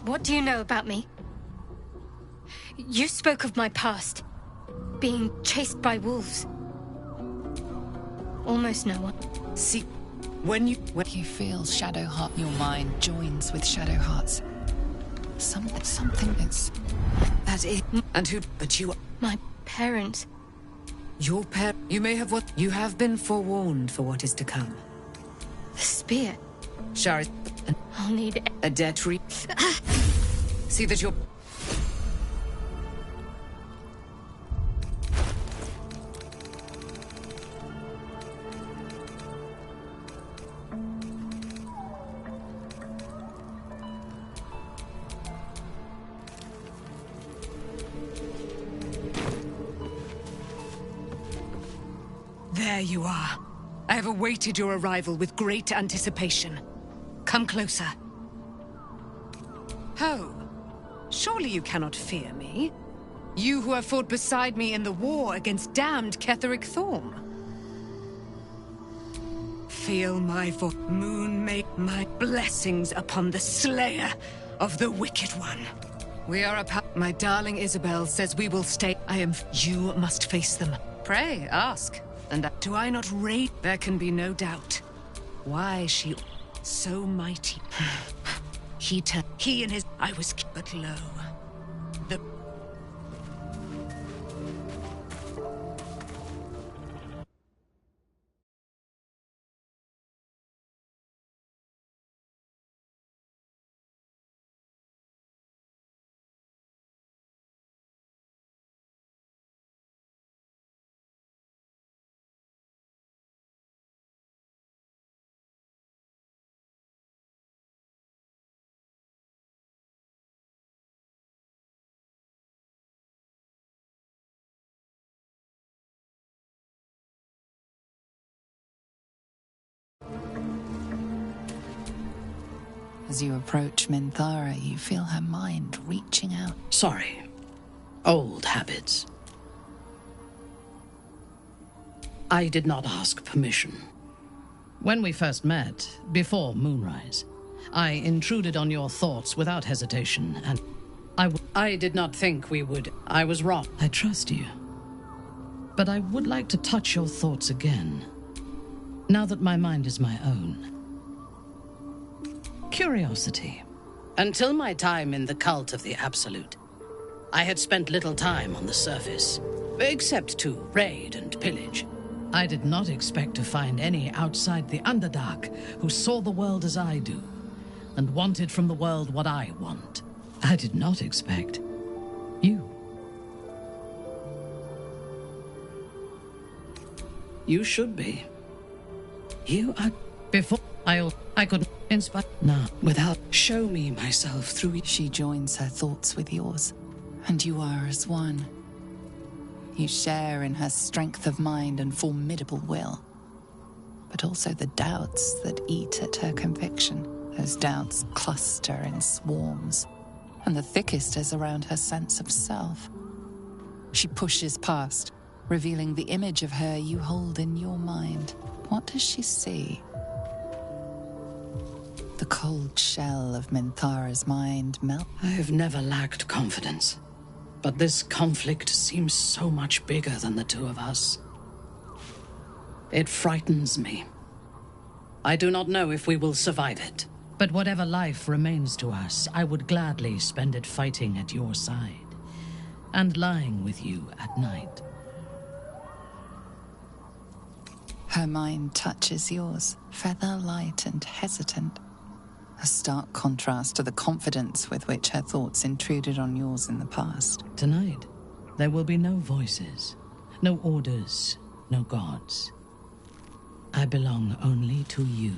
What do you know about me? You spoke of my past. Being chased by wolves. Almost no one. See, when you feel Shadowheart, your mind joins with Shadowheart's. Something is... That is... And who... But you... My parents. Your You may have what... You have been forewarned for what is to come. The spear. Shari... I'll need... A debt See that you're... There you are. I have awaited your arrival with great anticipation. Come closer. Oh, surely you cannot fear me. You who have fought beside me in the war against damned Ketheric Thorm. Feel my moon make my blessings upon the slayer of the wicked one. We are my darling Isabel says we will stay. You must face them. Pray, ask. And do I not rate? There can be no doubt. Why she so mighty? He and his... I was but lo. The... As you approach Minthara, you feel her mind reaching out. Sorry. Old habits. I did not ask permission. When we first met, before moonrise, I intruded on your thoughts without hesitation, and I did not think we would. I was wrong. I trust you. But I would like to touch your thoughts again, now that my mind is my own. Curiosity. Until my time in the cult of the Absolute, I had spent little time on the surface, except to raid and pillage. I did not expect to find any outside the Underdark who saw the world as I do, and wanted from the world what I want. I did not expect you. You should be. You are... Before I could inspire... Now, without... Show me myself through... She joins her thoughts with yours, and you are as one. You share in her strength of mind and formidable will, but also the doubts that eat at her conviction. Those doubts cluster in swarms, and the thickest is around her sense of self. She pushes past, revealing the image of her you hold in your mind. What does she see? The cold shell of Minthara's mind melts. I have never lacked confidence, but this conflict seems so much bigger than the two of us. It frightens me. I do not know if we will survive it, but whatever life remains to us, I would gladly spend it fighting at your side, and lying with you at night. Her mind touches yours, feather light and hesitant. A stark contrast to the confidence with which her thoughts intruded on yours in the past. Tonight, there will be no voices, no orders, no gods. I belong only to you.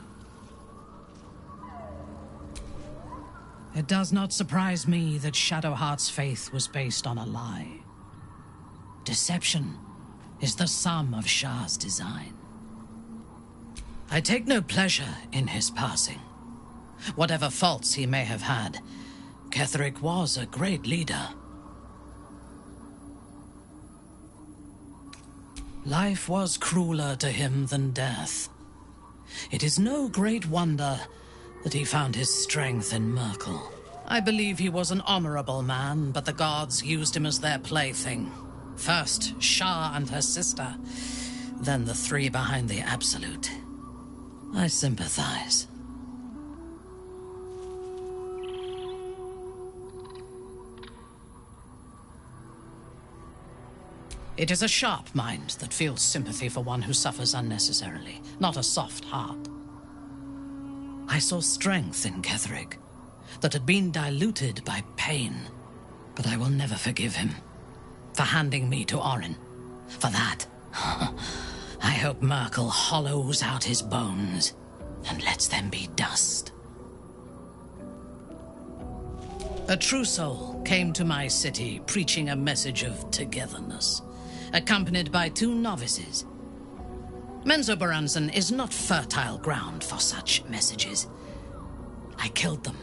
It does not surprise me that Shadowheart's faith was based on a lie. Deception is the sum of Shah's design. I take no pleasure in his passing. Whatever faults he may have had, Ketheric was a great leader. Life was crueler to him than death. It is no great wonder that he found his strength in Merkel. I believe he was an honorable man, but the gods used him as their plaything. First, Shah and her sister, then the three behind the Absolute. I sympathize. It is a sharp mind that feels sympathy for one who suffers unnecessarily, not a soft heart. I saw strength in Ketheric that had been diluted by pain, but I will never forgive him for handing me to Orin. For that, I hope Merkel hollows out his bones and lets them be dust. A true soul came to my city preaching a message of togetherness, accompanied by 2 novices. Menzoberranzan is not fertile ground for such messages. I killed them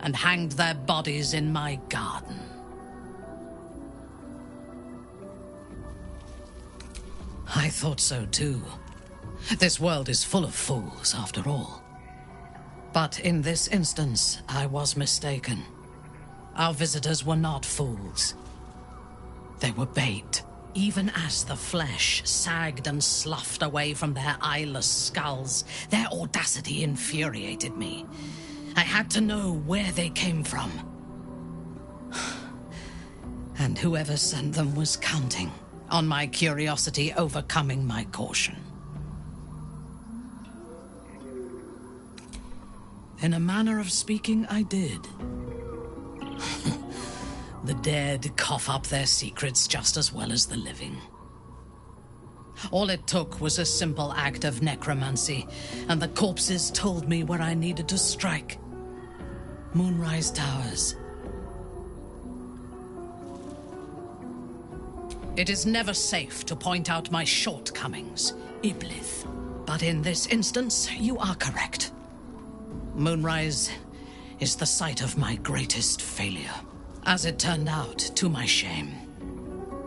and hanged their bodies in my garden. I thought so too. This world is full of fools, after all. But in this instance, I was mistaken. Our visitors were not fools. They were bait. Even as the flesh sagged and sloughed away from their eyeless skulls, their audacity infuriated me. I had to know where they came from. And whoever sent them was counting on my curiosity overcoming my caution. In a manner of speaking, I did. The dead cough up their secrets just as well as the living. All it took was a simple act of necromancy, and the corpses told me where I needed to strike. Moonrise Towers. It is never safe to point out my shortcomings, Iblith. But in this instance, you are correct. Moonrise is the site of my greatest failure. As it turned out, to my shame,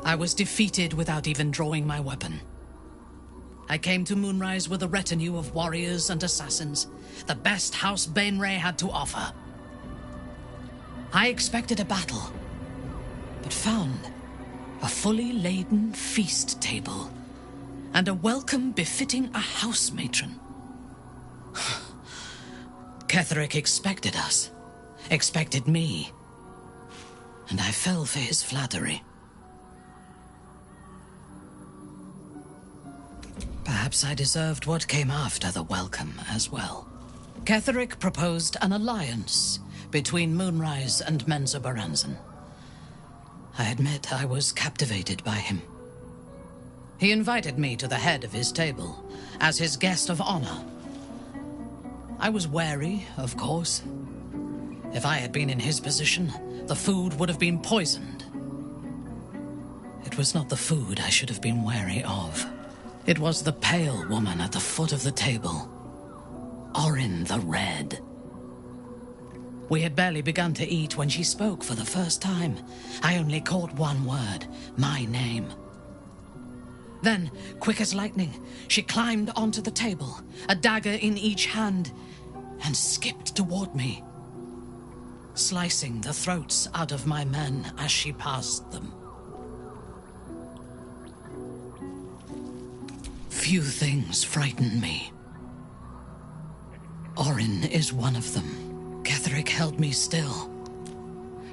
I was defeated without even drawing my weapon. I came to Moonrise with a retinue of warriors and assassins, the best House Bainray had to offer. I expected a battle, but found a fully laden feast table and a welcome befitting a house matron. Ketheric expected us, expected me, and I fell for his flattery. Perhaps I deserved what came after the welcome as well. Ketheric proposed an alliance between Moonrise and Menzoberranzan. I admit I was captivated by him. He invited me to the head of his table as his guest of honor. I was wary, of course. If I had been in his position, the food would have been poisoned. It was not the food I should have been wary of. It was the pale woman at the foot of the table. Orin the Red. We had barely begun to eat when she spoke for the first time. I only caught one word, my name. Then, quick as lightning, she climbed onto the table, a dagger in each hand, and skipped toward me, slicing the throats out of my men as she passed them. Few things frighten me. Orin is one of them. Ketheric held me still,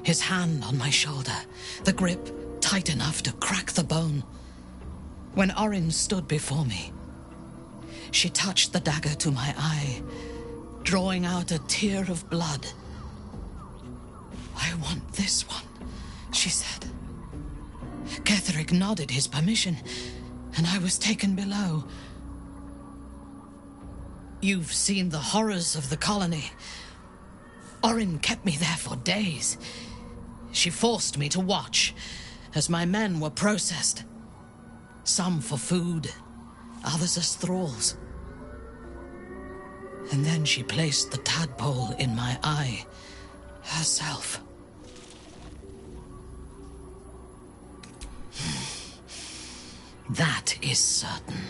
his hand on my shoulder, the grip tight enough to crack the bone. When Orin stood before me, she touched the dagger to my eye, drawing out a tear of blood. "I want this one," she said. Ketheric nodded his permission, and I was taken below. You've seen the horrors of the colony. Orin kept me there for days. She forced me to watch as my men were processed. Some for food, others as thralls. And then she placed the tadpole in my eye herself. That is certain.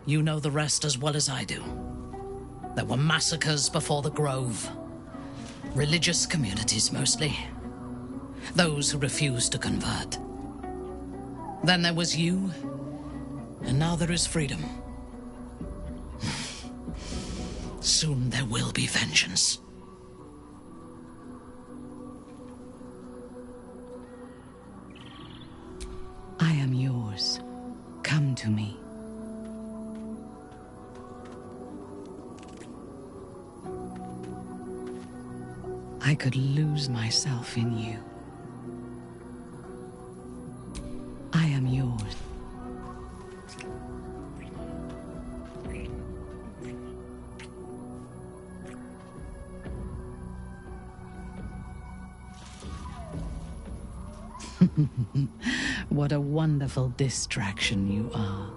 You know the rest as well as I do. There were massacres before the Grove. Religious communities, mostly. Those who refuse to convert. Then there was you, and now there is freedom. Soon there will be vengeance. I am yours. Come to me. I could lose myself in you. I am yours. What a wonderful distraction you are.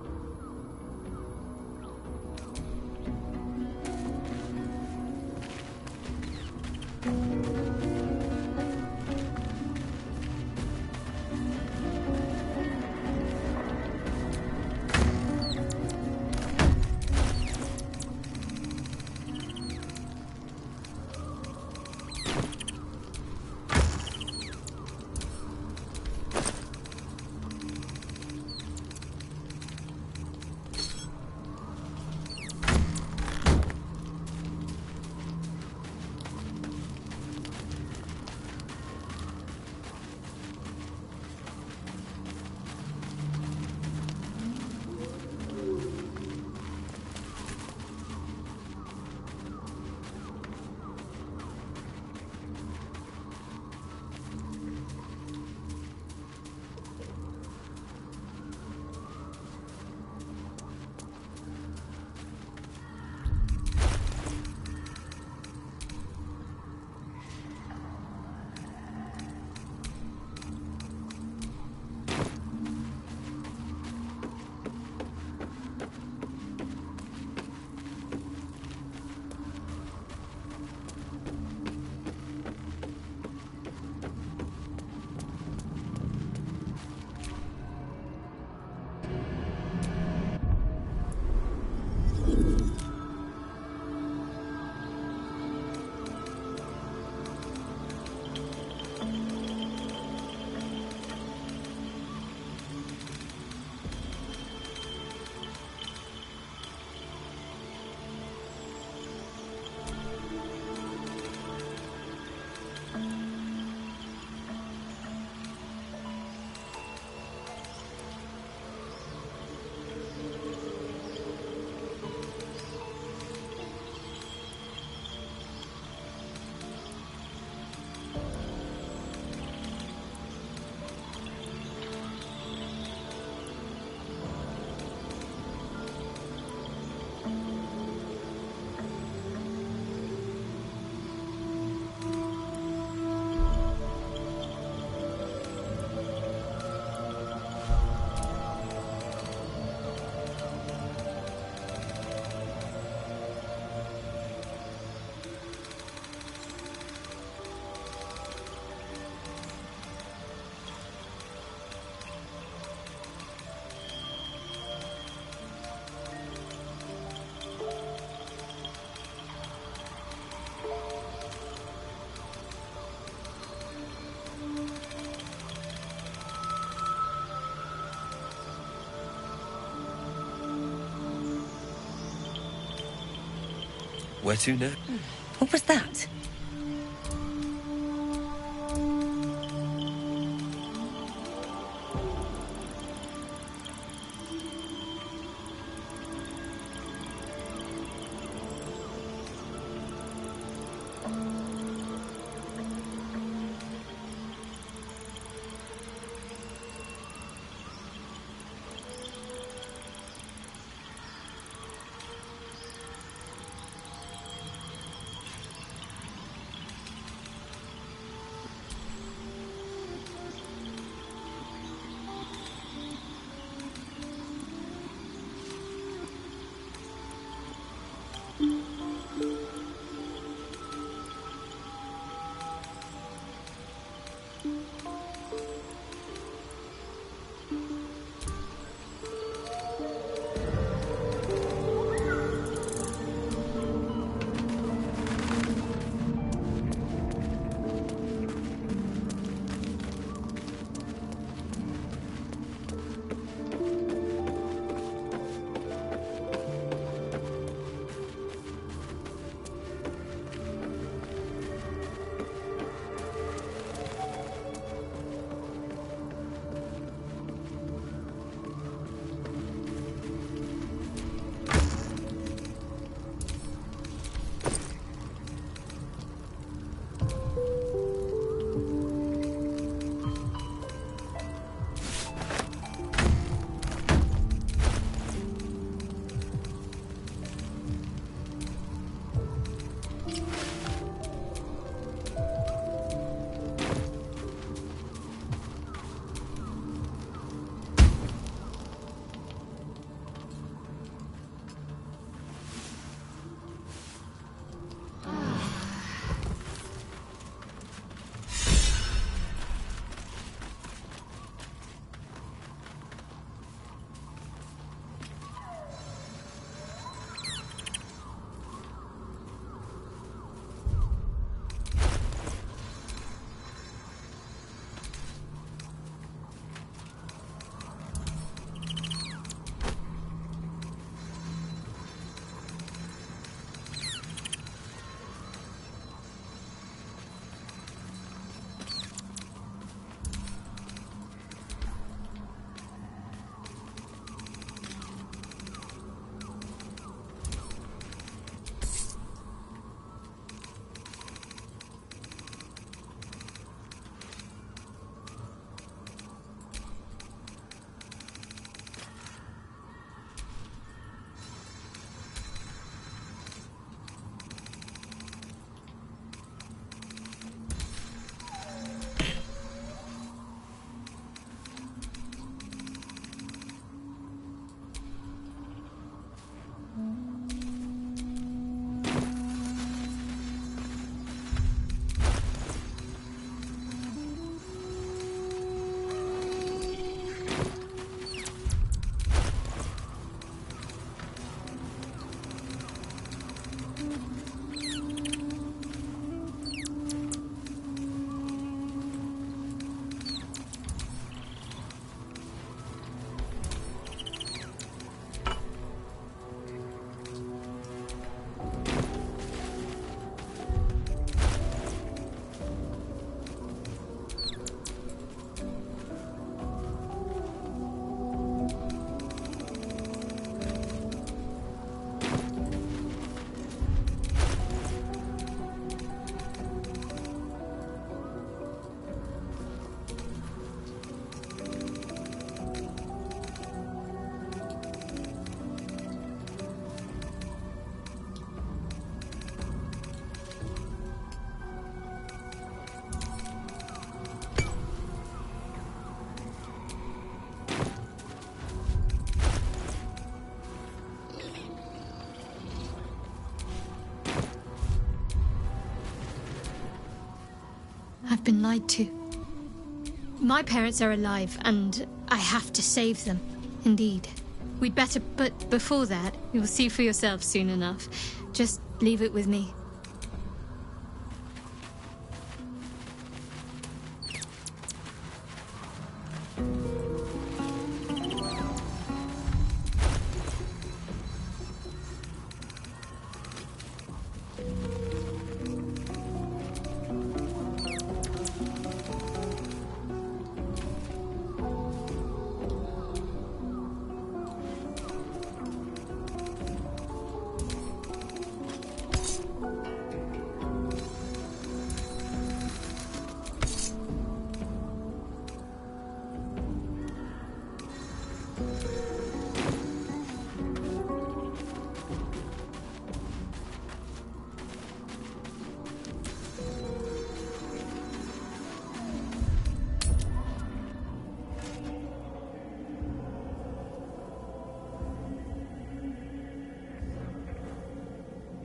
Where to now? What was that? been lied to. My parents are alive, and I have to save them. Indeed. We'd better, but before that, you'll see for yourself soon enough. Just leave it with me.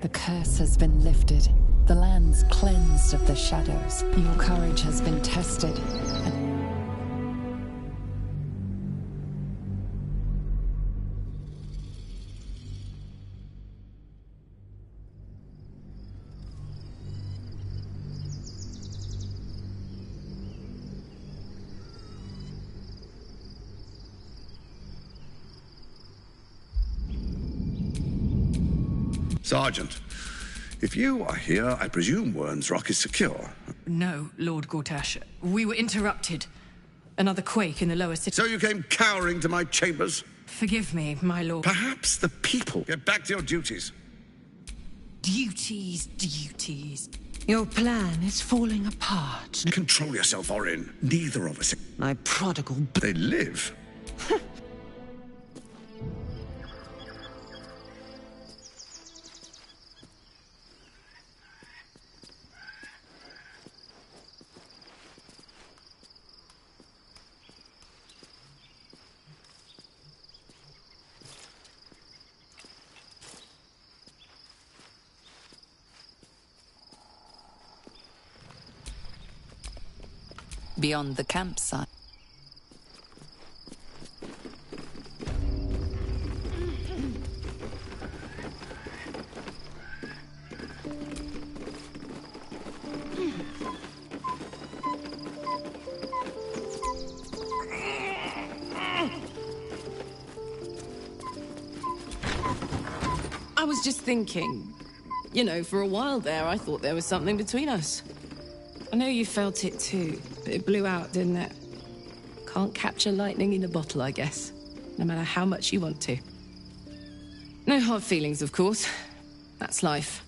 The curse has been lifted. The land's cleansed of the shadows. Your courage has been tested. Sergeant, if you are here, I presume Wern's Rock is secure. No, Lord Gortash. We were interrupted. Another quake in the lower city. So you came cowering to my chambers? Forgive me, my lord. Perhaps the people. Get back to your duties. Duties. Your plan is falling apart. Control yourself, Orin. Neither of us. My prodigal... They live. Beyond the campsite. I was just thinking, you know, for a while there, I thought there was something between us. I know you felt it too, but it blew out, didn't it? Can't capture lightning in a bottle, I guess. No matter how much you want to. No hard feelings, of course. That's life.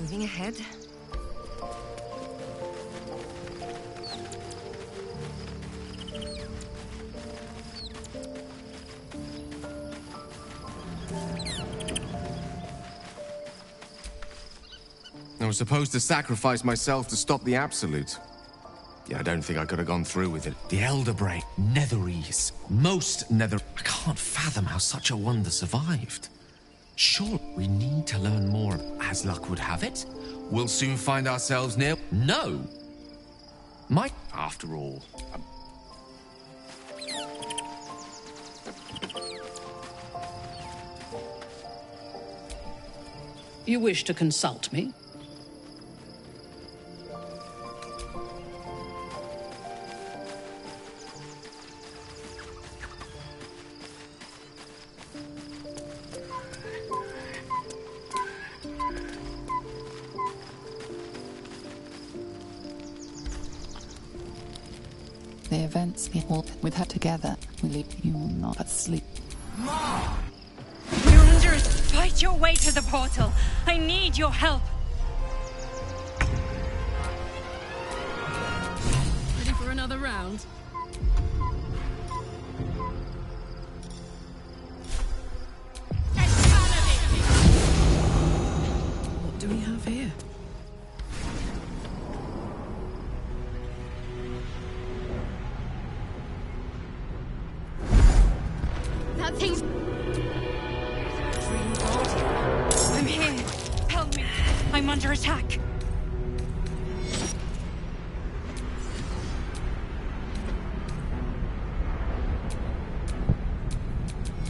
Moving ahead. I was supposed to sacrifice myself to stop the Absolute. Yeah, I don't think I could have gone through with it. The Elder Brain, Netherese, most Nether... I can't fathom how such a wonder survived. Sure, we need to learn more. As luck would have it, we'll soon find ourselves near... No! Might, after all... You wish to consult me? The events we all with her together will leave you not asleep. Yonders, fight your way to the portal. I need your help. Ready for another round? That thing's... I'm here. Help me. I'm under attack.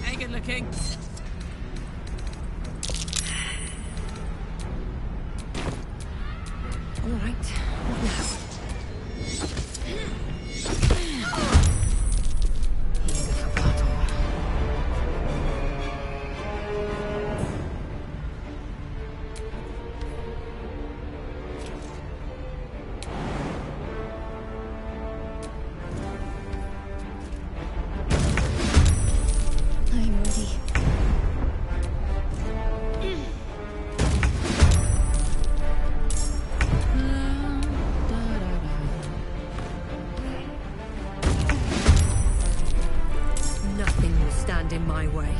Ain't good looking. All right. What now? I'm ready. Nothing will stand in my way.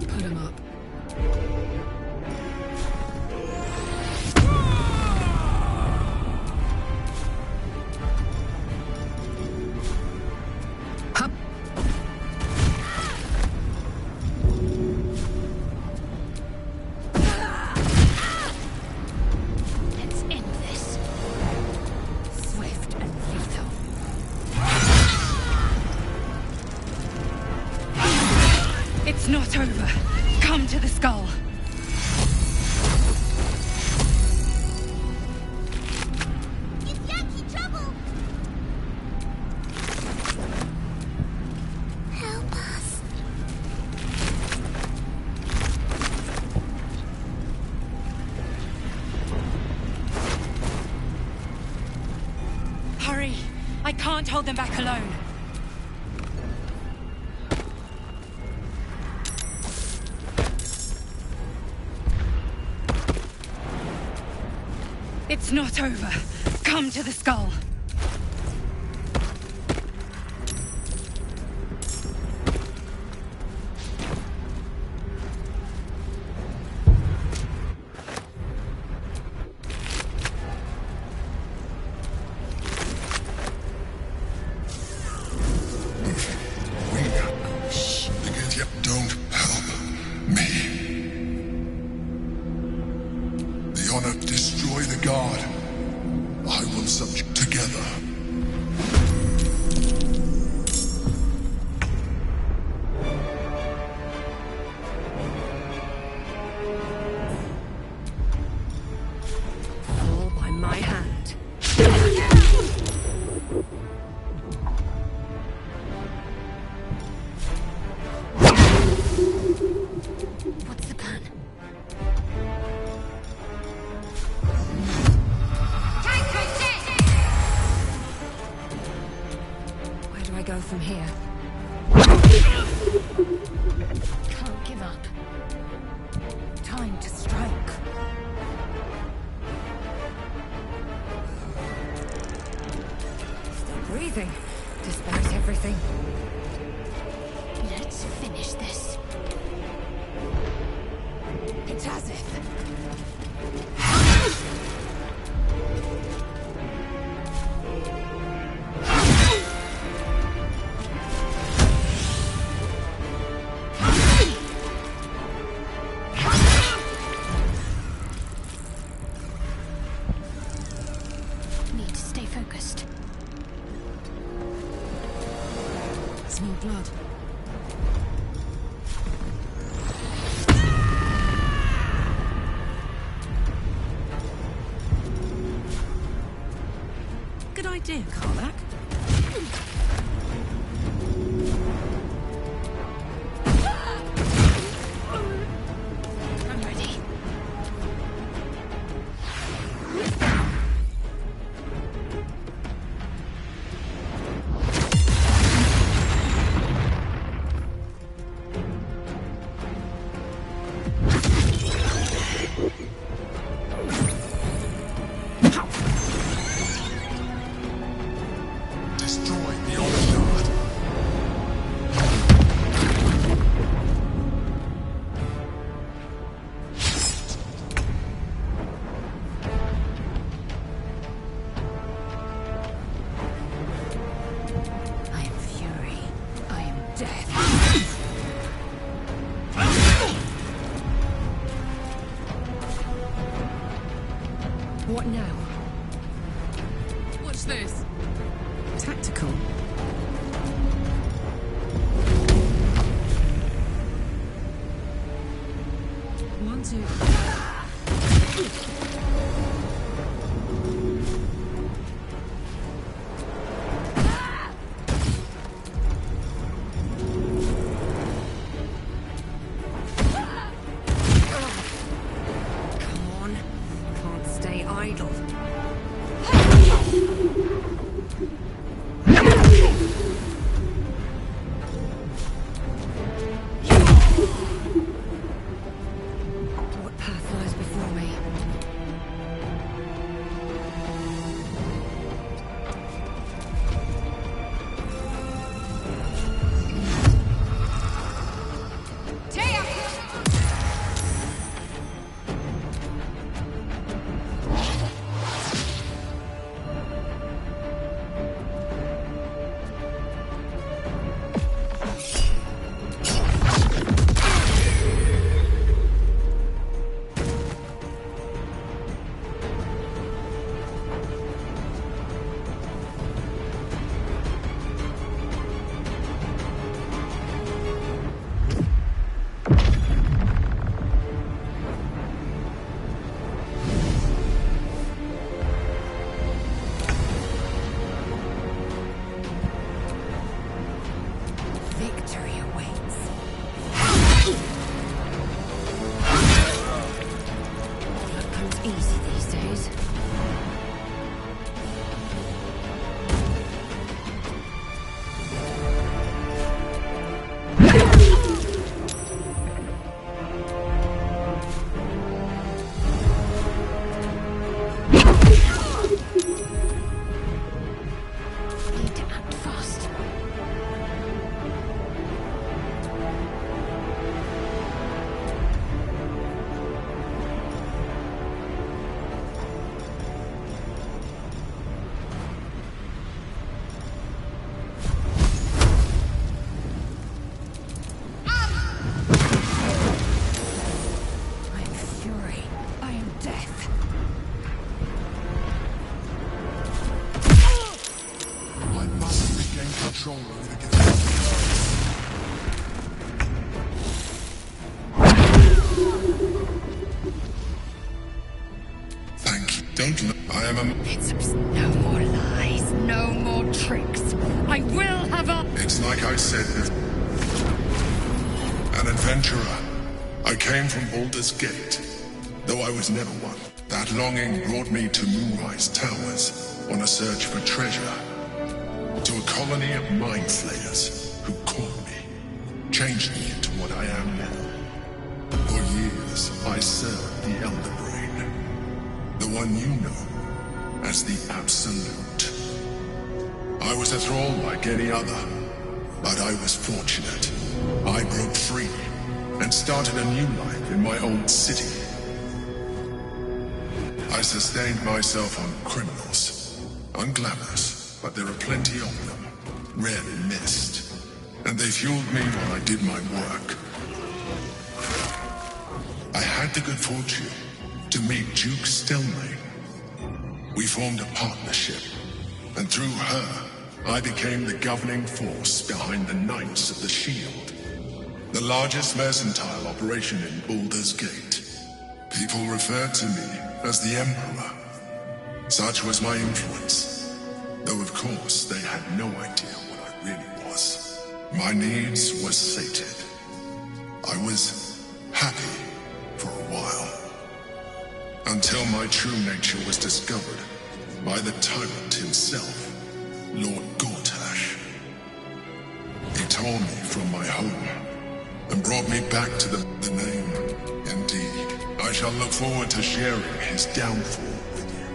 Put him up. Hup. Let's end this. Swift and lethal. It's not over. Come to the skull. It's Yankee trouble! Help us. Hurry! I can't hold them back alone. It's not over. Come to the skull. Don't help me. The honor destroy the guard. I will subject together. All by my hand. What's the plan? Where do I go from here? Can't give up. Time to strike. Still breathing, despite everything. Let's finish this. It's as if. Need to stay focused. Smell blood. Good idea, Karlak. I'm ready. Destroy the altar. death. What now? Watch this. Tactical. One, two. Come on. Can't stay idle. What path lies before me? Victory awaits. That comes easy these days. Need to act fast. I am fury. I am death. I must regain control over the game. Thank you. Don't look. I am a... It's no more lies, no more tricks. I will have a... It's like I said, an adventurer. I came from Baldur's Gate, though I was never one. That longing brought me to Moonrise Towers on a search for treasure, to a colony of mind flayers who caught me, changed me into what I am now. For years, I served the Elder Brain, the one you know as the Absolute. I was a thrall like any other, but I was fortunate. I broke free and started a new life in my old city. I sustained myself on criminals, unglamorous, but there are plenty of them, rarely missed, and they fueled me while I did my work. I had the good fortune to meet Duke Stelmane. We formed a partnership, and through her, I became the governing force behind the Knights of the Shield, the largest mercantile operation in Baldur's Gate. People referred to me as the Emperor. Such was my influence, though of course they had no idea what I really was. My needs were sated. I was happy for a while, until my true nature was discovered by the tyrant himself, Lord Gortash. He tore me from my home and brought me back to the name. Indeed, I shall look forward to sharing his downfall with you.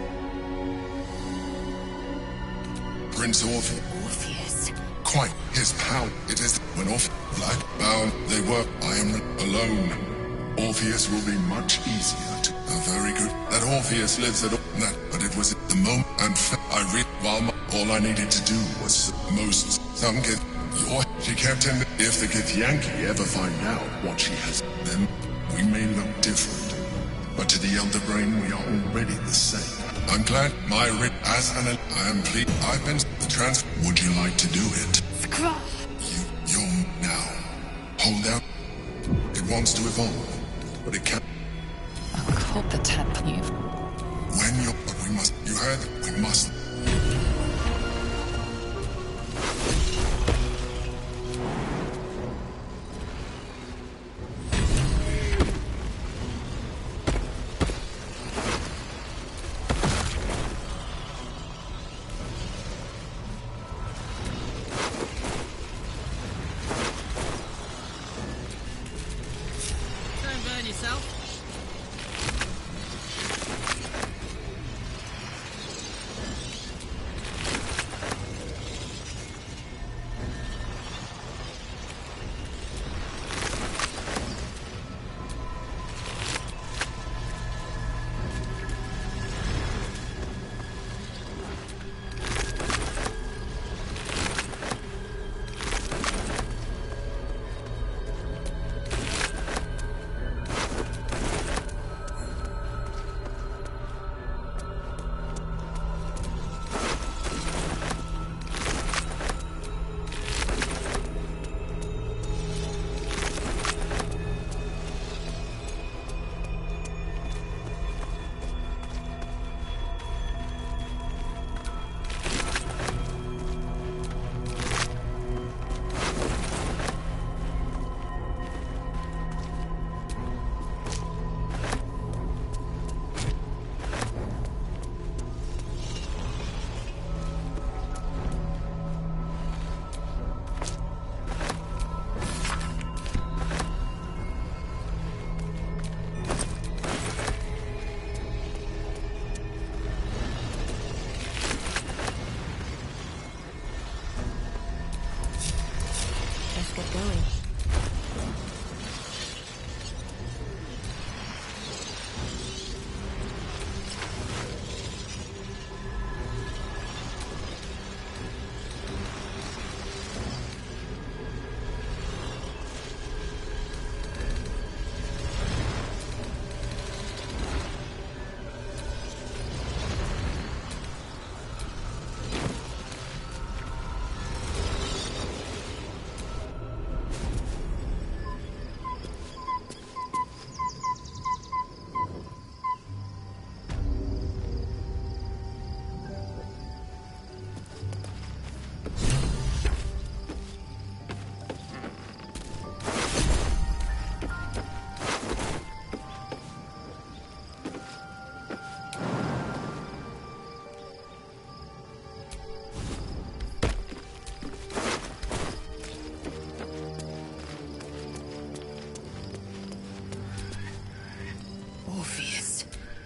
Prince Orpheus. quite his power. It is when Black bound they were. I am alone. Orpheus will be much easier to. Very good. That Orpheus lives at that, but it was at the moment, and I read while all I needed to do was most some get. She kept him. If the Githyanki ever find out what she has, then we may look different. But to the Elder Brain, we are already the same. I'm glad my I am pleased. I've been the trans. Would you like to do it? You're now. Hold out. It wants to evolve, but it can't. I'll call the tap you. When you're. But we must. You heard? We must.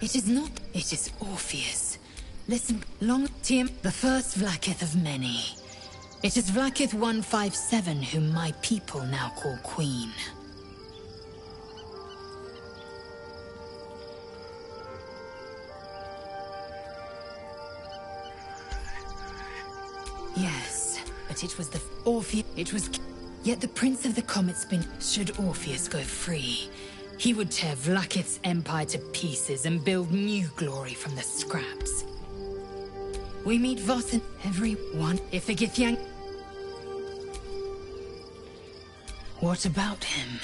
It is not. It is Orpheus. Listen, long Tim, the first Vlakith of many. It is Vlakith 157 whom my people now call Queen. Yes, but it was the Orpheus. It was. Yet the Prince of the Comet's been. Should Orpheus go free, he would tear Vlakith's empire to pieces and build new glory from the scraps. We meet Voss and everyone. If the Githyanki. What about him?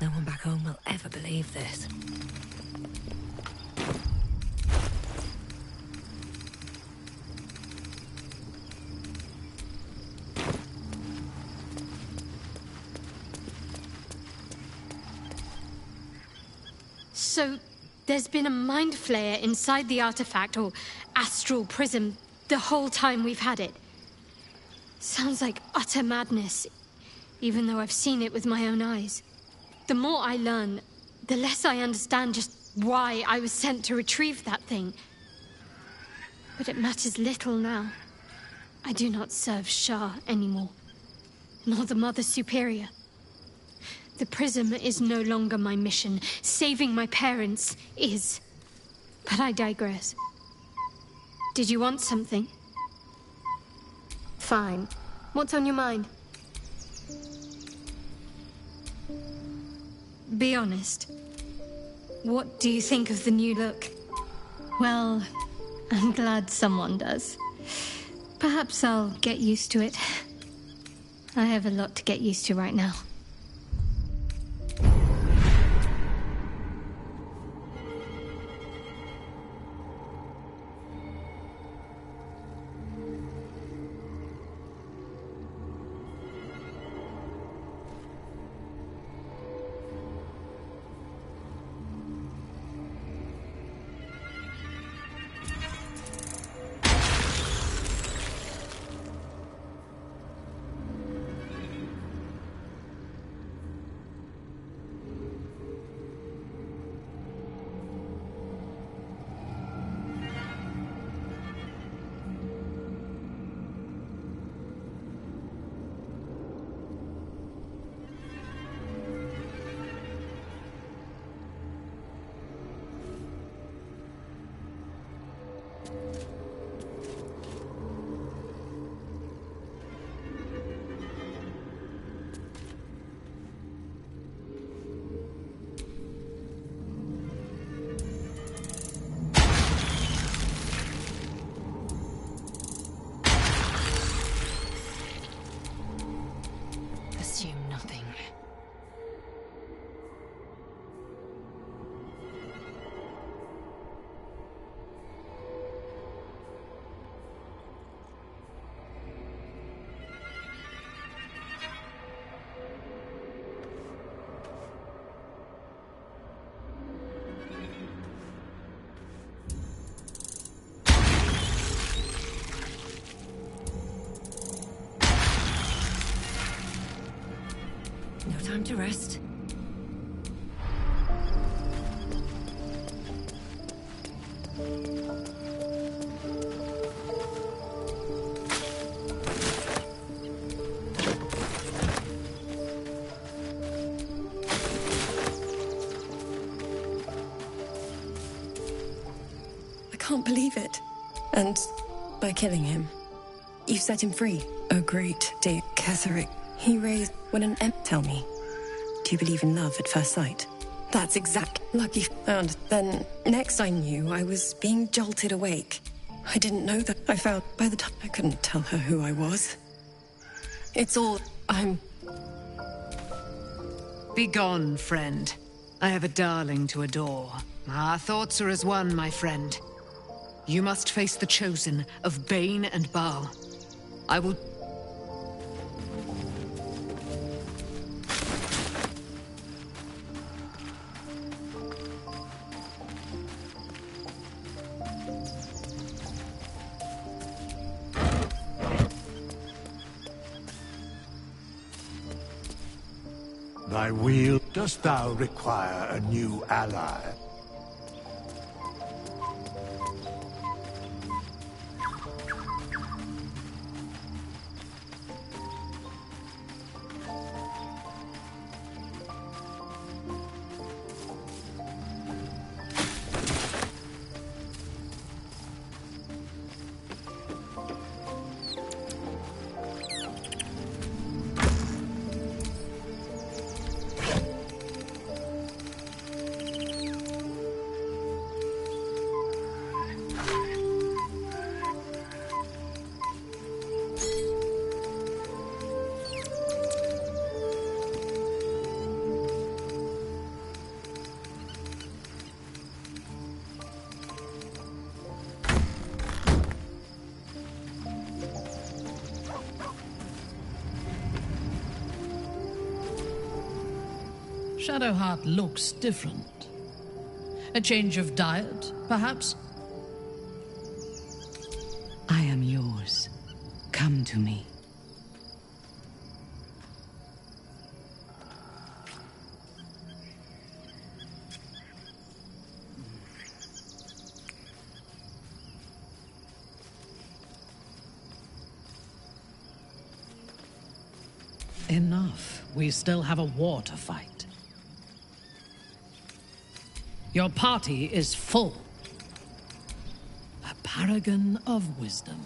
No one back home will ever believe this. So, there's been a mind flayer inside the artifact, or astral prism, the whole time we've had it. Sounds like utter madness, even though I've seen it with my own eyes. The more I learn, the less I understand just why I was sent to retrieve that thing. But it matters little now. I do not serve Shah anymore, nor the Mother Superior. The prism is no longer my mission. Saving my parents is. But I digress. Did you want something? Fine. What's on your mind? Be honest. What do you think of the new look? Well, I'm glad someone does. Perhaps I'll get used to it. I have a lot to get used to right now. Time to rest. I can't believe it. And by killing him, you've set him free. A great day, Ketheric. He raised when an tell me. Do you believe in love at first sight? That's exact. Lucky. And then, next I knew, I was being jolted awake. I didn't know that. I felt by the time I couldn't tell her who I was. It's all. Be gone, friend. I have a darling to adore. Our thoughts are as one, my friend. You must face the chosen of Bane and Baal. I will. Thy wheel, dost thou require a new ally? Shadowheart looks different. A change of diet, perhaps? I am yours. Come to me. Enough. We still have a war to fight. Your party is full. A paragon of wisdom.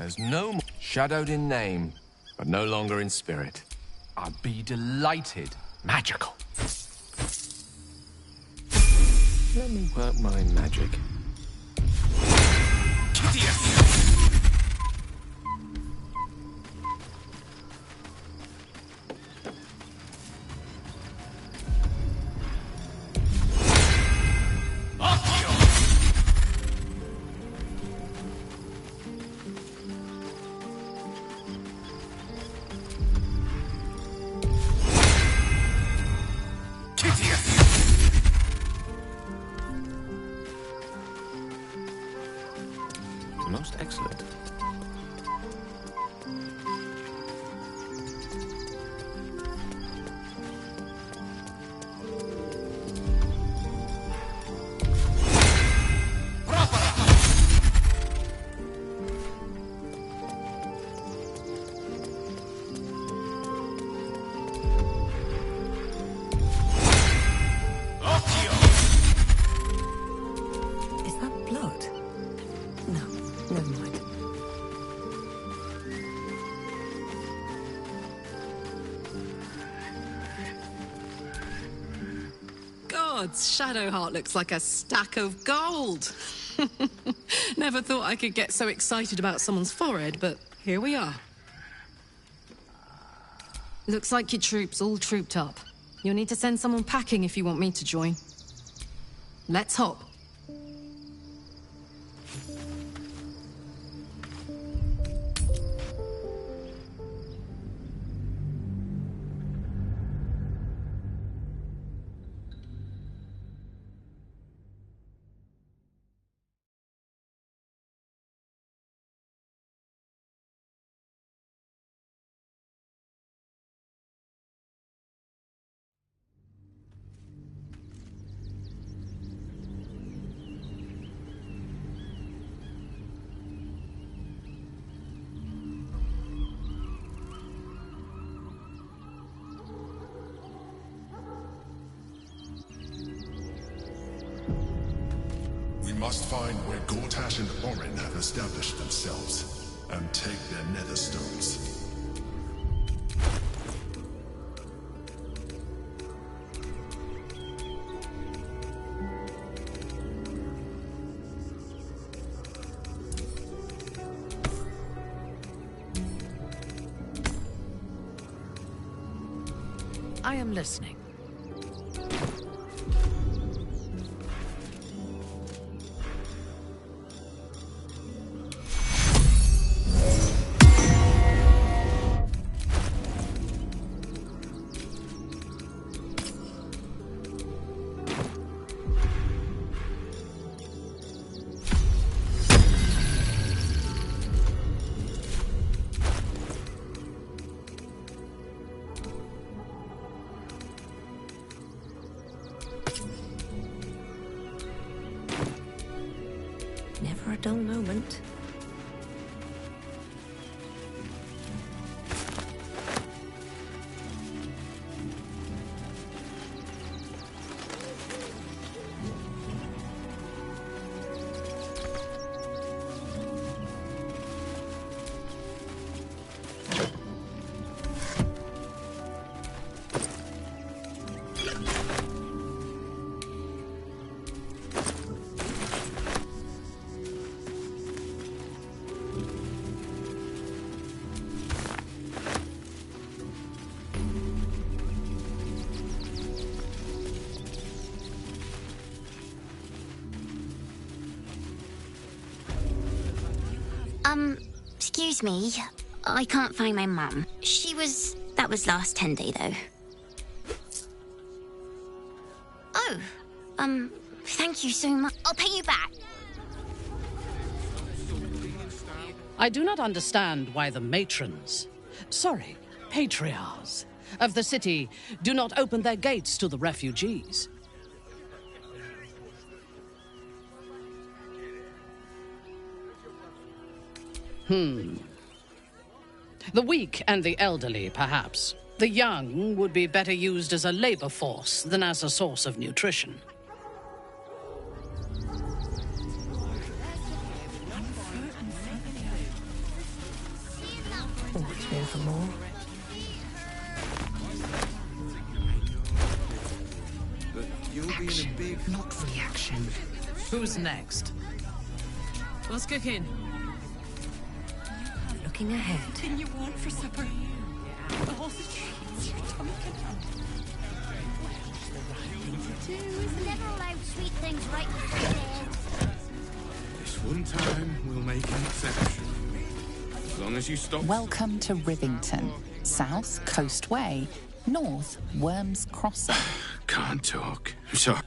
There's no more. Shadowed in name, but no longer in spirit. I'd be delighted. Magical. Let me work my magic. Most excellent. Is that blood? No, never mind. God's Shadowheart looks like a stack of gold. Never thought I could get so excited about someone's forehead, but here we are. Looks like your troops all trooped up. You'll need to send someone packing if you want me to join. Let's hop. We must find where Gortash and Orin have established themselves, and take their nether stones. I am listening. Never a dull moment. Excuse me. I can't find my mum. That was last Tenday, though. Oh, thank you so much. I'll pay you back. I do not understand why the matrons, patriarchs of the city do not open their gates to the refugees. The weak and the elderly, perhaps. The young would be better used as a labor force than as a source of nutrition. for more? But you'll be in a big... Not reaction. Who's next? What's cooking? Looking ahead. Everything you want for supper. All the treats your tummy can handle. Never allowed sweet things right before bed. This one time, we'll make an exception. As long as you stop... Welcome to Rivington. South, Coast Way. North, Worms Crossing. Can't talk. I'm sorry.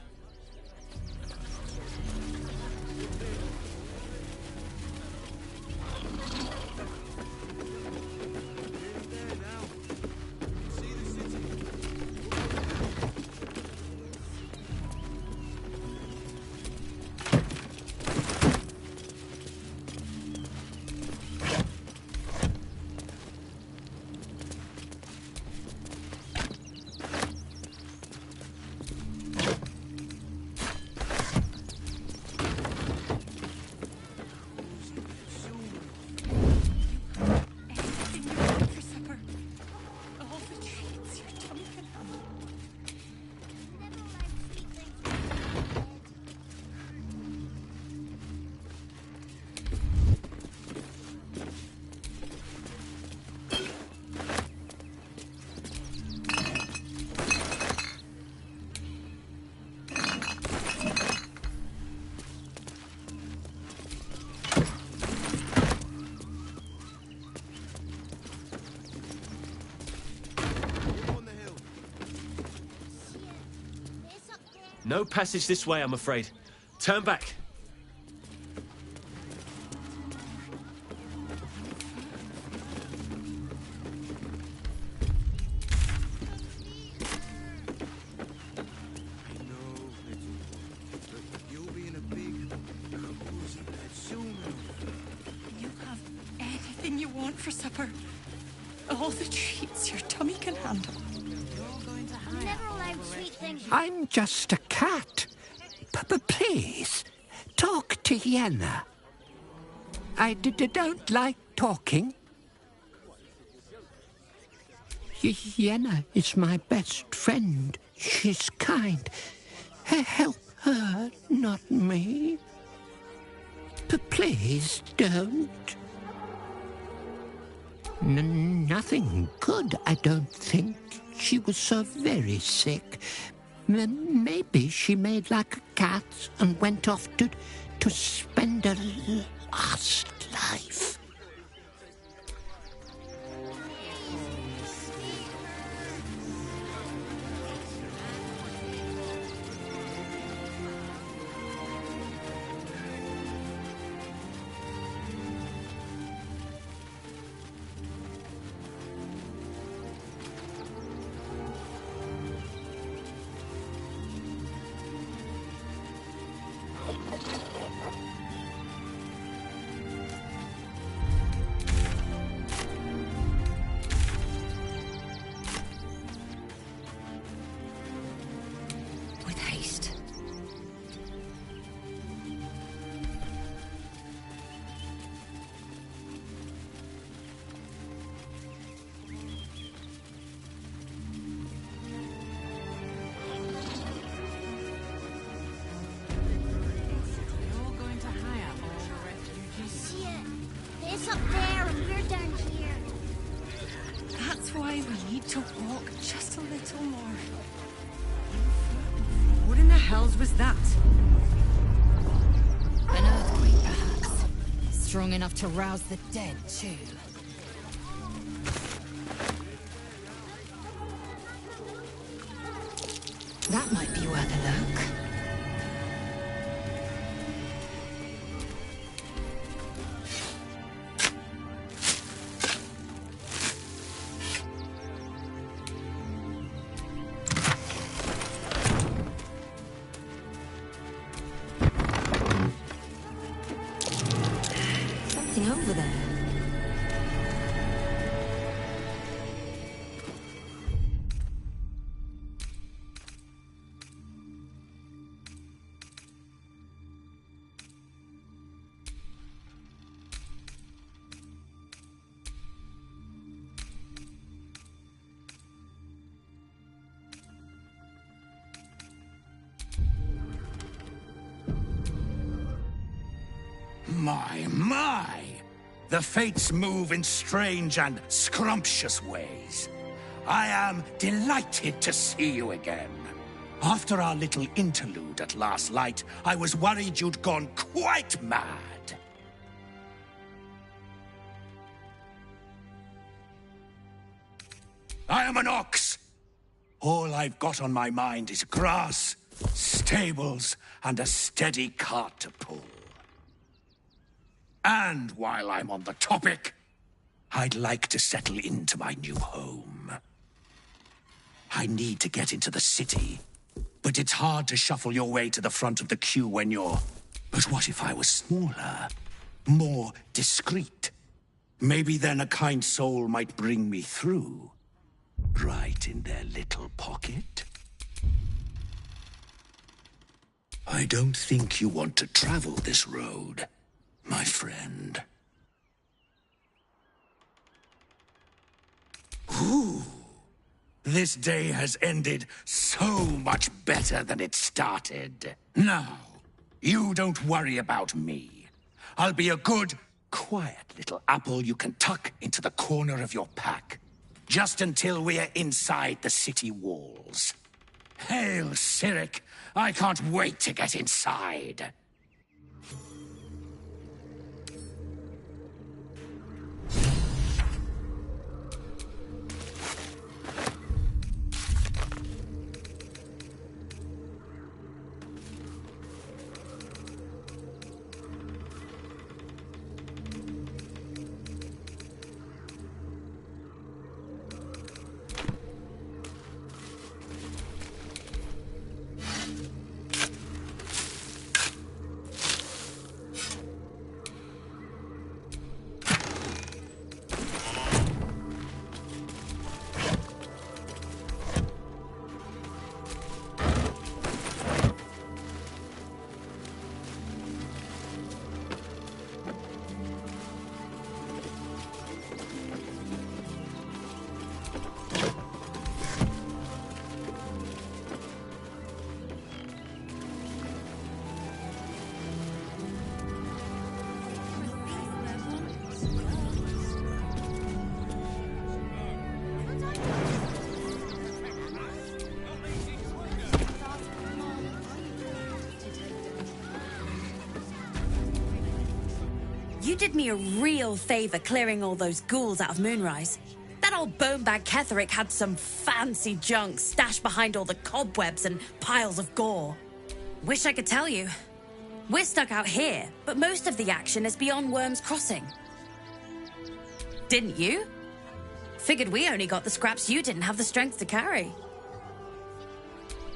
Everything you want for supper. All the treats your tummy can handle. No passage this way, I'm afraid. Turn back. You have anything you want for supper. All the treats your tummy can handle. Never allowed sweet things. I'm just a cat. But please, talk to Yenna. I don't like talking. Yenna is my best friend. She's kind. Help her, not me. But please don't. Nothing good, I don't think. She was so very sick. Maybe she made like a cat and went off to spend her last life. With haste. See it? It's up there and we're down here. That's why we need to walk just a little more. What in the hells was that? An earthquake, perhaps. Strong enough to rouse the dead, too. That might be worth a look. Something over there. My! The fates move in strange and scrumptious ways. I am delighted to see you again. After our little interlude at last light, I was worried you'd gone quite mad. I am an ox. All I've got on my mind is grass, stables, and a steady cart to pull. And while I'm on the topic, I'd like to settle into my new home. I need to get into the city, but it's hard to shuffle your way to the front of the queue when you're... But what if I was smaller, more discreet? Maybe then a kind soul might bring me through. Right in their little pocket. I don't think you want to travel this road, my friend. Ooh. This day has ended so much better than it started. Now, you don't worry about me. I'll be a good, quiet little apple you can tuck into the corner of your pack. Just until we're inside the city walls. Hail, Cyric! I can't wait to get inside. You did me a real favor clearing all those ghouls out of Moonrise. That old bonebag Ketherick had some fancy junk stashed behind all the cobwebs and piles of gore. Wish I could tell you. We're stuck out here, but most of the action is beyond Worm's Crossing. Didn't you? Figured we only got the scraps you didn't have the strength to carry.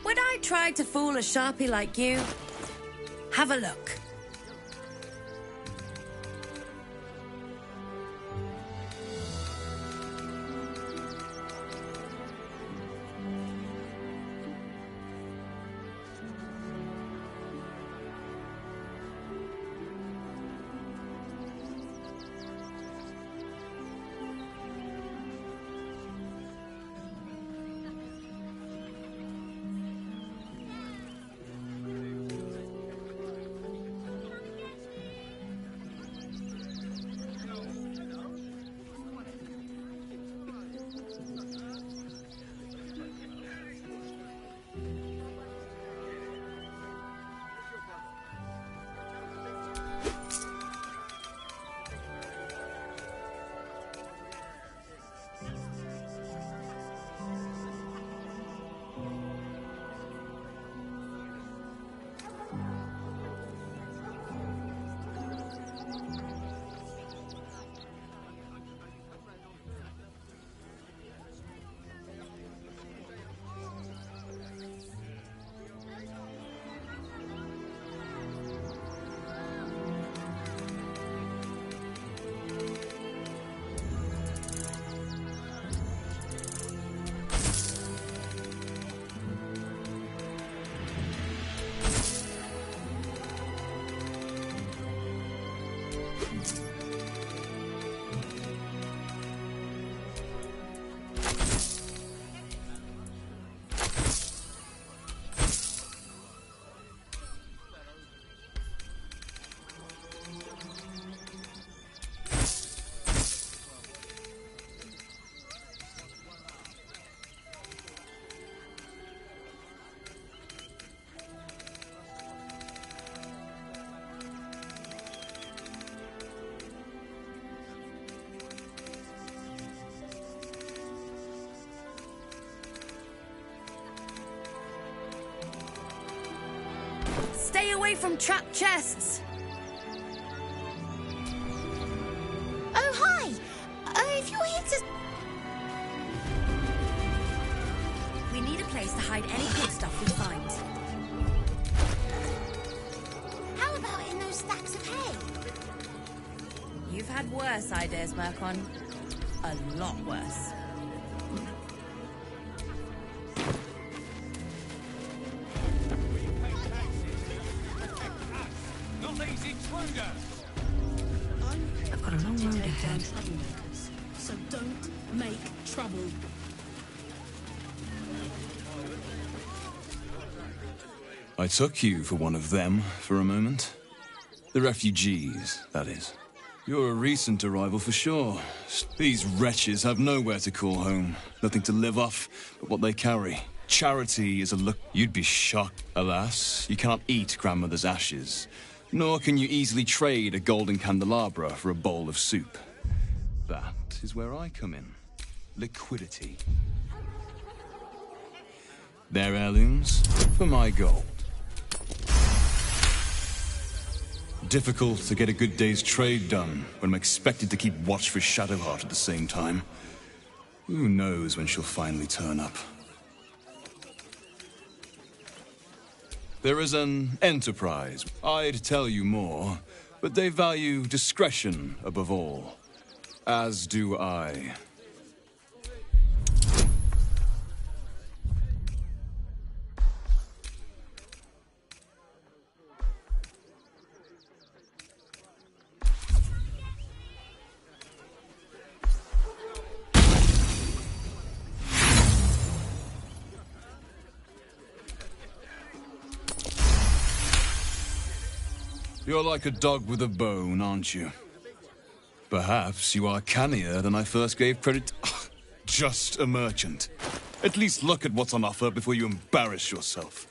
When I tried to fool a sharpie like you, have a look. away from trapped chests. Oh, hi! If you're here to... We need a place to hide any good stuff we find. How about in those stacks of hay? You've had worse ideas, Mercon. A lot worse. Not easy, intruder! I've got a long road ahead. So don't make trouble. I took you for one of them for a moment. The refugees, that is. You're a recent arrival for sure. These wretches have nowhere to call home. Nothing to live off but what they carry. Charity is a look. You'd be shocked. Alas, you cannot eat grandmother's ashes. Nor can you easily trade a golden candelabra for a bowl of soup. That is where I come in. Liquidity. Their heirlooms for my gold. Difficult to get a good day's trade done when I'm expected to keep watch for Shadowheart at the same time. Who knows when she'll finally turn up. There is an enterprise. I'd tell you more, but they value discretion above all. As do I. You're like a dog with a bone, aren't you? Perhaps you are cannier than I first gave credit. Just a merchant. At least look at what's on offer before you embarrass yourself.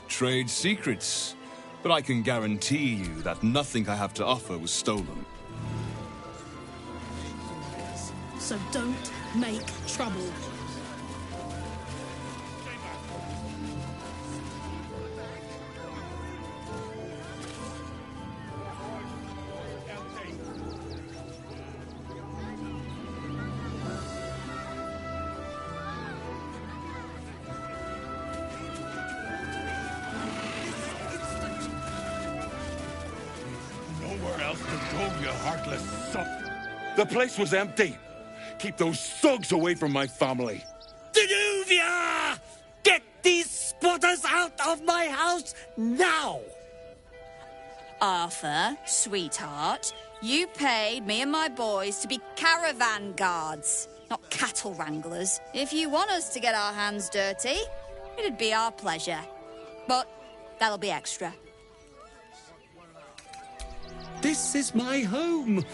Trade secrets. But I can guarantee you that nothing I have to offer was stolen. So don't make trouble. The place was empty. Keep those thugs away from my family. Danuvia! Get these squatters out of my house now! Arthur, sweetheart, you paid me and my boys to be caravan guards, not cattle wranglers. If you want us to get our hands dirty, it'd be our pleasure. But that'll be extra. This is my home.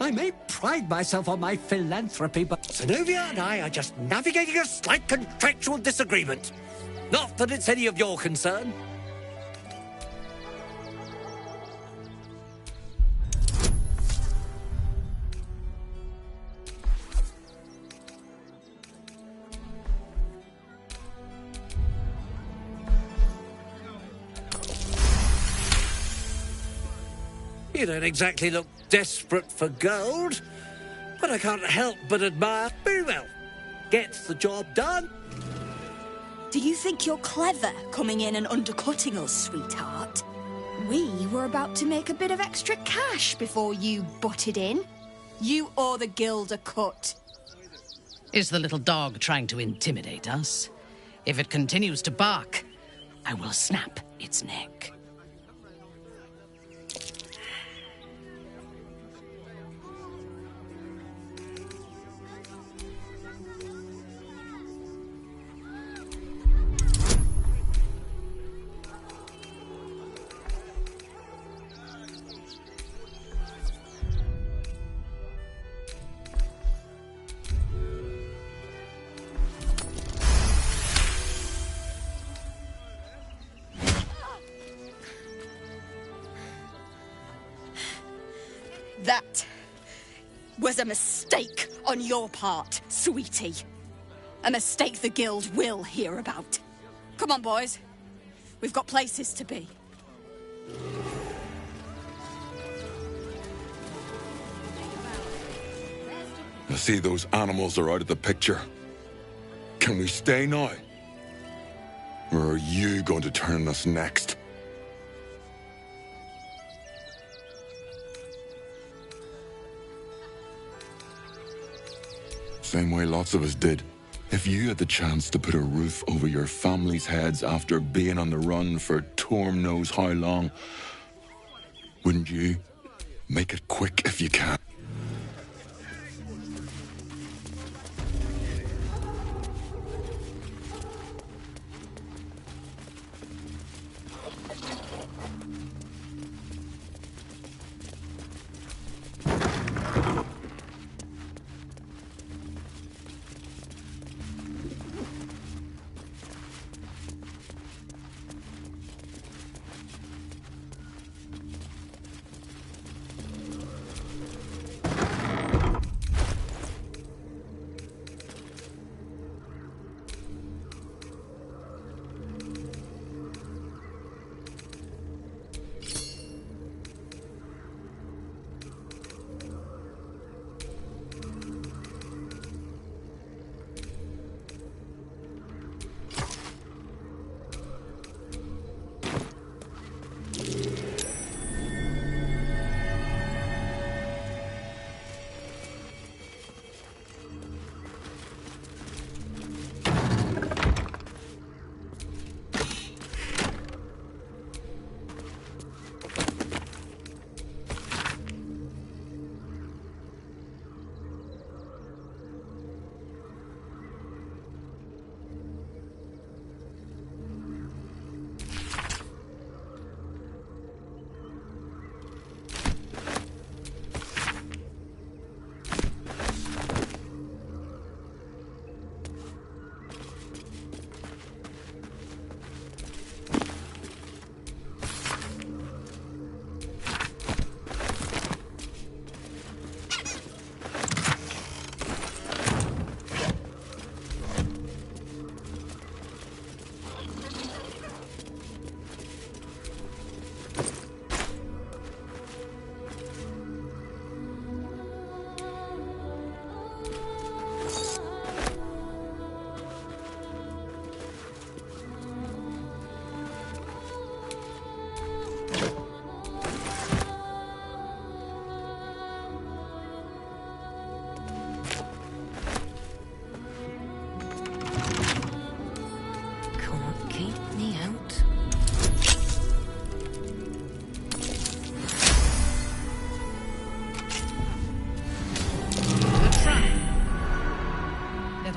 I may pride myself on my philanthropy, but Zenobia and I are just navigating a slight contractual disagreement. Not that it's any of your concern. You don't exactly look desperate for gold, but I can't help but admire. Very well. Gets the job done. Do you think you're clever, coming in and undercutting us, sweetheart? We were about to make a bit of extra cash before you butted in. You owe the guild a cut. Is the little dog trying to intimidate us? If it continues to bark, I will snap its neck. That was a mistake on your part, sweetie. A mistake the guild will hear about. Come on, boys. We've got places to be. I see those animals are out of the picture. Can we stay now? Or are you going to turn us next? Same way lots of us did. If you had the chance to put a roof over your family's heads after being on the run for Torm knows how long, wouldn't you? Make it quick if you can.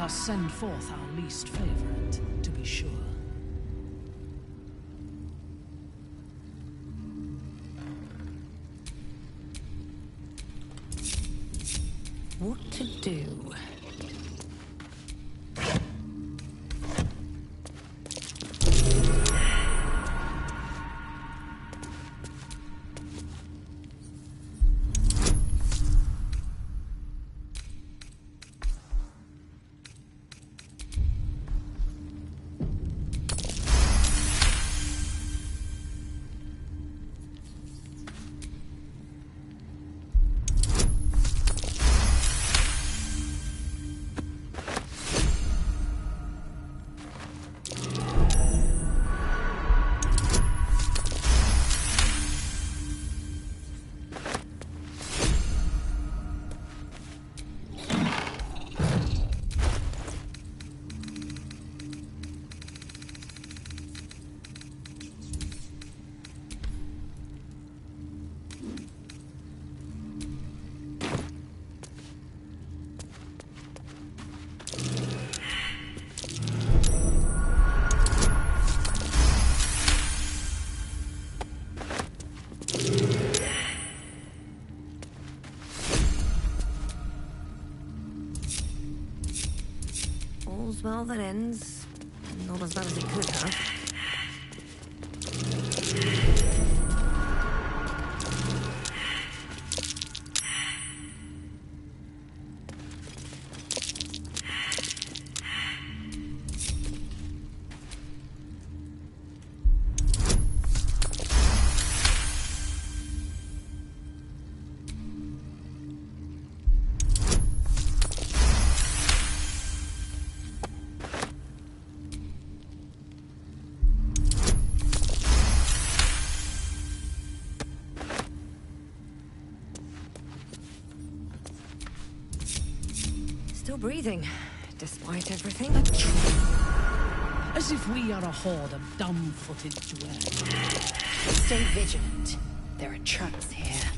Send forth our least favorite, to be sure. What to do? All's well that ends. Not as bad as it could have. Still breathing, despite everything. As if we are a horde of dumb-footed dwellers. Stay vigilant. There are traps here.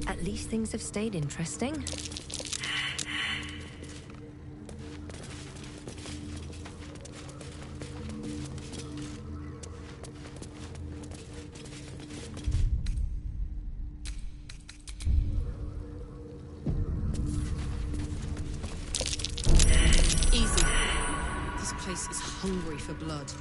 At least things have stayed interesting. Easy. This place is hungry for blood.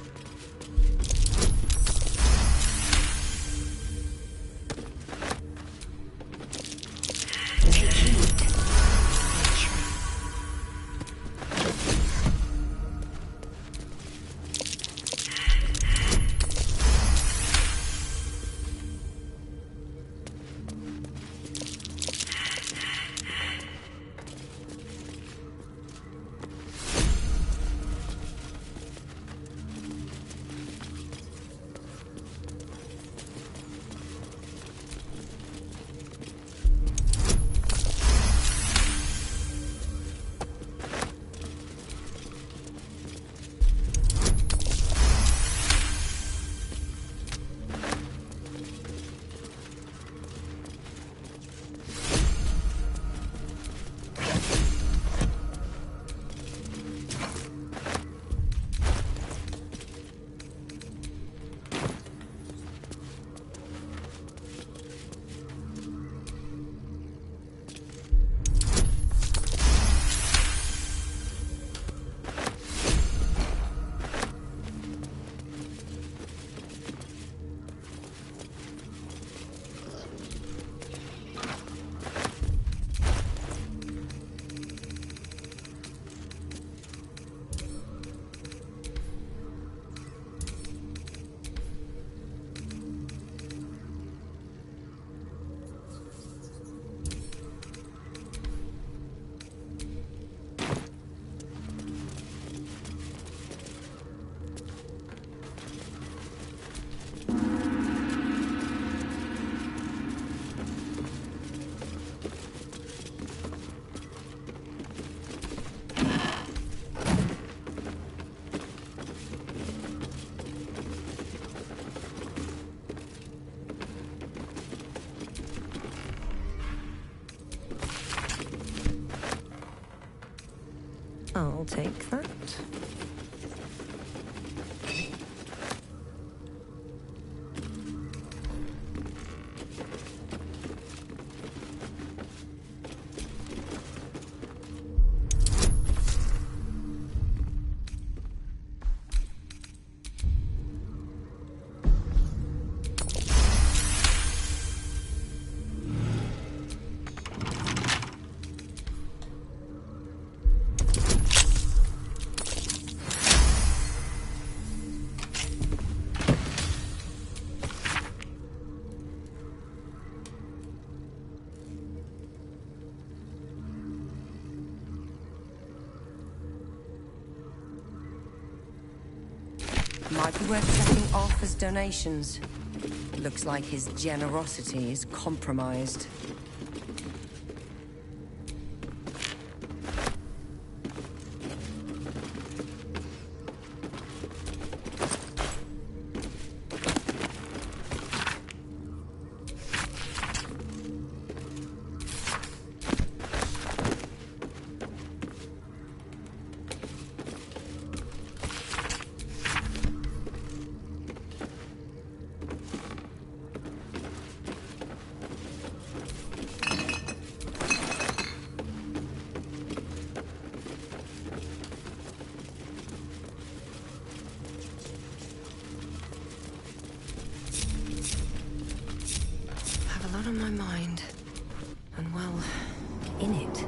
I'll take that. Might be worth checking Arthur's donations. Looks like his generosity is compromised. On my mind, and well, in it.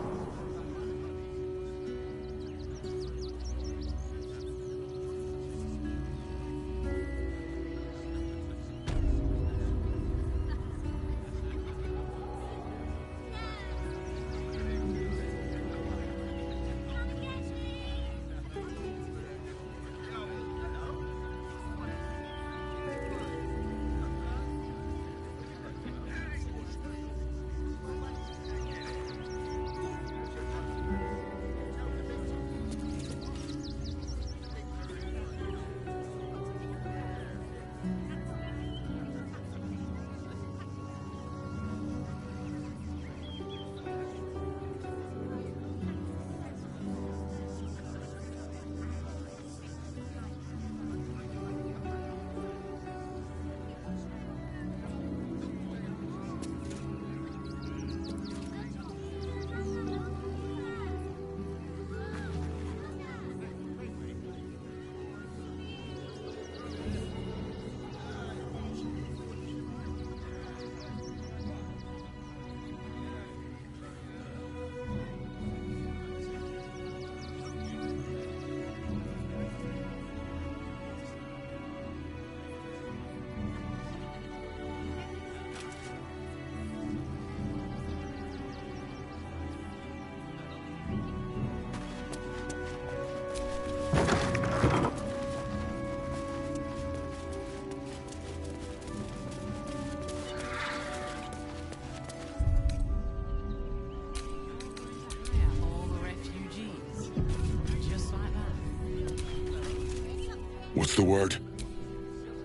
What's the word?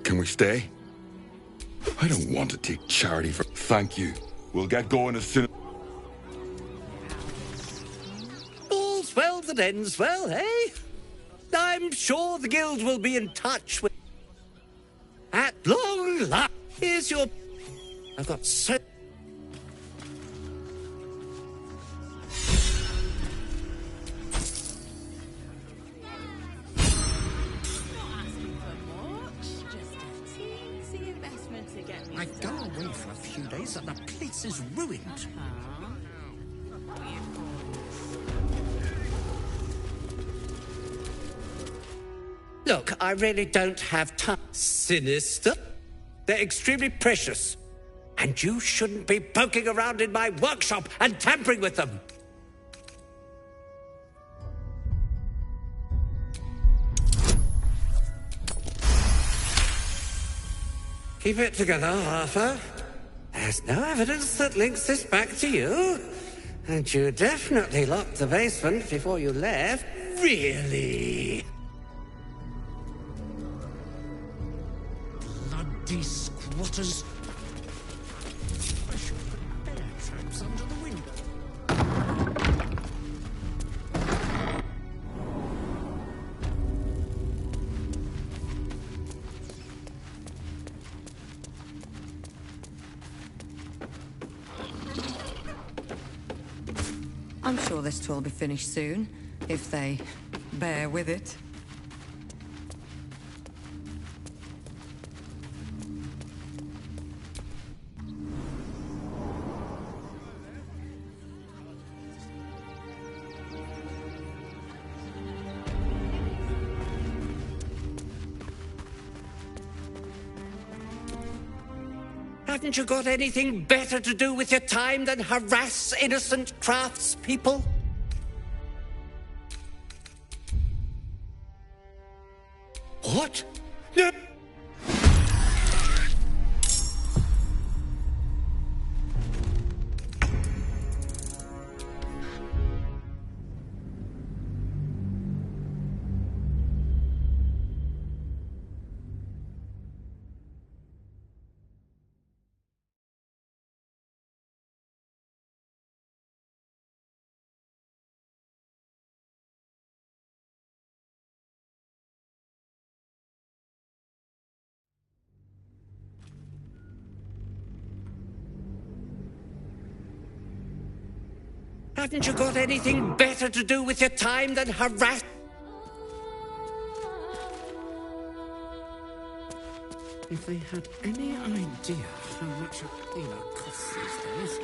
Can we stay? I don't want to take charity for... Thank you. We'll get going as soon... All's well that ends well, eh? I'm sure the guild will be in touch with... At long last, here's your... I've got so... I go away for a few days and the place is ruined. Look, I really don't have time. Sinister? They're extremely precious. And you shouldn't be poking around in my workshop and tampering with them. Keep it together, Arthur. There's no evidence that links this back to you. And you definitely locked the basement before you left. Really? Bloody squatters. I should put bear traps under the window. I'm sure this will be finished soon, if they bear with it. Haven't you got anything better to do with your time than harass innocent craftspeople? What? No! Haven't you got anything better to do with your time than harass? If they had any idea how much a cleaner costs these days.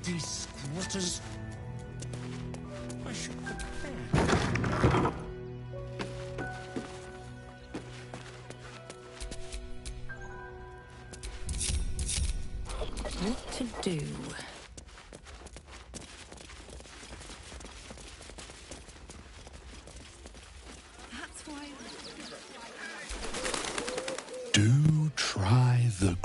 These squatters. I should prepare. What to do? That's why. Do try the...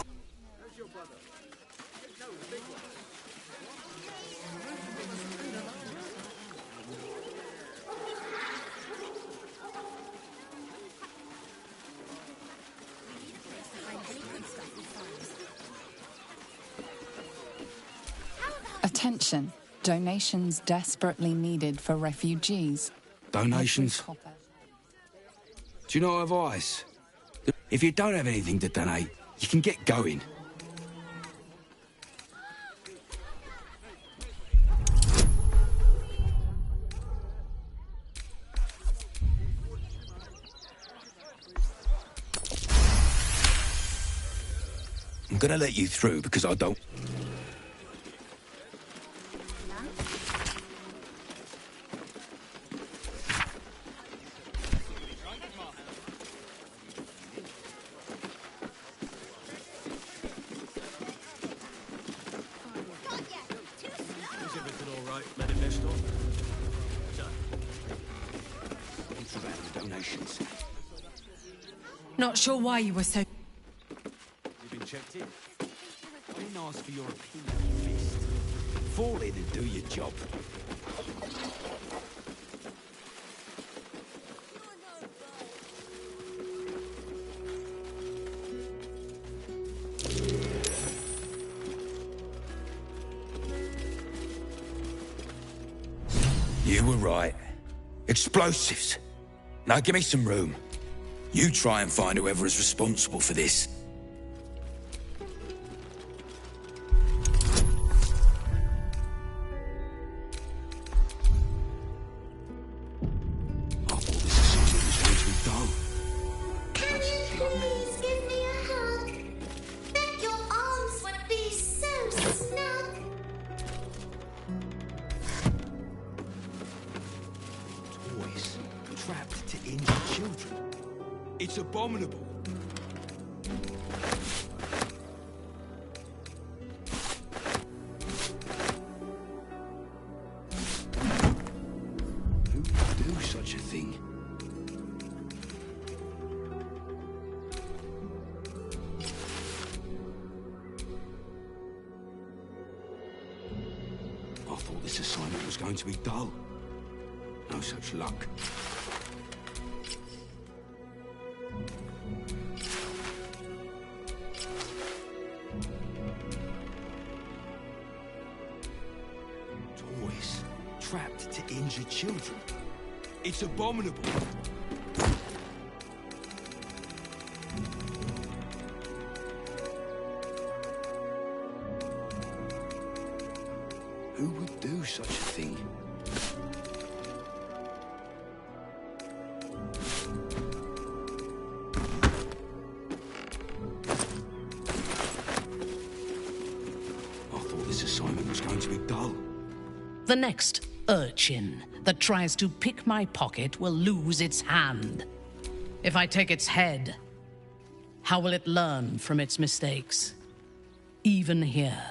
Attention. Donations desperately needed for refugees. Donations? Do you know advice? If you don't have anything to donate, you can get going. I'm gonna let you through because I don't... Not sure why you were so... You've been checked in. I didn't ask for your opinion, fist. Fall in and do your job. You were right. Explosives. Now give me some room. You try and find whoever is responsible for this. I thought this assignment was going to be dull. Can you please give me a hug? Bet your arms would be so snug. Toys trapped to injure children. It's abominable. Who would do such a thing? I thought this assignment was going to be dull. No such luck. Toys trapped to injure children. It's abominable. Who would do such a thing? I thought this assignment was going to be dull. The next urchin that tries to pick my pocket will lose its hand. If I take its head, how will it learn from its mistakes? Even here,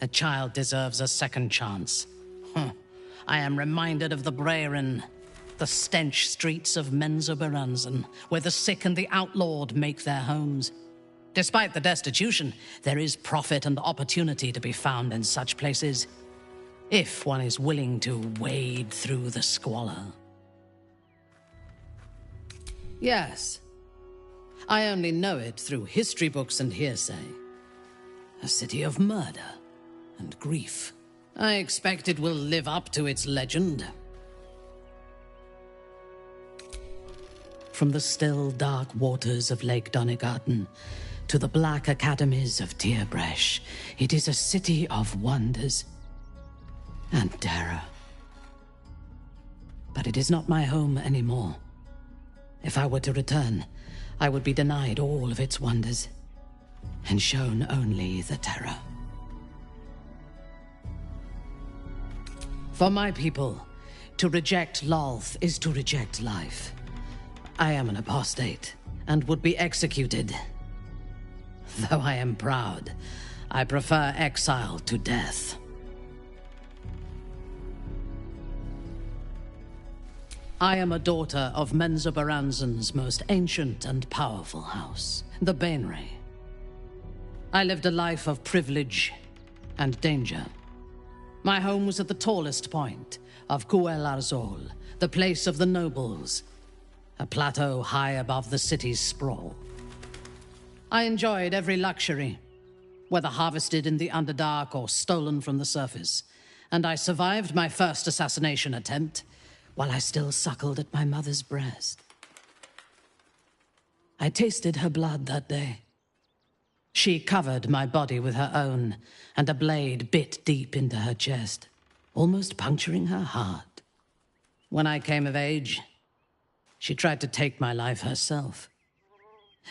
a child deserves a second chance. I am reminded of the Brehren, the stench streets of Menzoberranzan, where the sick and the outlawed make their homes. Despite the destitution, there is profit and opportunity to be found in such places, if one is willing to wade through the squalor. Yes, I only know it through history books and hearsay. A city of murder and grief. I expect it will live up to its legend. From the still, dark waters of Lake Donegarten to the black academies of Tierbresh, it is a city of wonders and terror. But it is not my home anymore. If I were to return, I would be denied all of its wonders and shown only the terror. For my people, to reject Lolth is to reject life. I am an apostate and would be executed. Though I am proud, I prefer exile to death. I am a daughter of Menzoberranzan's most ancient and powerful house, the Bainray. I lived a life of privilege and danger. My home was at the tallest point of Cuel Arzol, the place of the nobles, a plateau high above the city's sprawl. I enjoyed every luxury, whether harvested in the Underdark or stolen from the surface, and I survived my first assassination attempt while I still suckled at my mother's breast. I tasted her blood that day. She covered my body with her own, and a blade bit deep into her chest, almost puncturing her heart. When I came of age, she tried to take my life herself,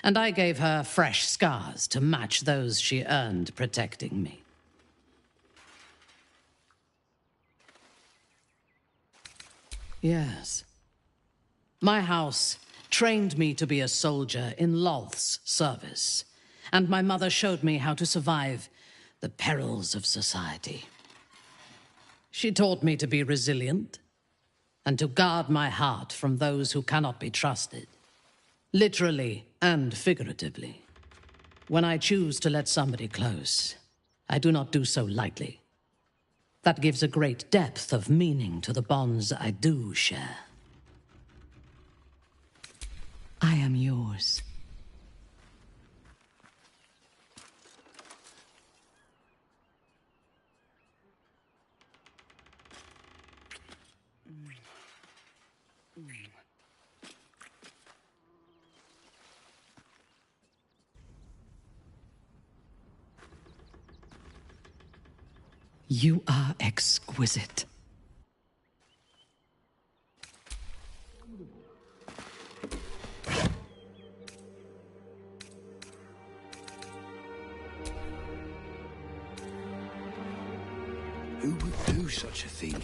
and I gave her fresh scars to match those she earned protecting me. Yes. My house trained me to be a soldier in Lolth's service, and my mother showed me how to survive the perils of society. She taught me to be resilient and to guard my heart from those who cannot be trusted. Literally and figuratively. When I choose to let somebody close, I do not do so lightly. That gives a great depth of meaning to the bonds I do share. I am yours. You are exquisite. Who would do such a thing?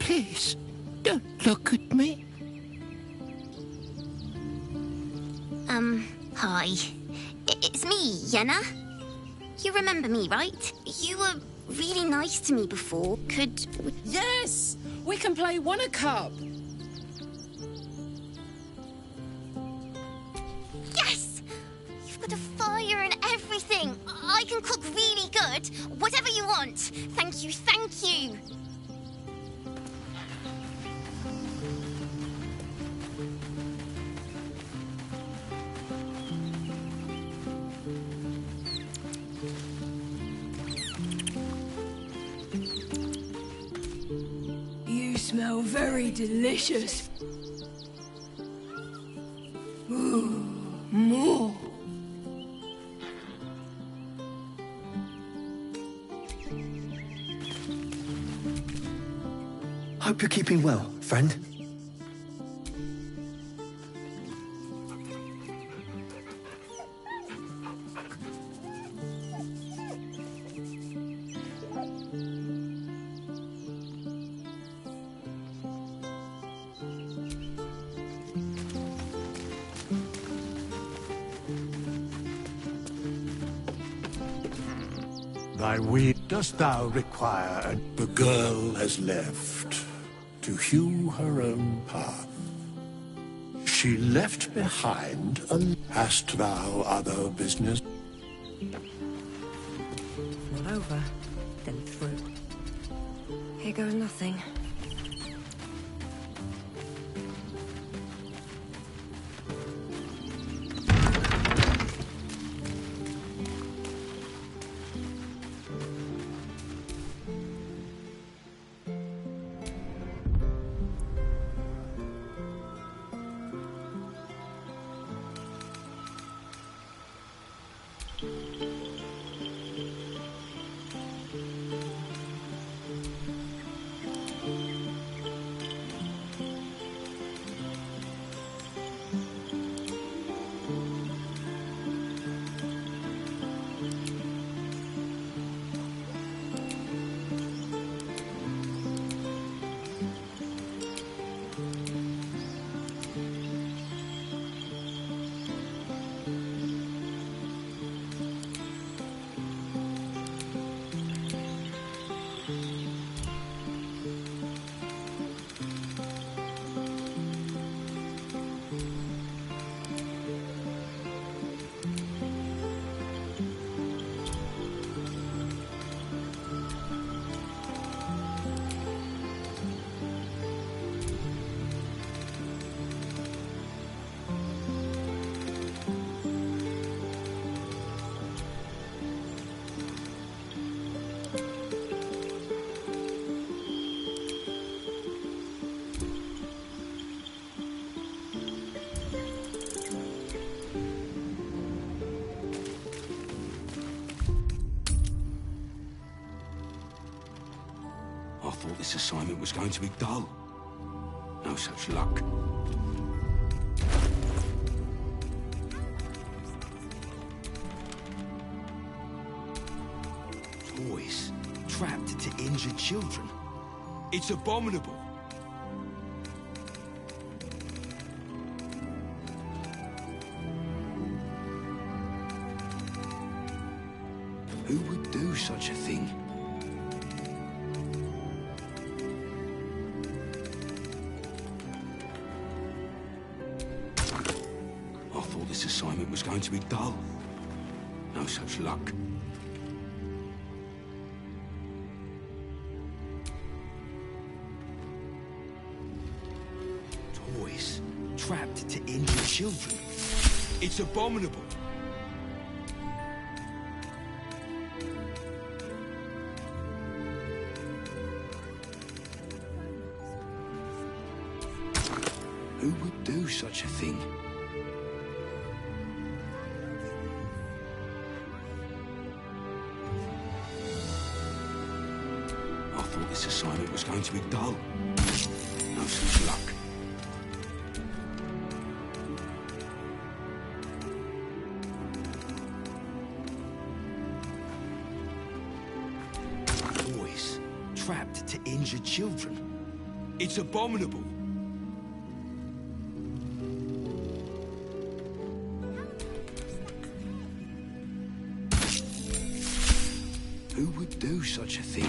Please, don't look at me. Hi. It's me, Yenna. You remember me, right? You were really nice to me before. Could... Yes! We can play One a Cup. Yes! You've got a fire and everything. I can cook really good. Whatever you want. Thank you, thank you. Smell very delicious. Ooh, more. Hope you're keeping well, friend. Thy weed dost thou require? The girl has left to hew her own path. She left behind a... Hast thou other business? Not over, then through. Here goes nothing. I thought this assignment was going to be dull. No such luck. injure children. It's abominable. Who would do such a thing? I thought this assignment was going to be dull. No such luck. Toys trapped to injure children. It's abominable. Who would do such a thing? I thought this assignment was going to be dull. No such luck. Boys trapped to injure children. It's abominable. Who would do such a thing?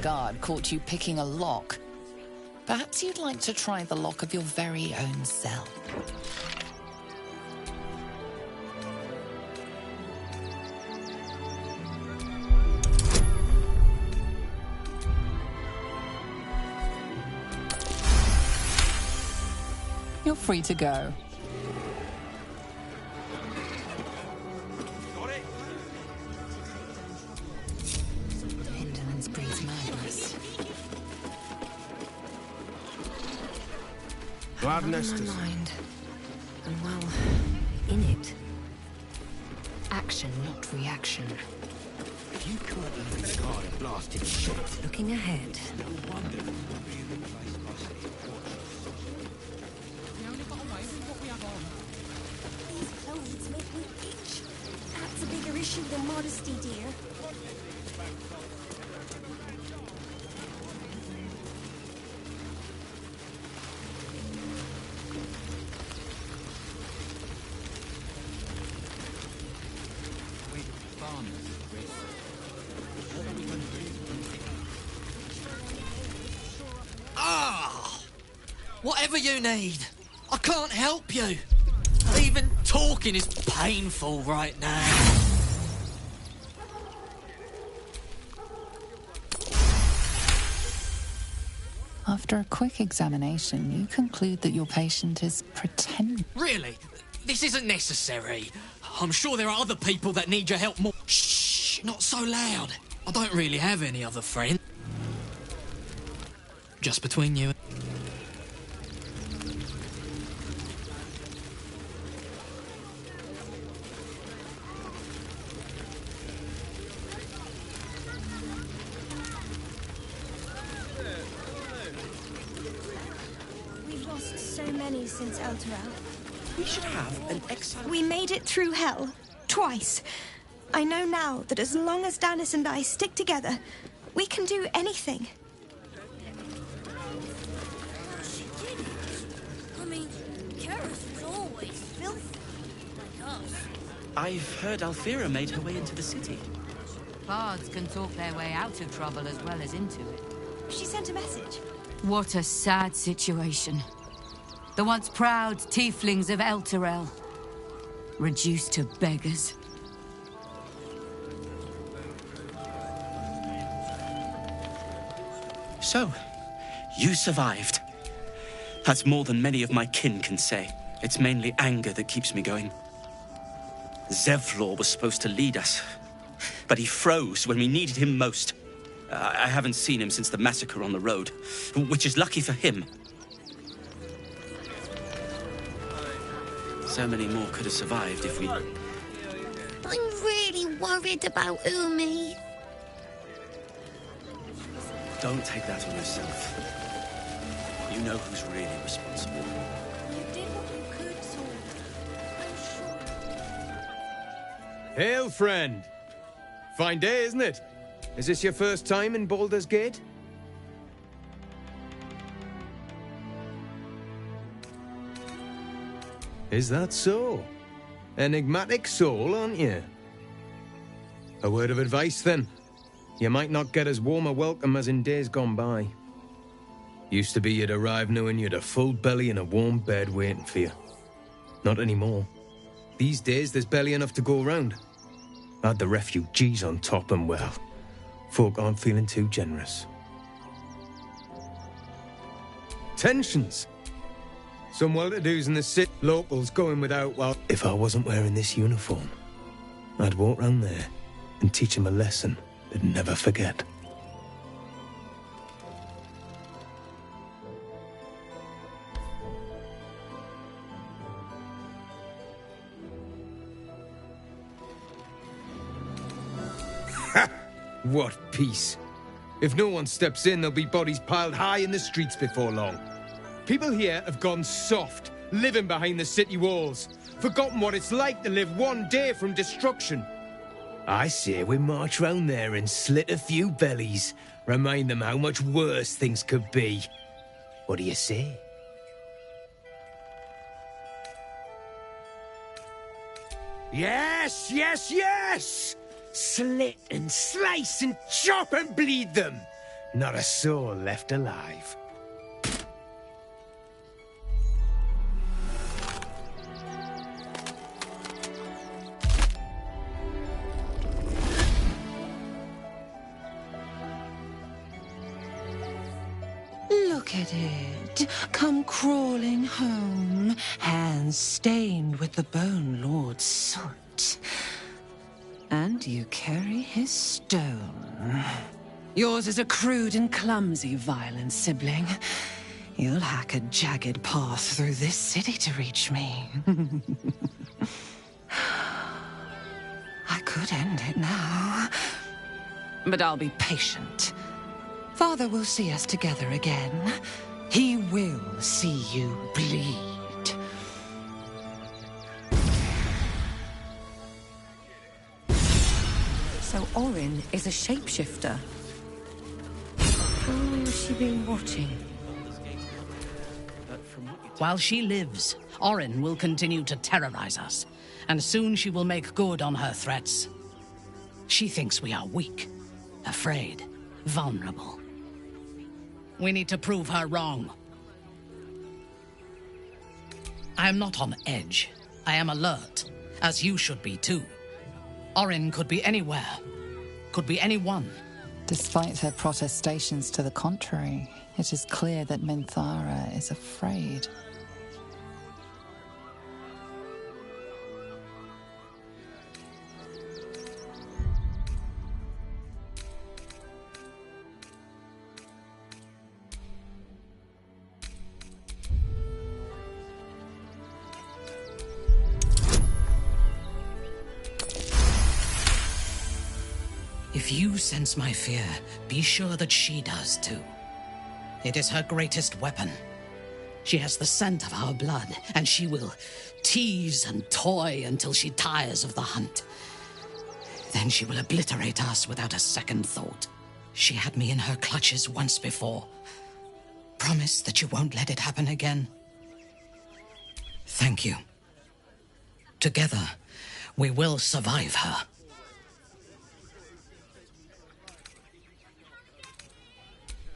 Guard caught you picking a lock. Perhaps you'd like to try the lock of your very own cell. You're free to go. Indolence breeds madness. Gladness to mind. And well, in it. Action, not reaction. If you couldn't discard a blasted shot. Looking ahead. No wonder you would be in the place by city watches. We only got away with what we have on. These clothes make me itch. That's a bigger issue than modesty, dear. Whatever you need. I can't help you. Even talking is painful right now. After a quick examination, you conclude that your patient is pretending. Really? This isn't necessary. I'm sure there are other people that need your help more. Shh, not so loud. I don't really have any other friends. Just between you. many since Elturel. We should have an exile. We made it through hell. Twice. I know now that as long as Danis and I stick together, we can do anything. I mean, Karis was always filthy, like us. I've heard Alfira made her way into the city. Bards can talk their way out of trouble as well as into it. She sent a message. What a sad situation. The once proud tieflings of Elturel, reduced to beggars. So, you survived. That's more than many of my kin can say. It's mainly anger that keeps me going. Zevlor was supposed to lead us, but he froze when we needed him most. I haven't seen him since the massacre on the road, which is lucky for him. So many more could have survived if we... I'm really worried about Umi. Don't take that on yourself. You know who's really responsible. You did what you could, Saul. I'm sure. Hail, friend. Fine day, isn't it? Is this your first time in Baldur's Gate? Is that so? Enigmatic soul, aren't you? A word of advice, then. You might not get as warm a welcome as in days gone by. Used to be you'd arrive knowing you'd a full belly and a warm bed waiting for you. Not anymore. These days, there's barely enough to go around. Add the refugees on top and, well, folk aren't feeling too generous. Tensions. Some well-to-dos in the city, locals going without, well, if I wasn't wearing this uniform, I'd walk round there and teach them a lesson they'd never forget. Ha! What peace. If no one steps in, there'll be bodies piled high in the streets before long. People here have gone soft, living behind the city walls, forgotten what it's like to live one day from destruction. I say we march round there and slit a few bellies, remind them how much worse things could be. What do you say? Yes, yes, yes! Slit and slice and chop and bleed them. Not a soul left alive. Look at it, come crawling home, hands stained with the Bone Lord's soot. And you carry his stone. Yours is a crude and clumsy violent sibling. You'll hack a jagged path through this city to reach me. I could end it now, but I'll be patient. Father will see us together again. He will see you bleed. So Orin is a shapeshifter. How long has she been watching? While she lives, Orin will continue to terrorize us, and soon she will make good on her threats. She thinks we are weak, afraid, vulnerable. We need to prove her wrong. I am not on edge. I am alert, as you should be too. Orin could be anywhere, could be anyone. Despite her protestations to the contrary, it is clear that Minthara is afraid. If you sense my fear, be sure that she does too. It is her greatest weapon. She has the scent of our blood, and she will tease and toy until she tires of the hunt. Then she will obliterate us without a second thought. She had me in her clutches once before. Promise that you won't let it happen again. Thank you. Together, we will survive her.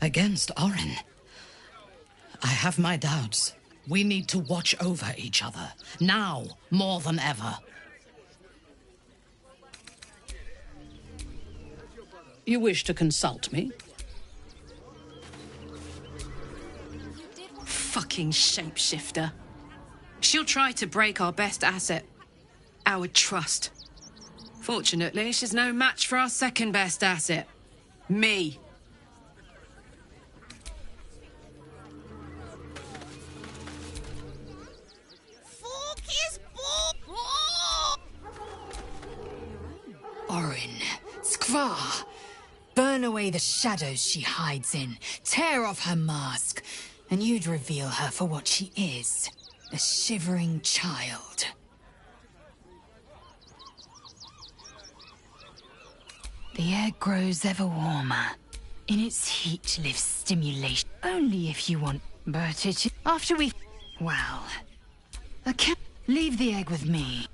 Against Orin. I have my doubts. We need to watch over each other, now more than ever. You wish to consult me? Fucking shapeshifter. She'll try to break our best asset, our trust. Fortunately, she's no match for our second best asset, me. Orin, Skvar, burn away the shadows she hides in, tear off her mask, and you'd reveal her for what she is, a shivering child. The air grows ever warmer. In its heat lives stimulation. Only if you want. But after we... Well... I can't... Leave the egg with me.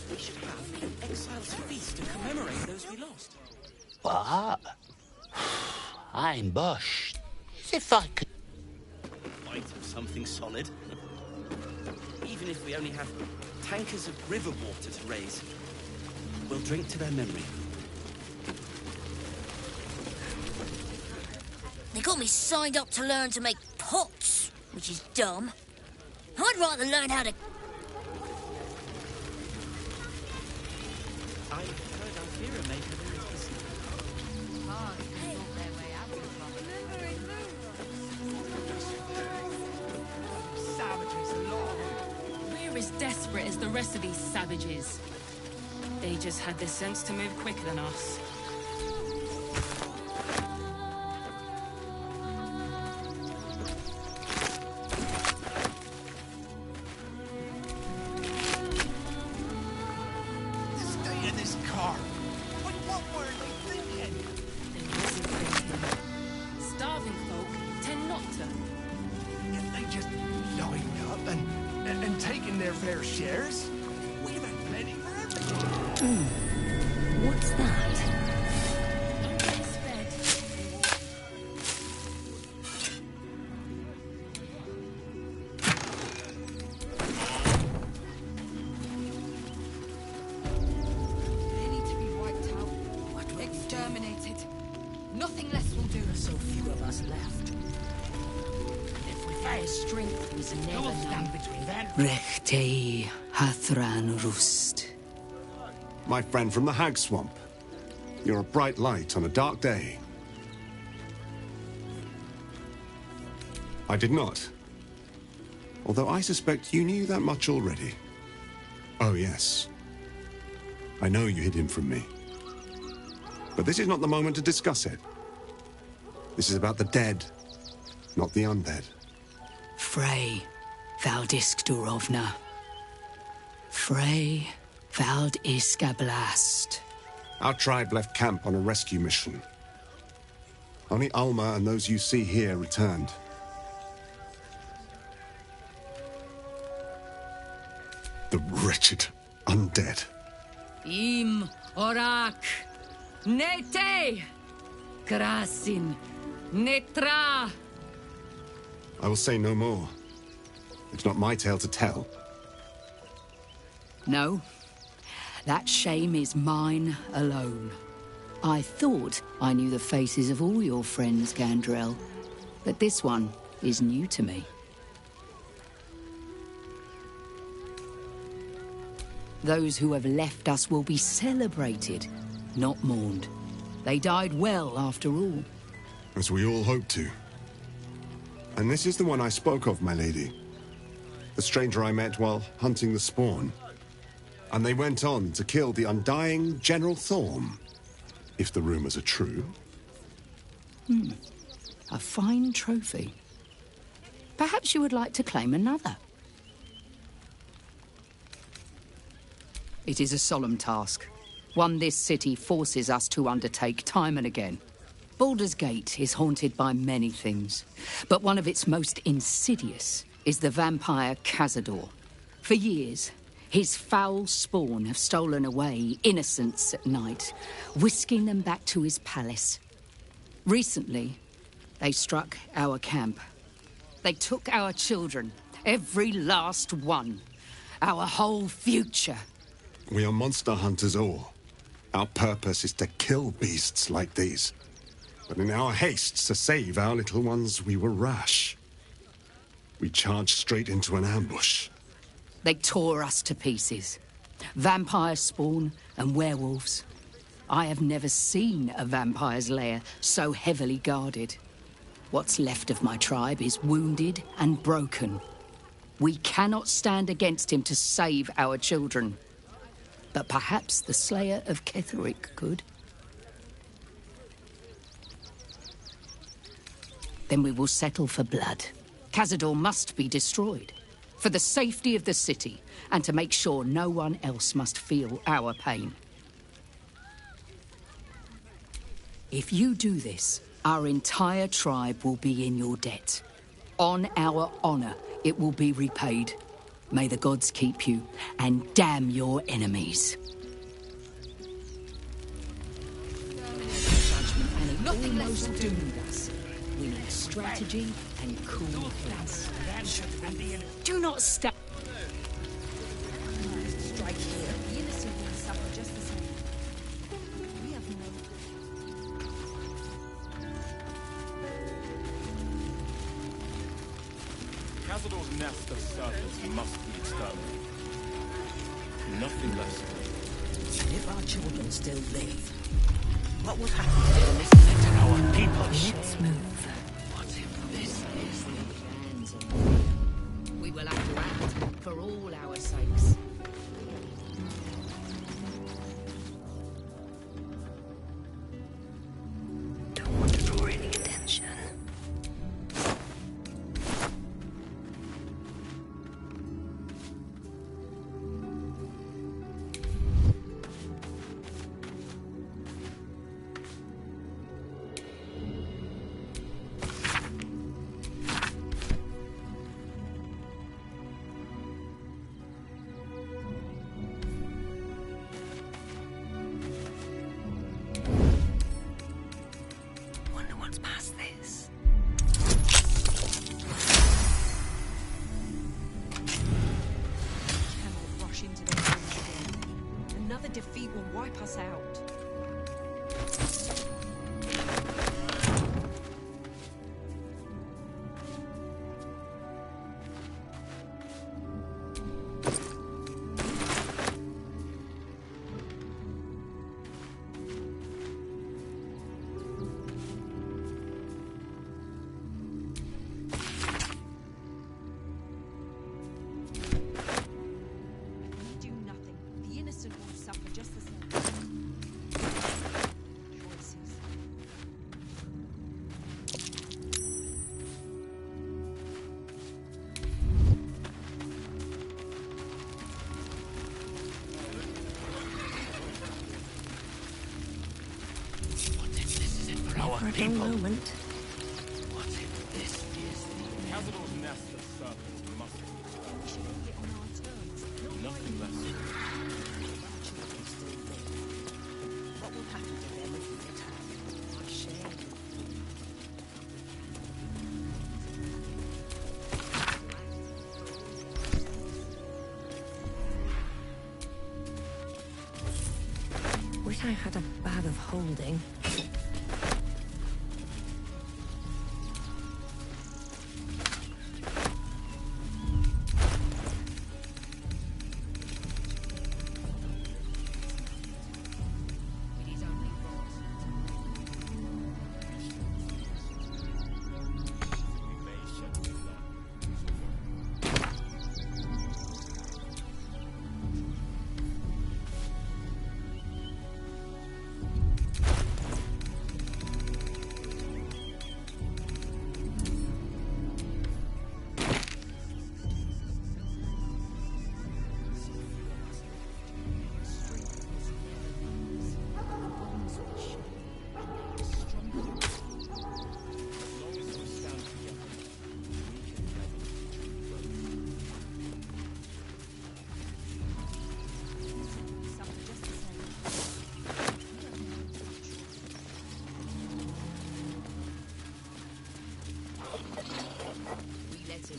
We should have an exile's feast to commemorate those we lost. What? I'm bushed. As if I could... Bite of something solid. Even if we only have tankers of river water to raise, we'll drink to their memory. They got me signed up to learn to make pots, which is dumb. I'd rather learn how to... I heard Alfira make a very decent. We're as desperate as the rest of these savages. They just had the sense to move quicker than us. Stay in this car. What were they thinking? They wasn't thinking. Starving folk tend not to. If they just lined up and taken their fair shares, we'd have had plenty for everyone. What's that? They need to be wiped out. Exterminated. Nothing less will do. So few of us left. If we face strength, we can never stand between them. Rechtei Hathran Rust. My friend from the Hag Swamp. You're a bright light on a dark day. I did not. Although I suspect you knew that much already. Oh, yes. I know you hid him from me. But this is not the moment to discuss it. This is about the dead, not the undead. Frey Valdisk Durovna. Frey Vald Iskablast. Our tribe left camp on a rescue mission. Only Alma and those you see here returned. The wretched undead. Im Orak. Nete. Krasin. Netra. I will say no more. It's not my tale to tell. No. That shame is mine alone. I thought I knew the faces of all your friends, Gandrel, but this one is new to me. Those who have left us will be celebrated, not mourned. They died well, after all. As we all hoped to. And this is the one I spoke of, my lady. The stranger I met while hunting the spawn. And they went on to kill the undying General Thorm. If the rumors are true. A fine trophy. Perhaps you would like to claim another. It is a solemn task, one this city forces us to undertake time and again. Baldur's Gate is haunted by many things, but one of its most insidious is the vampire Cazador. For years, his foul spawn have stolen away innocents at night, whisking them back to his palace. Recently, they struck our camp. They took our children, every last one, our whole future. We are monster hunters all. Our purpose is to kill beasts like these. But in our haste to save our little ones, we were rash. We charged straight into an ambush. They tore us to pieces. Vampire spawn and werewolves. I have never seen a vampire's lair so heavily guarded. What's left of my tribe is wounded and broken. We cannot stand against him to save our children. But perhaps the Slayer of Ketheric could. Then we will settle for blood. Cazador must be destroyed. For the safety of the city, and to make sure no one else must feel our pain. If you do this, our entire tribe will be in your debt. On our honor, it will be repaid. May the gods keep you, and damn your enemies. Nothing less doomed us. We need strategy and cool heads. Do not stop. Strike here. The innocent will suffer just the same. We have no. Cazador's nest of serpents must be exterminated. Nothing less. If our children still live, what will happen to our people? Let's move. What if this is the end? We will have to act for all our sakes. Don't want to draw any attention. Defeat will wipe us out. For a dull moment. What if this is the Cazador's nest of serpents must be exterminated. Nothing less. What will happen to them if we attack? I share. Wish I had a bag of holding.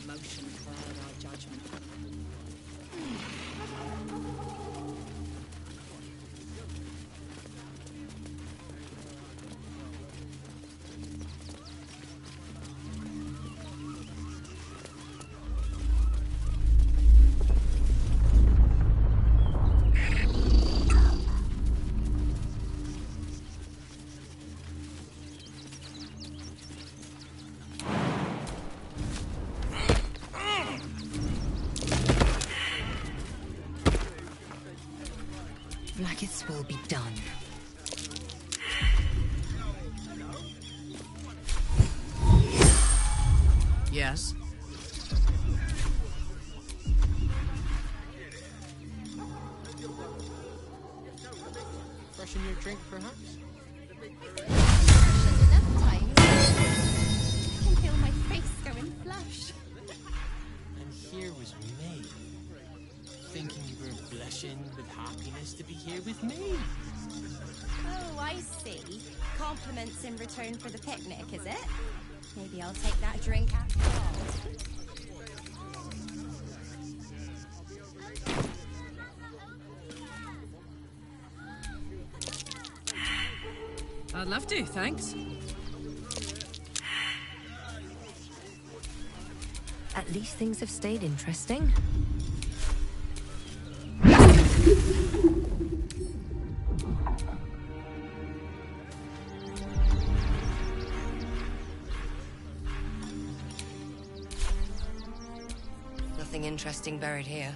Emotion cloud our judgment. Blackets will be done. Yes? Freshen your drink, perhaps? Enough times. I can feel my face going flush. And here was me, thinking you were blushing with happiness to be here with me. Oh, I see. Compliments in return for the picnic, is it? Maybe I'll take that drink after all. I'd love to, thanks. At least things have stayed interesting. Nothing interesting buried here.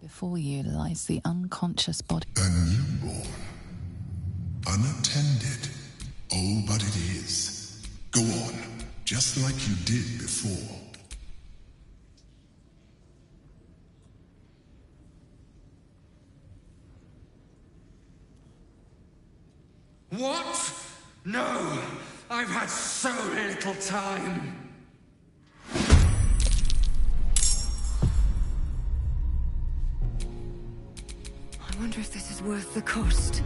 Before you lies the unconscious body. A newborn. Unattended. Oh, but it is. Go on, just like you did before. What? No! I've had so little time! I wonder if this is worth the cost.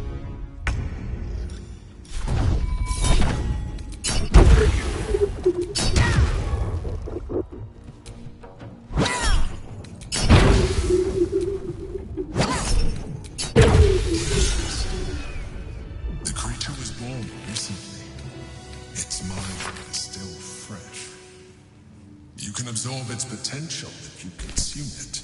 The creature was born recently. Its mind is still fresh. You can absorb its potential if you consume it.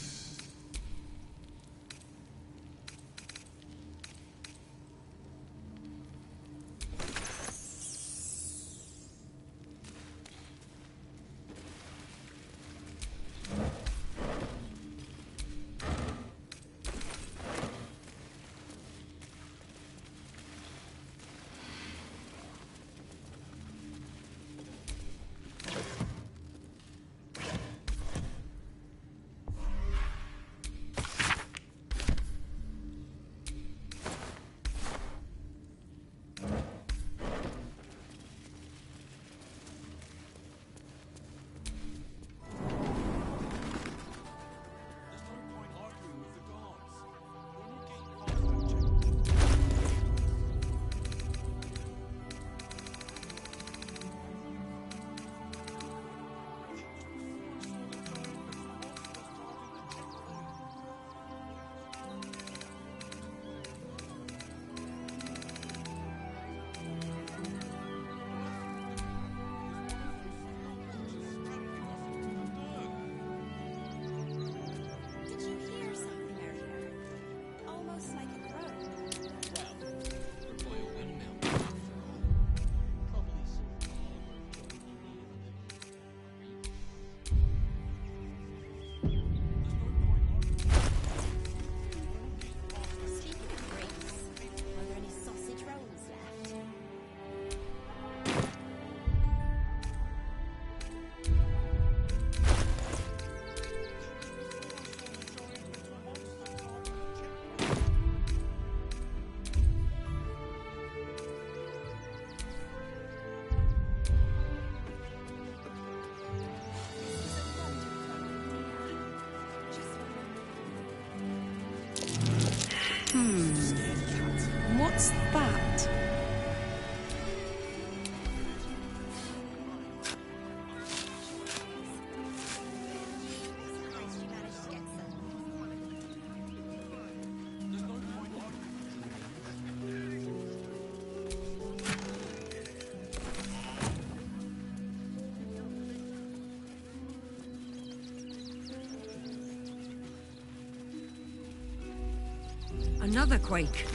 Another quake.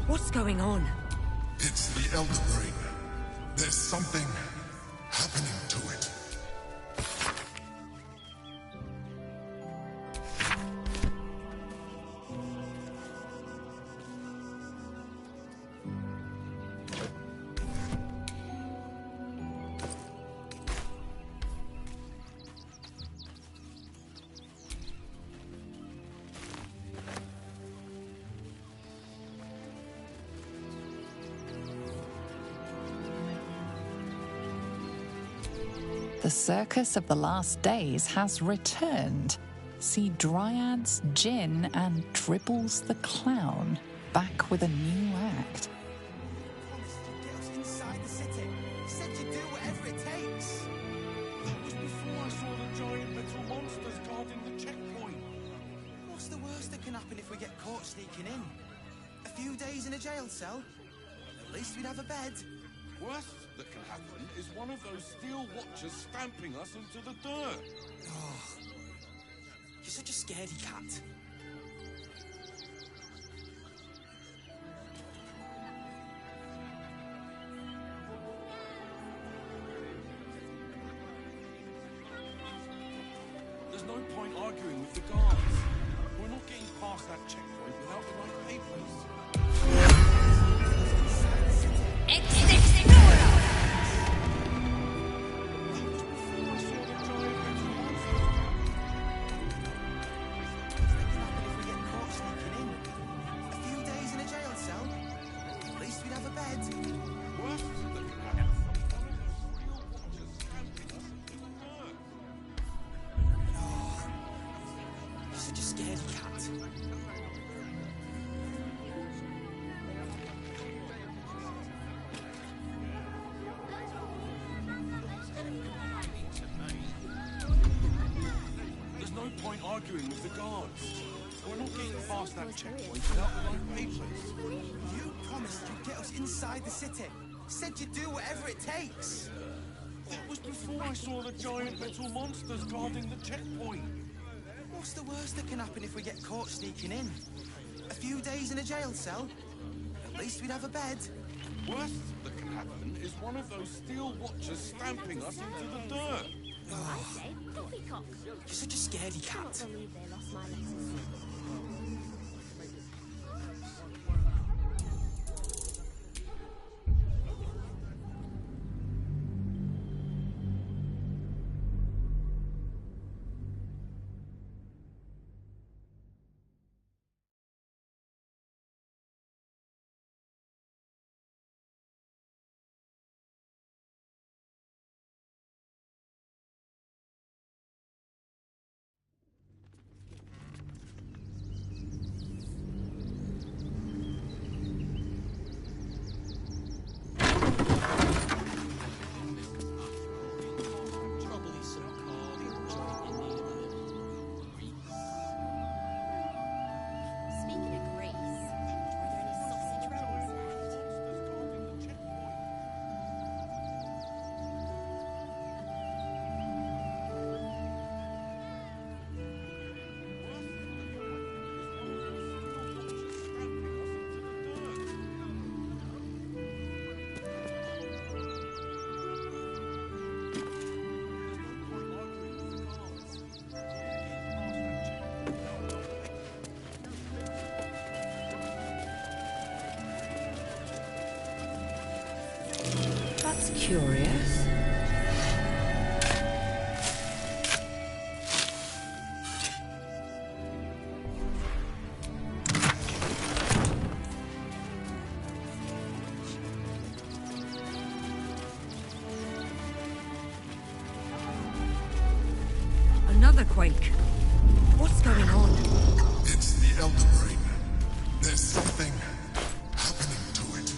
What's going on? It's the Elder Brain. There's something happening to it. The Circus of the Last Days has returned. See Dryads, Jinn, and Dribbles the Clown back with a new act. Get us inside the city. Said you'd do whatever it takes. That was before I saw the giant metal monsters guarding the checkpoint. What's the worst that can happen if we get caught sneaking in? A few days in a jail cell? At least we'd have a bed. Worst that can happen is one of those steel watchers stamping us into the dirt. Oh, you're such a scaredy cat. There's no point arguing with the guards. We're not getting past that checkpoint without the right papers. Such a scaredy cat. There's no point arguing with the guards. We're not getting past that checkpoint without the right papers. You promised you'd get us inside the city. Said you'd do whatever it takes. That was before I saw the giant metal monsters guarding the checkpoint. What's the worst that can happen if we get caught sneaking in? A few days in a jail cell? At least we'd have a bed. Worst that can happen is one of those steel watchers stamping us into the dirt. Oh, you're such a scaredy cat. Speaking of Greece, are there any sausage rolls left? That's curious. Another quake. What's going on? It's the Elder Brain. There's something happening to it.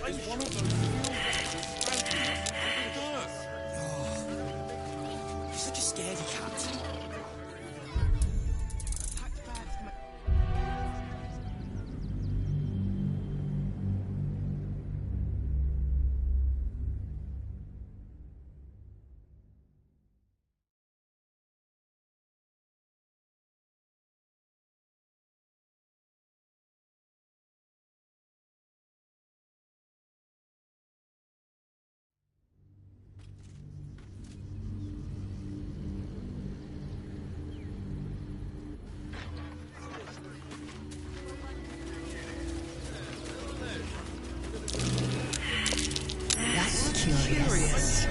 is one of those films stamping us into the dirt. You're such a scaredy cat. That's curious.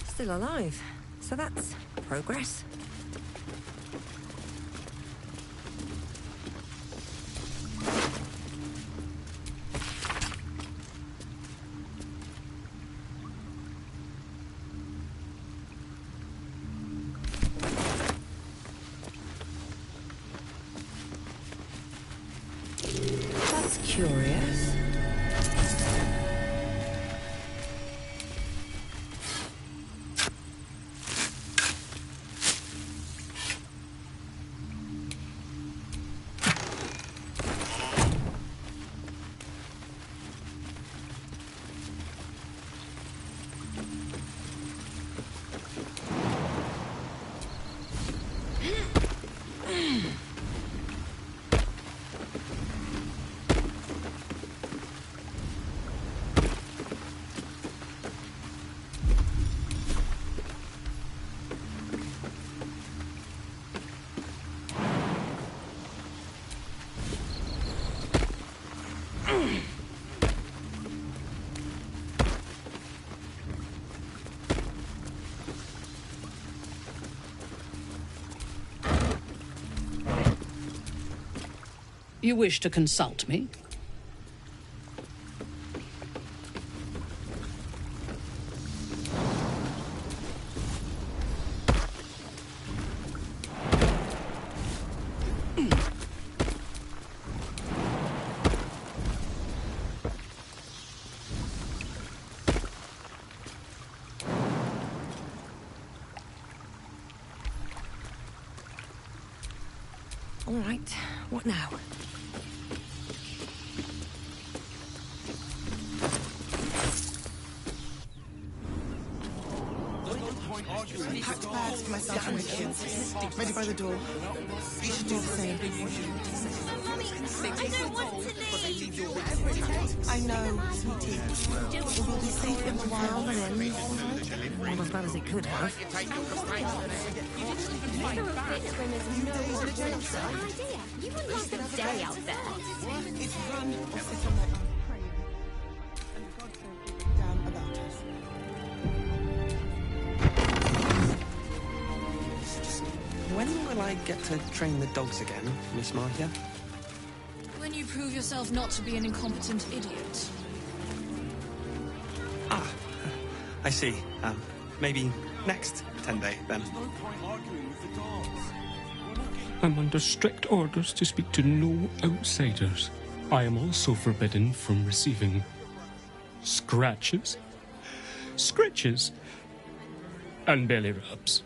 Still alive. So that's progress. That's curious. You wish to consult me? All right, what now? Packed bags for myself and the kids. Ready by the door. You should do the same. I don't want to leave. I know, sweetie. It will be safe in a while, but then Not as bad as it could have. You wouldn't last a day out there. It's run or sit on my own. And the gods don't give a damn about us. When will I get to train the dogs again, Miss Marcia? When you prove yourself not to be an incompetent idiot. I see. Maybe next 10-day, then. There's no point arguing with the guards. We're not getting... I'm under strict orders to speak to no outsiders. I am also forbidden from receiving scratches, scritches, and belly rubs.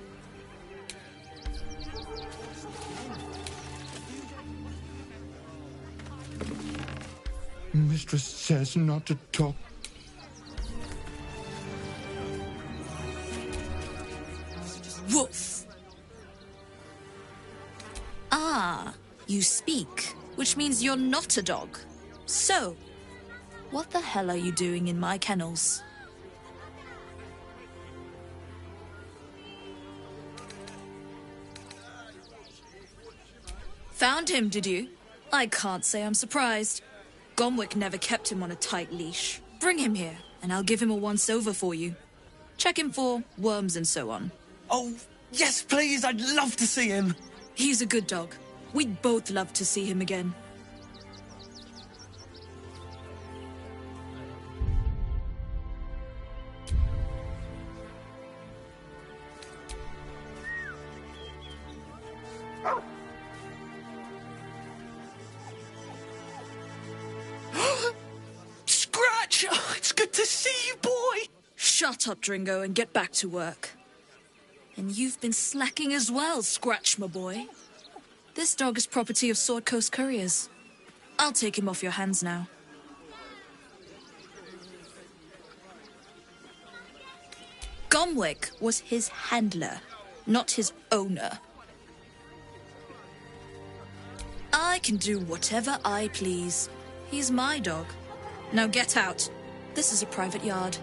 Mistress says not to talk. Wolf! Ah, you speak, which means you're not a dog. So, what the hell are you doing in my kennels? Found him, did you? I can't say I'm surprised. Gomwick never kept him on a tight leash. Bring him here, and I'll give him a once-over for you. Check him for worms and so on. Oh, yes, please, I'd love to see him. He's a good dog. We'd both love to see him again. Scratch! Oh, it's good to see you, boy! Shut up, Dringo, and get back to work. And you've been slacking as well, Scratch, my boy. This dog is property of Sword Coast Couriers. I'll take him off your hands now. Gomwick was his handler, not his owner. I can do whatever I please. He's my dog. Now get out. This is a private yard.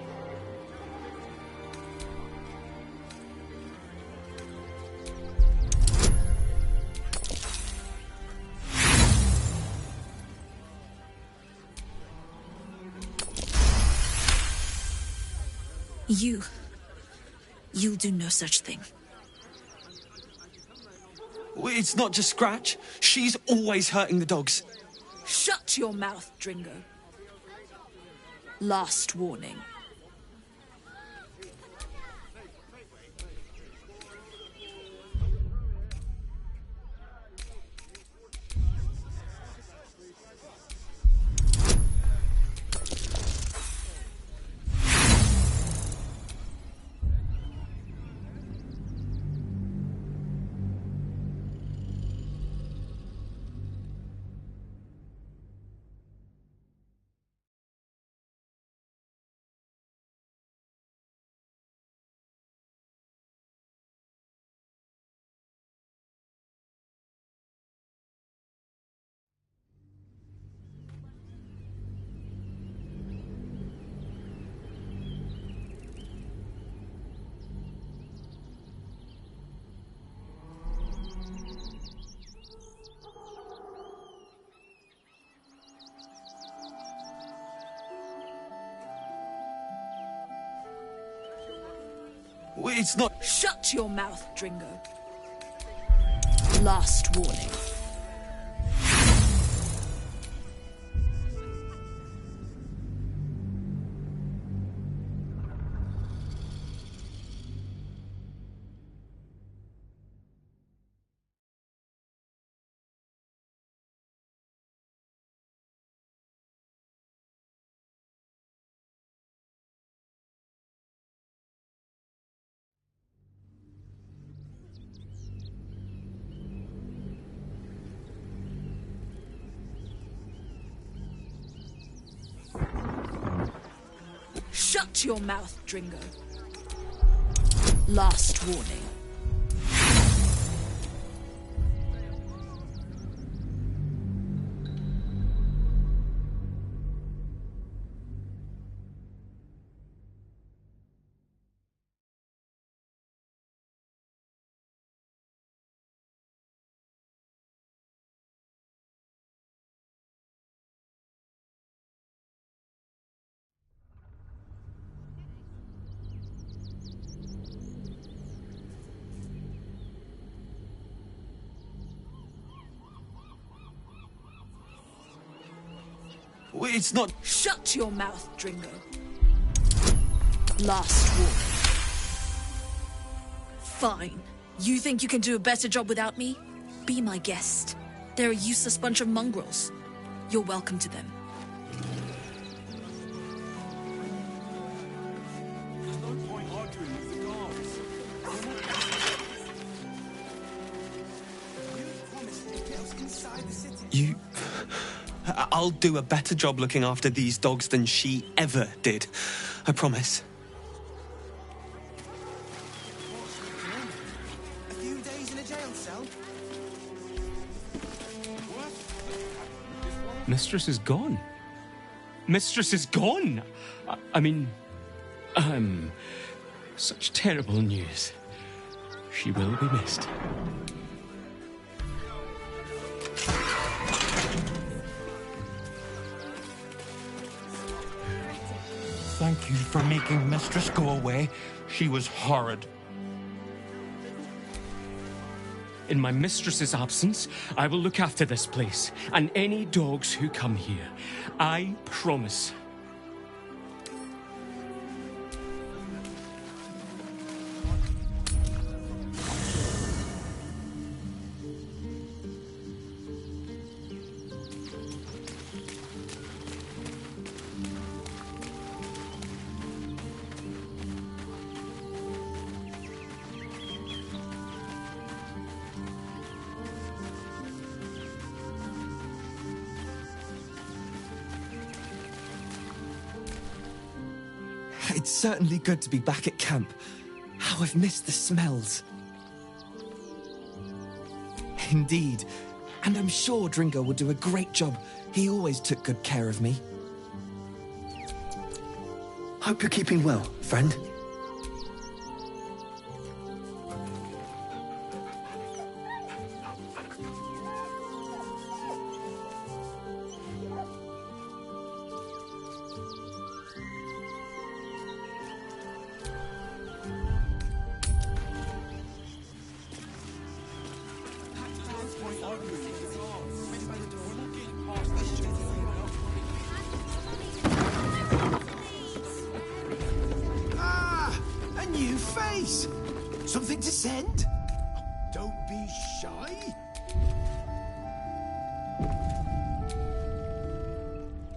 You'll do no such thing. It's not just Scratch. She's always hurting the dogs. Shut your mouth, Dringo. Last warning. It's not... Shut your mouth, Dringo. Last warning. Shut your mouth, Dringo. Last warning. It's not... Shut your mouth, Dringo. Last warning. Fine. You think you can do a better job without me? Be my guest. They're a useless bunch of mongrels. You're welcome to them. There's no point arguing with the guards. You promised details inside the city. I'll do a better job looking after these dogs than she ever did. I promise. A few days in a jail cell? What? Mistress is gone. Mistress is gone! I mean, such terrible news. She will be missed. Thank you for making Mistress go away. She was horrid. In my mistress's absence, I will look after this place and any dogs who come here. I promise. It's certainly good to be back at camp. How I've missed the smells. Indeed. And I'm sure Dringo will do a great job. He always took good care of me. Hope you're keeping well, friend. A new face! Something to send? Don't be shy.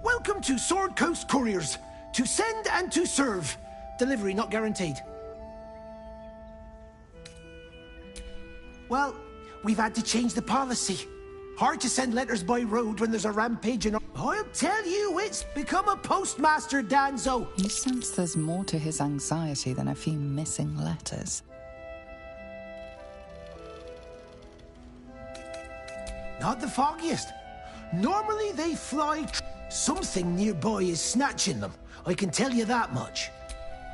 Welcome to Sword Coast Couriers. To send and to serve. Delivery not guaranteed. Well, we've had to change the policy. Hard to send letters by road when there's a rampage and... I'll tell you, it's become a postmaster, Danzo. You sense there's more to his anxiety than a few missing letters. Not the foggiest. Normally they fly... Something nearby is snatching them. I can tell you that much.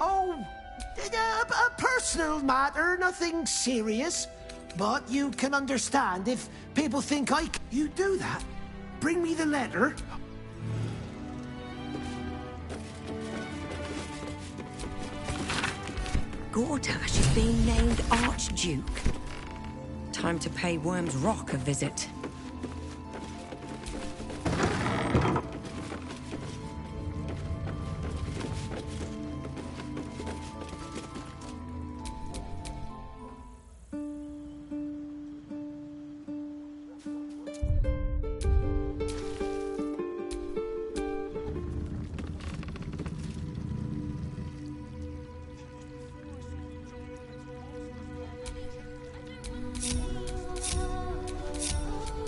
Oh, a personal matter, nothing serious. But you can understand if people think You do that? Bring me the letter. Gortash is being named Archduke. Time to pay Worm's Rock a visit.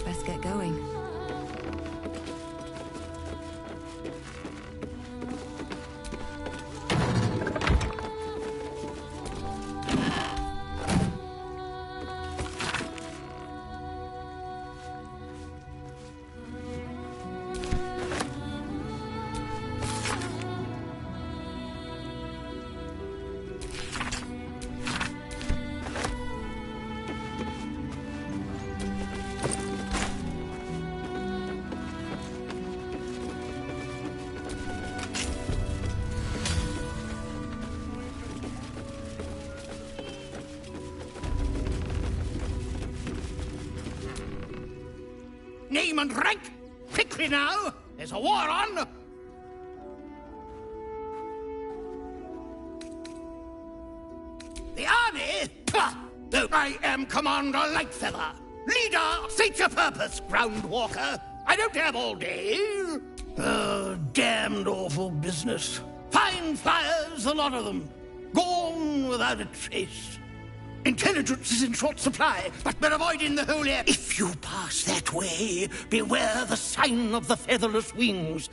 Let's get going. Name and rank! Quickly now! There's a war on! The army? Pah! I am Commander Lightfeather, leader, state your purpose, Groundwalker. I don't have all day. Damned awful business. Fine flyers, a lot of them. Gone without a trace. Intelligence is in short supply, but we're avoiding the whole air. If you pass that way, beware the sign of the featherless wings.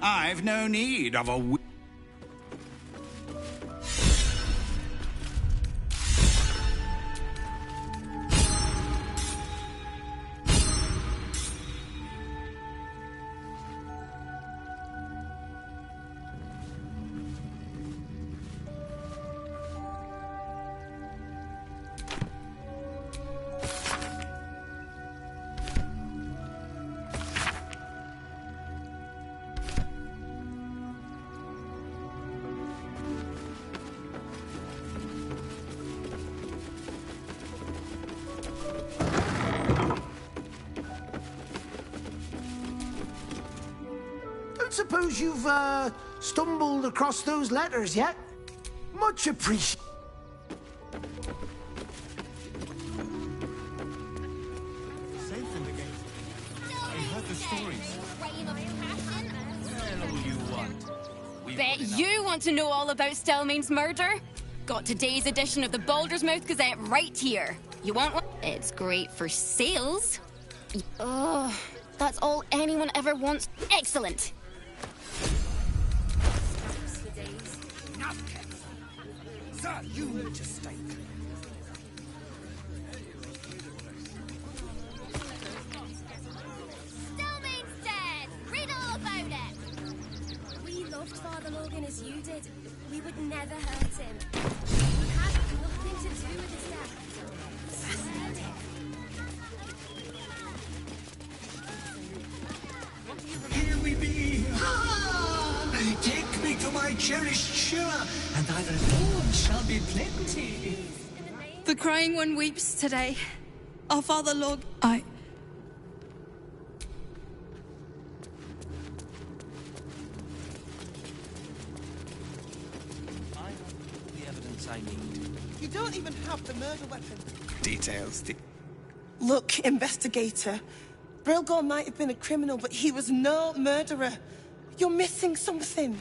I've no need of a... Suppose you've stumbled across those letters yet? Much appreciated. Safe in the gate. I heard the stories. Tell all you want. Bet you want to know all about Stelmane's murder? Got today's edition of the Baldur's Mouth Gazette right here. You want one? It's great for sales. Ugh, that's all anyone ever wants. Excellent. Sir, you need to stake. Stelmane's dead! Read all about it! We loved Father Logan as you did. We would never hurt him. We had nothing to do with his death. Here we be. Take me to my cherished Shira, and thy reward shall be plenty. The crying one weeps today. Our Father Log... I have all the evidence I need. You don't even have the murder weapon. Details. Look, investigator. Brilgor might have been a criminal, but he was no murderer. You're missing something.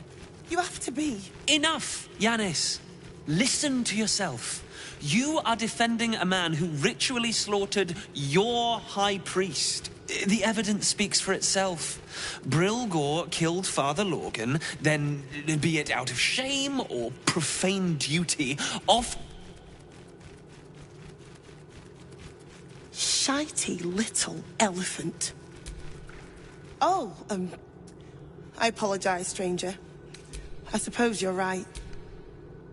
You have to be. Enough, Yanis. Listen to yourself. You are defending a man who ritually slaughtered your high priest. The evidence speaks for itself. Brilgor killed Father Logan, then, be it out of shame or profane duty, off... Shitey little elephant. Oh, I apologize, stranger. I suppose you're right.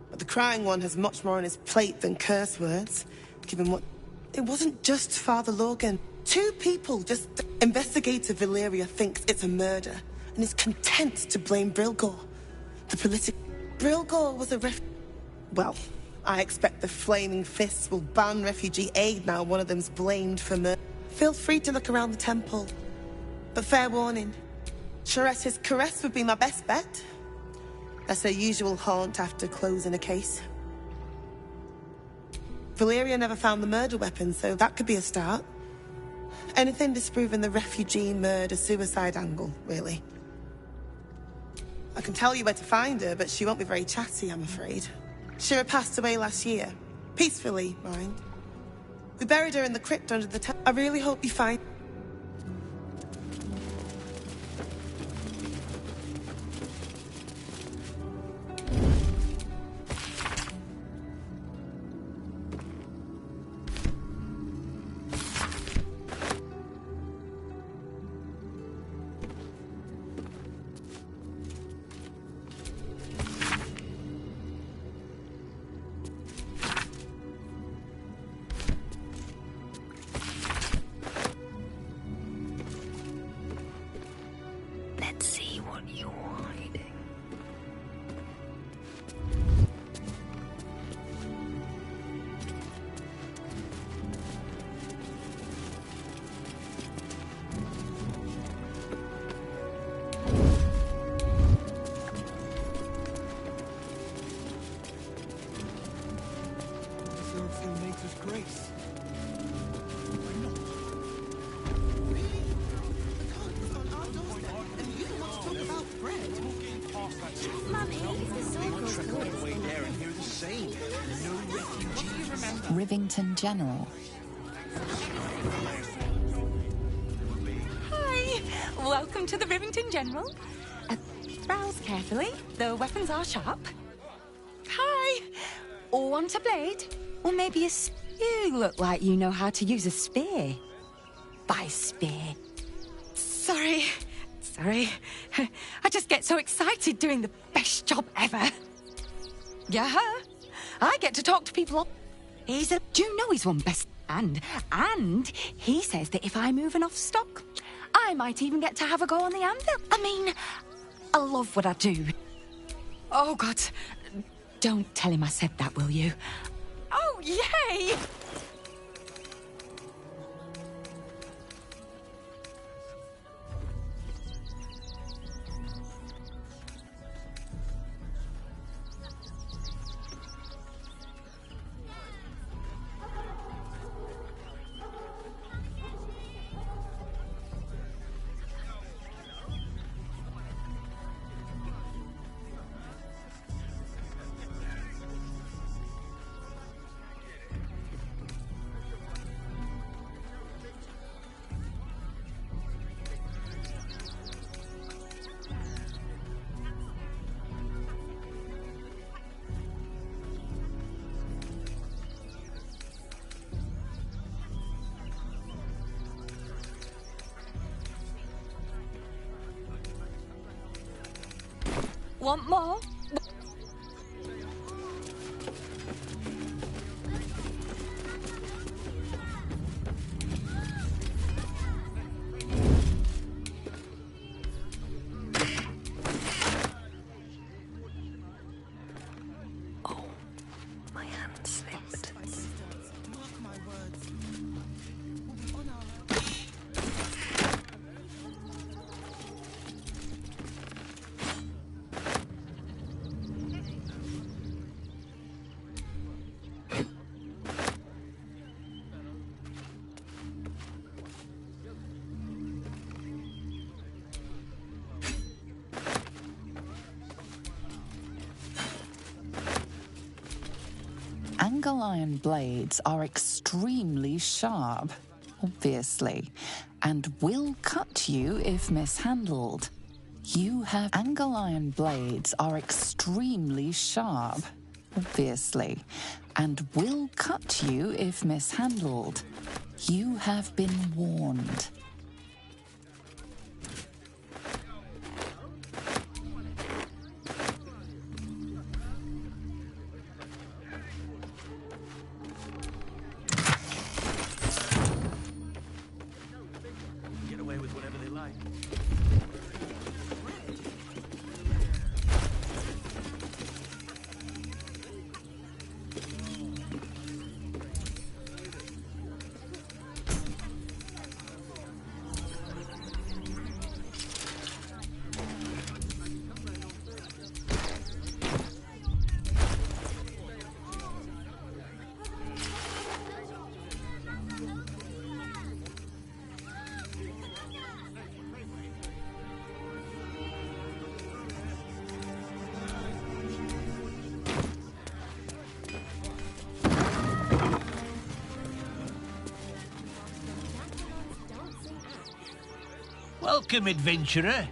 But the crying one has much more on his plate than curse words, given what... It wasn't just Father Logan. Two people just... Investigator Valeria thinks it's a murder, and is content to blame Brilgor. The Brilgor was a Well, I expect the Flaming Fists will ban refugee aid now one of them's blamed for murder. Feel free to look around the temple. But fair warning, Charetta's caress would be my best bet. That's her usual haunt after closing a case. Valeria never found the murder weapon, so that could be a start. Anything disproving the refugee murder-suicide angle, really. I can tell you where to find her, but she won't be very chatty, I'm afraid. Shira passed away last year. Peacefully, mind. We buried her in the crypt under the temple. I really hope you find... Let's see what you're hiding. Rivington General. Hi! Welcome to the Rivington General. Browse carefully. The weapons are sharp. Hi! Want a blade? Or maybe a... You look like you know how to use a spear. By spear. Sorry. I just get so excited doing the best job ever. Yeah, I get to talk to people. Do you know he's won best and he says that if I move enough stock, I might even get to have a go on the anvil. I mean, I love what I do. Oh, God. Don't tell him I said that, will you? Oh, yay! Want more? My hand slipped. Mark my words. We'll be on our Angle iron blades are extremely sharp, obviously, and will cut you if mishandled. You have angle iron blades are extremely sharp, obviously, and will cut you if mishandled. You have been warned. Get away with whatever they like. Welcome, adventurer.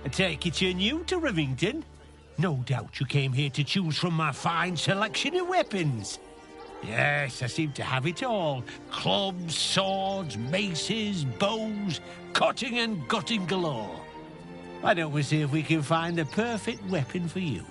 I take it you're new to Rivington. No doubt you came here to choose from my fine selection of weapons. Yes, I seem to have it all. Clubs, swords, maces, bows, cutting and gutting galore. Why don't we see if we can find the perfect weapon for you?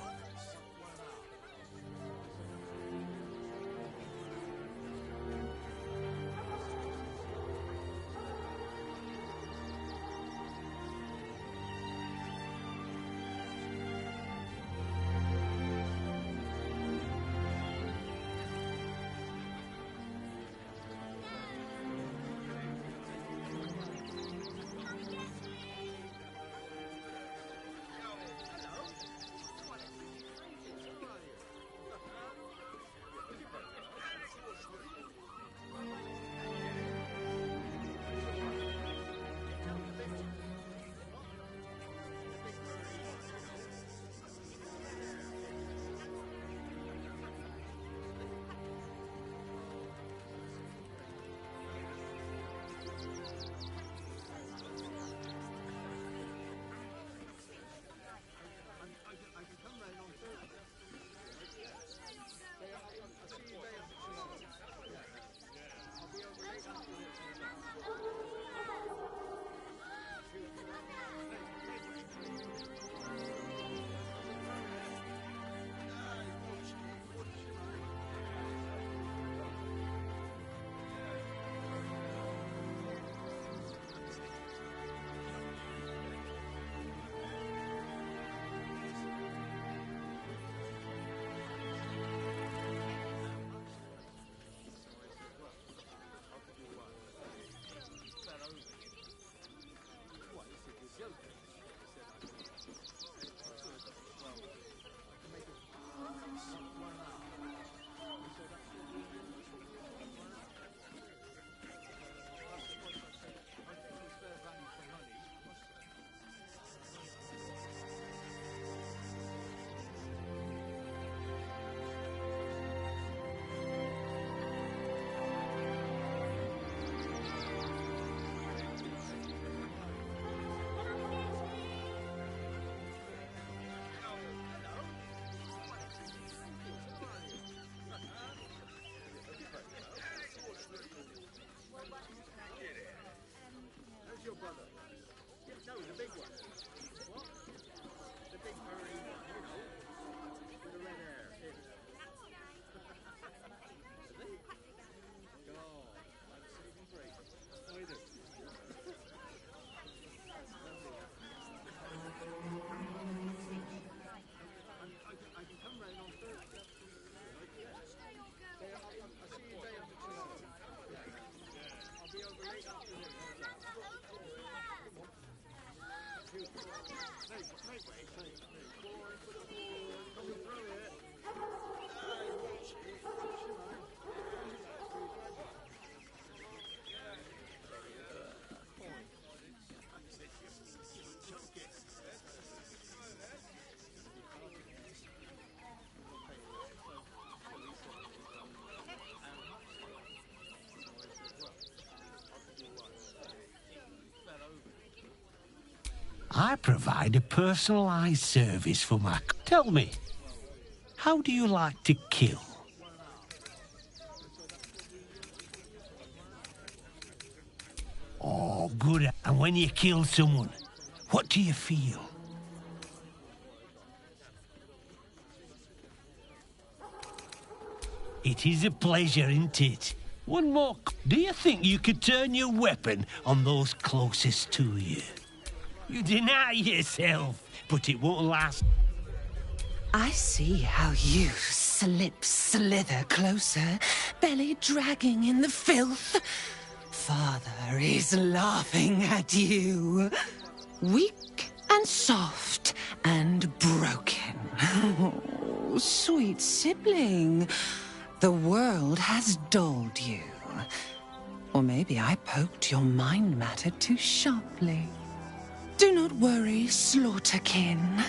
I provide a personalised service for my... Tell me, how do you like to kill? Oh, good. And when you kill someone, what do you feel? It is a pleasure, isn't it? One more. Do you think you could turn your weapon on those closest to you? You deny yourself, but it won't last. I see how you slither closer, belly dragging in the filth. Father is laughing at you. Weak and soft and broken. Oh, sweet sibling. The world has dulled you. Or maybe I poked your mind matter too sharply. Do not worry, slaughterkin.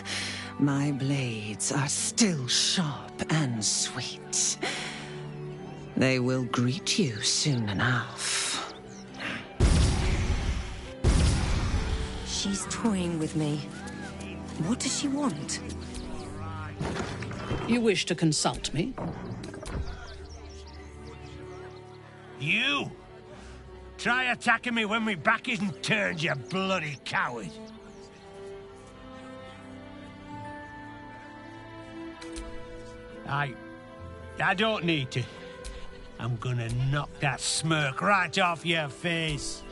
My blades are still sharp and sweet. They will greet you soon enough. She's toying with me. What does she want? You wish to consult me? You! Try attacking me when my back isn't turned, you bloody coward! I don't need to. I'm gonna knock that smirk right off your face.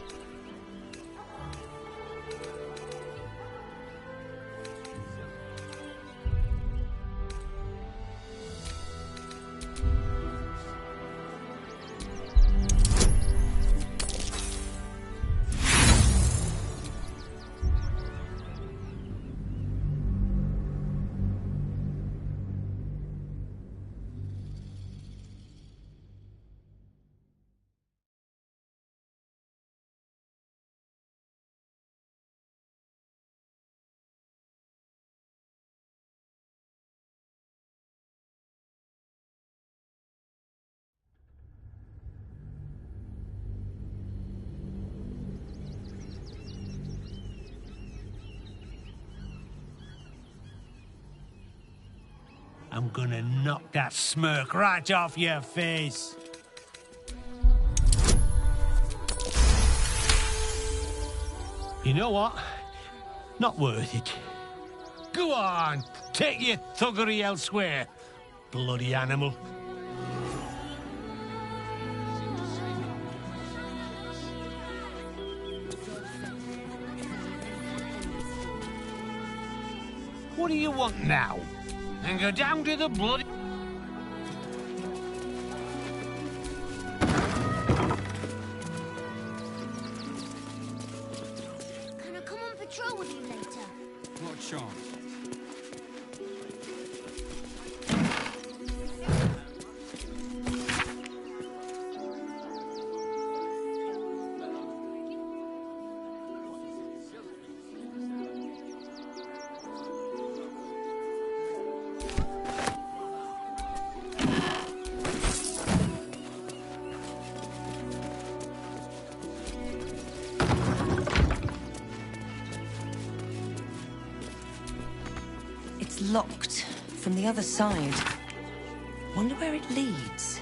I'm gonna knock that smirk right off your face. You know what? Not worth it. Go on, take your thuggery elsewhere, bloody animal. What do you want now? And go down to the bloody... Can I come on patrol with you later? Not a chance. It's locked from the other side. Wonder where it leads.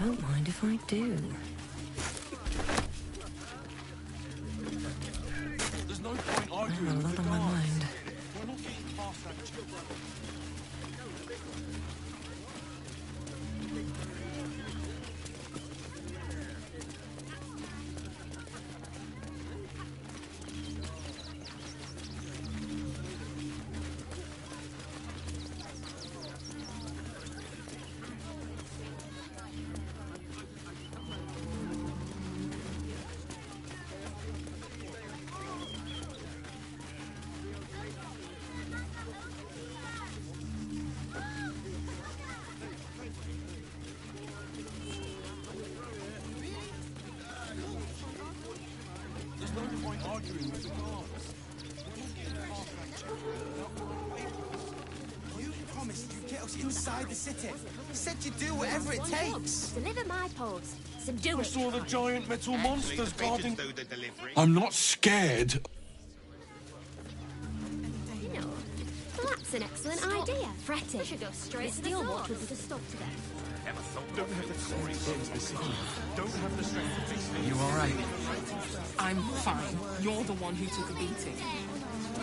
Don't mind if I do. There's no point I arguing have a with lot the on my guards. mind. We're not getting past that checkpoint. There's no point arguing with the guards. We're not getting past that checkpoint without the right papers. You promised you'd get us inside the city. Said you'd do whatever it takes. Deliver my poles. Subdue I it. saw the giant metal monsters guarding. Do the delivery. I'm not scared. You know, that's an excellent idea. Fretting. We should go straight to the source. Would put a stop to them. Don't have the strength to fix this. Don't have the strength to fix this. You all right? I'm fine. You're the one who took a beating.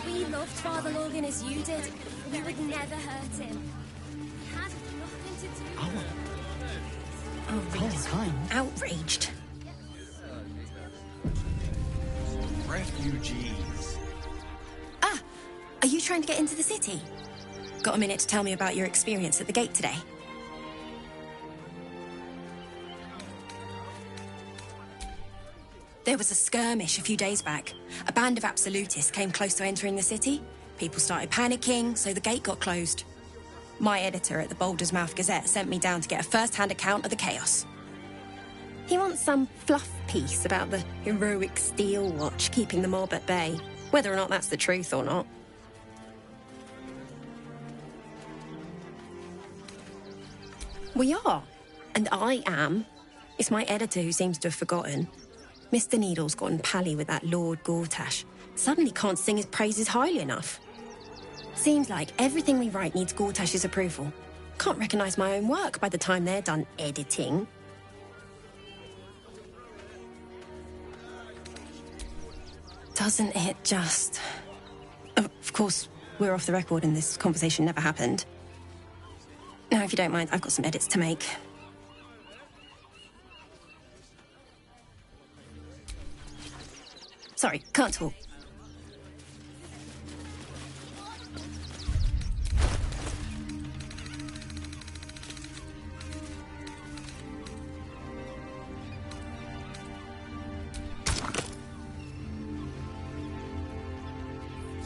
We loved Father Logan as you did. We would never hurt him. We had nothing to do with it. I'm outraged. Refugees. Ah! Are you trying to get into the city? Got a minute to tell me about your experience at the gate today? There was a skirmish a few days back. A band of absolutists came close to entering the city. People started panicking, so the gate got closed. My editor at the Baldur's Mouth Gazette sent me down to get a first-hand account of the chaos. He wants some fluff piece about the heroic Steel Watch keeping the mob at bay, whether or not that's the truth or not. We are, and I am. It's my editor who seems to have forgotten. Mr. Needle's gotten pally with that Lord Gortash. Suddenly can't sing his praises highly enough. Seems like everything we write needs Gortash's approval. Can't recognise my own work by the time they're done editing. Doesn't it just... Of course, we're off the record and this conversation never happened. Now, if you don't mind, I've got some edits to make. Sorry, can't talk.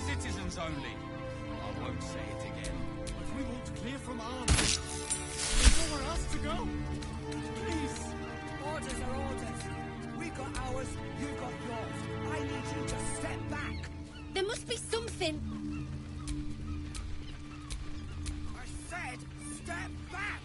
Citizens only. I won't say it again. But we want to clear from arms. There's nowhere else to go. Please. Orders are orders. We got ours, you got yours. I need you to step back. There must be something. I said step back.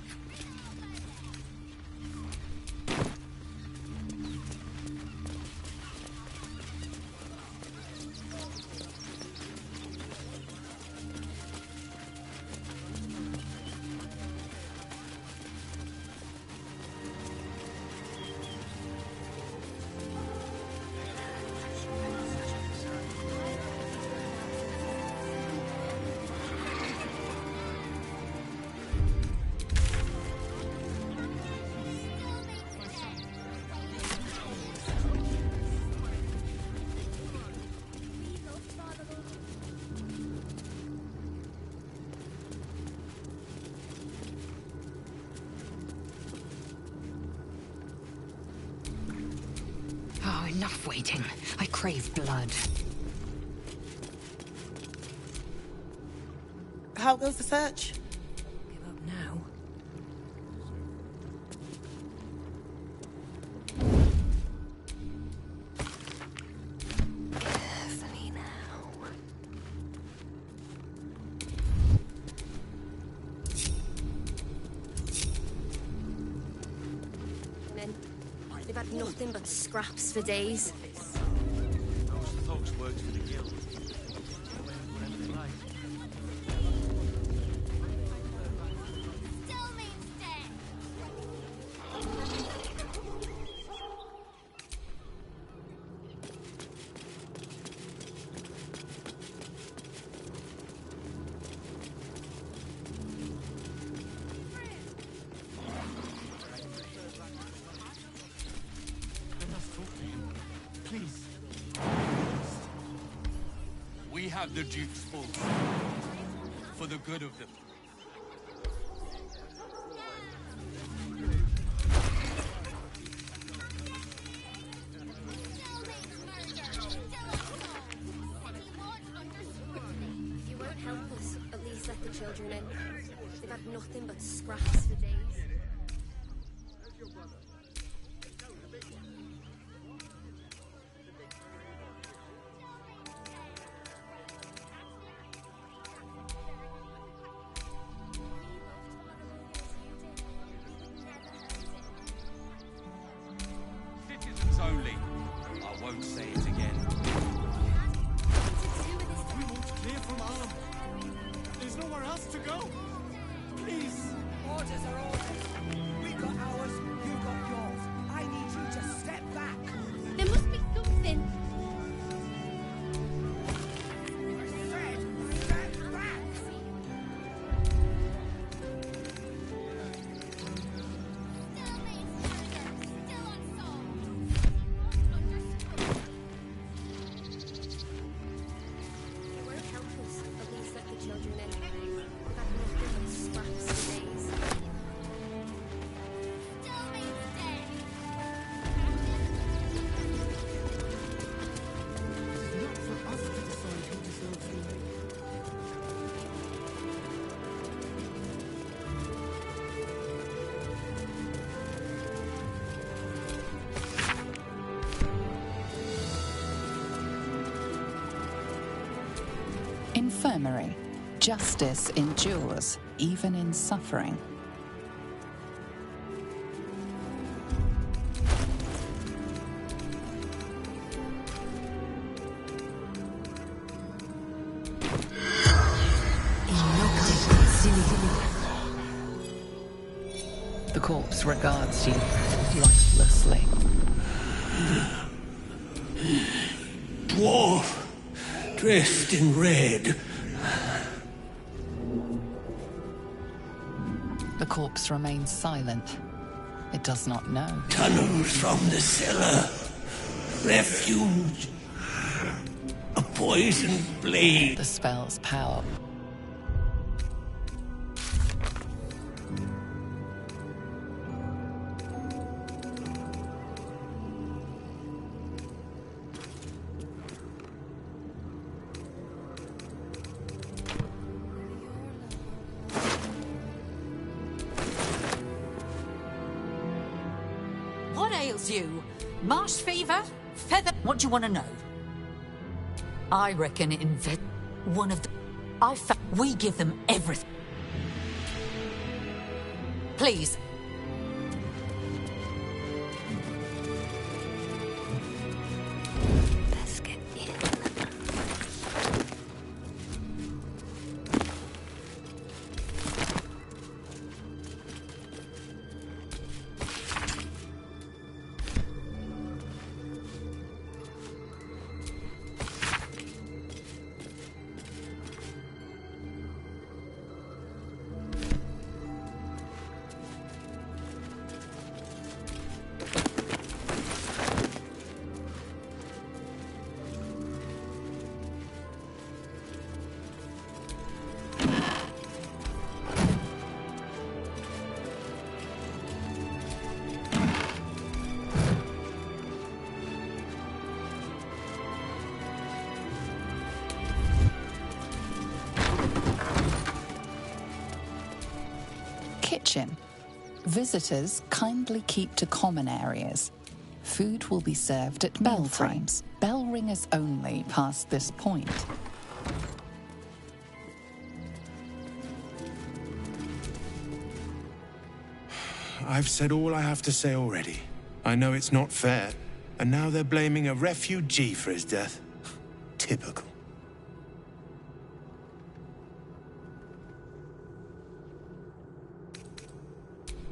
Oh, enough waiting. I crave blood. How goes the search? Give up now. Carefully now. Men, they've had nothing but scraps for days. Those thugs worked for the guild. Whatever they like. Still means dead. have the Duke's full. For the good of them. If you won't help us, at least let the children in. They've had nothing but scraps for days. Citizens only. I won't say it again. We won't clear from Arm. There's nowhere else to go. Please. Orders are orders. We got ours, you got yours. I need you to step back. There must be something. Step back. If you won't help us, at least let the children in. They've had nothing but scraps for days. It's not for us to decide who deserves to live. Infirmary. Justice endures, even in suffering. The corpse regards you lifelessly. Dwarf, dressed in red. The corpse remains silent. It does not know. Tunnels from the cellar. Refuge. A poisoned blade. The spell's power. What ails you? Marsh fever? Feather? What do you want to know? I reckon one of the... we give them everything. Please. Let's get in. Kitchen. Visitors kindly keep to common areas. Food will be served at bell times. Bell ringers only past this point. I've said all I have to say already. I know it's not fair, and now they're blaming a refugee for his death. Typical.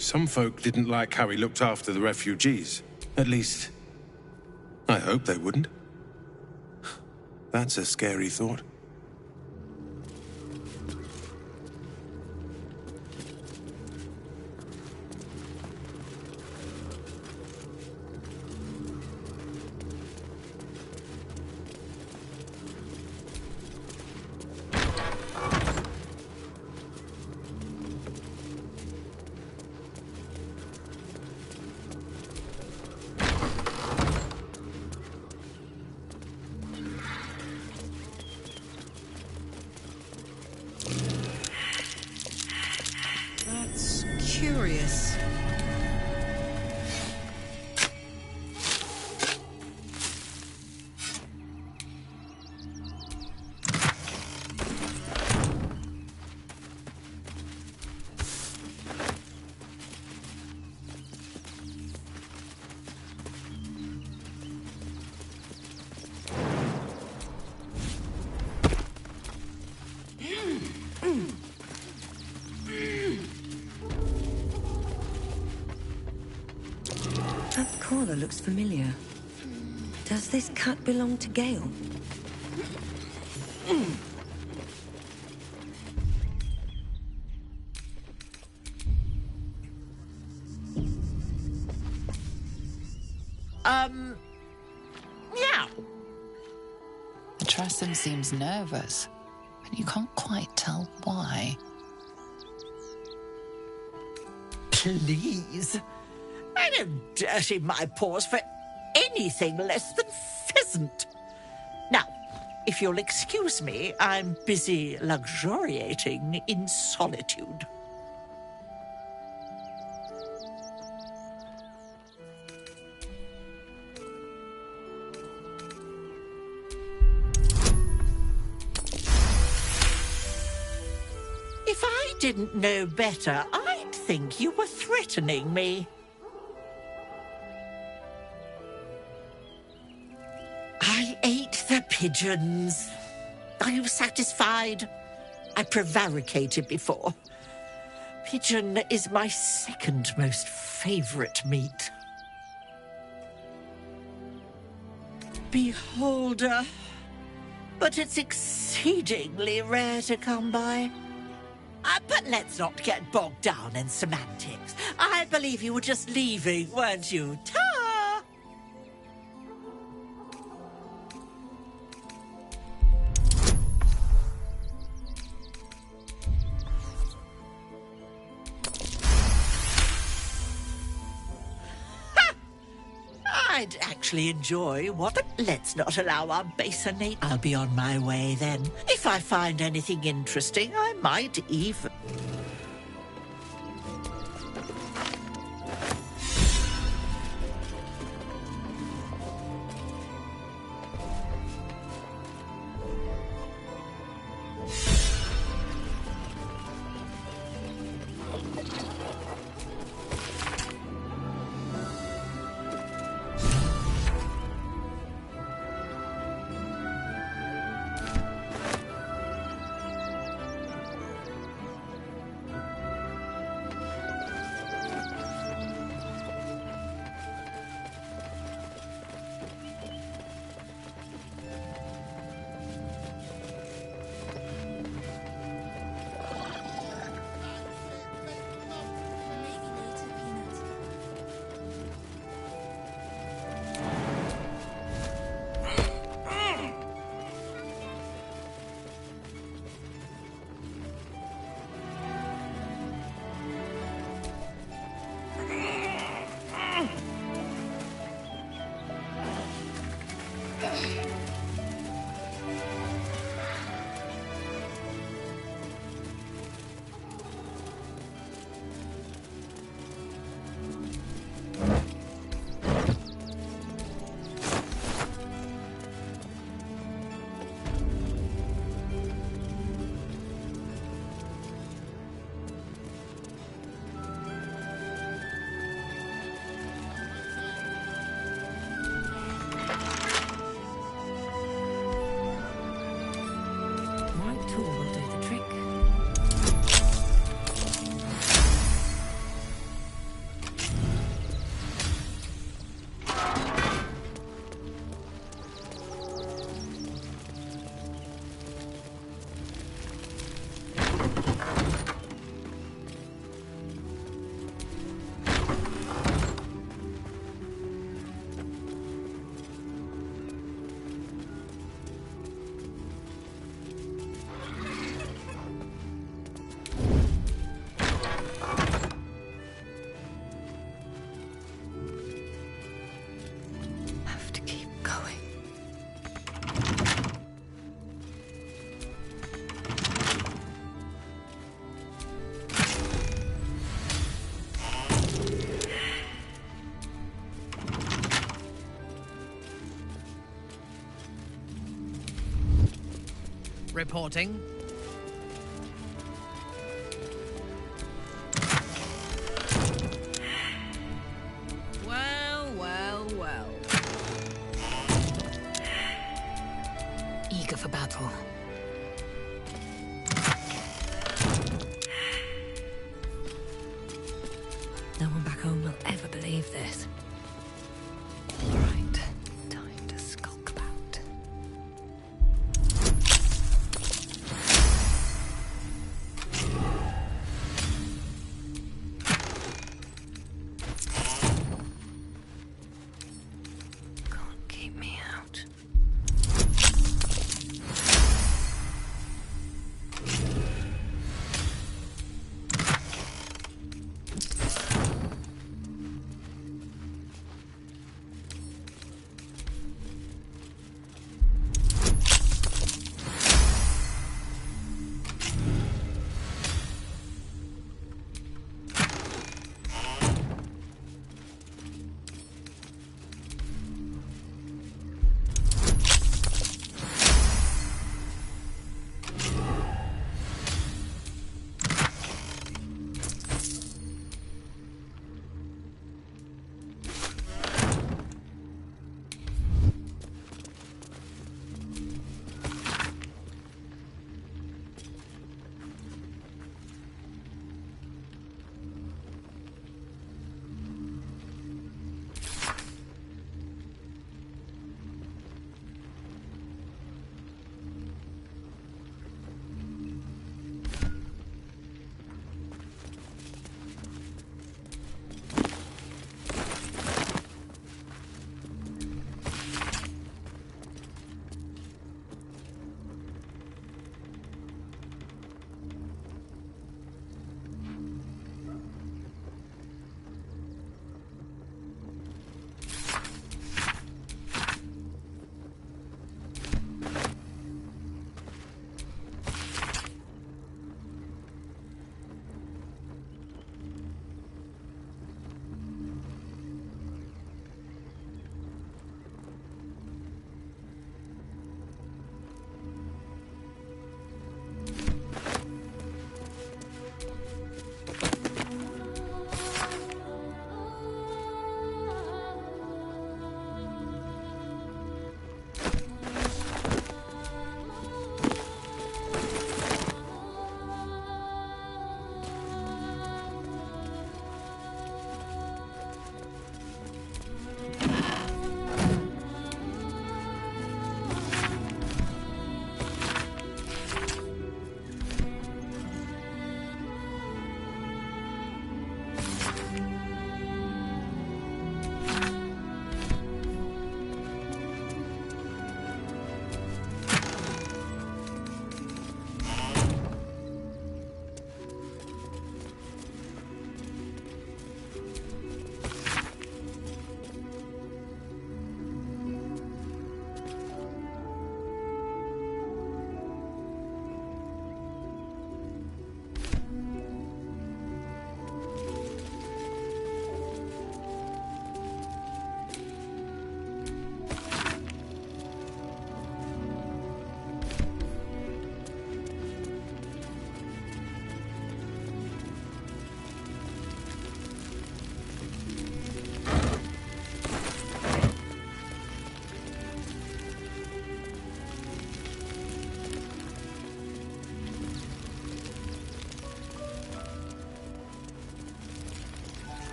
Some folk didn't like how he looked after the refugees. At least, I hope they wouldn't. That's a scary thought. collar looks familiar. Does this cat belong to Gale? Yeah. Tressum seems nervous, but you can't quite tell why. Please. I don't dirty my paws for anything less than pheasant. Now, if you'll excuse me, I'm busy luxuriating in solitude. If I didn't know better, I'd think you were threatening me. I ate the pigeons. Are you satisfied? I prevaricated before. Pigeon is my second most favourite meat. Beholder. But it's exceedingly rare to come by. But let's not get bogged down in semantics. I believe you were just leaving, weren't you? Ta! Ha! I'd actually enjoy what... Let's not allow our baser nature. I'll be on my way then. If I find anything interesting, I might even... Reporting. Well, well, well. Eager for battle. No one back home will ever believe this.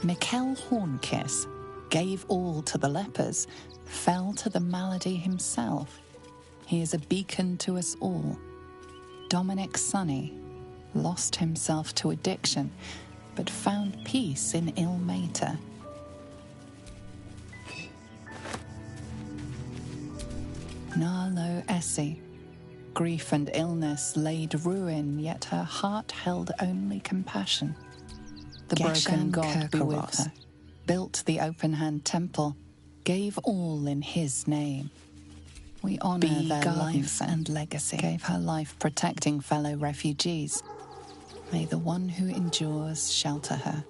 Mikkel Hornkiss gave all to the lepers, fell to the malady himself. He is a beacon to us all. Dominic Sonny lost himself to addiction, but found peace in Ilmater. Narlo Essie. Grief and illness laid ruin, yet her heart held only compassion. The broken God be with her. Built the open-hand temple, gave all in his name. We honour their life and legacy. Gave her life protecting fellow refugees. May the one who endures shelter her.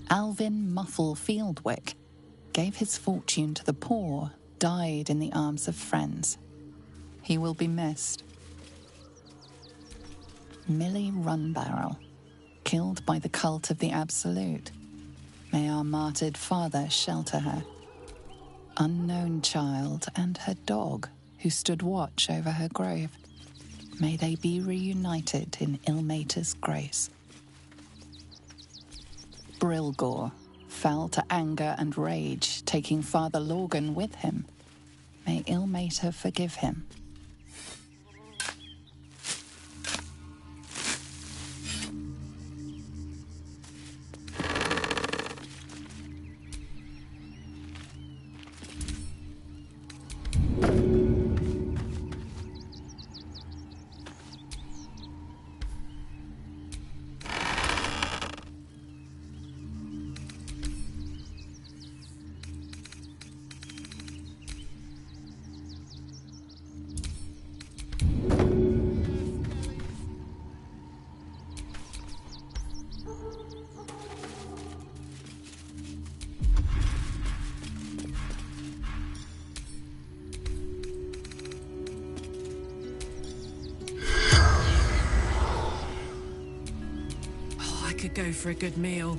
Alvin Muffle Fieldwick gave his fortune to the poor, died in the arms of friends. He will be missed. Millie Runbarrel, killed by the cult of the Absolute. May our martyred father shelter her. Unknown child and her dog, who stood watch over her grave. May they be reunited in Ilmater's grace. Brilgor fell to anger and rage, taking Father Lorgan with him. May Ilmater forgive him. Could go for a good meal.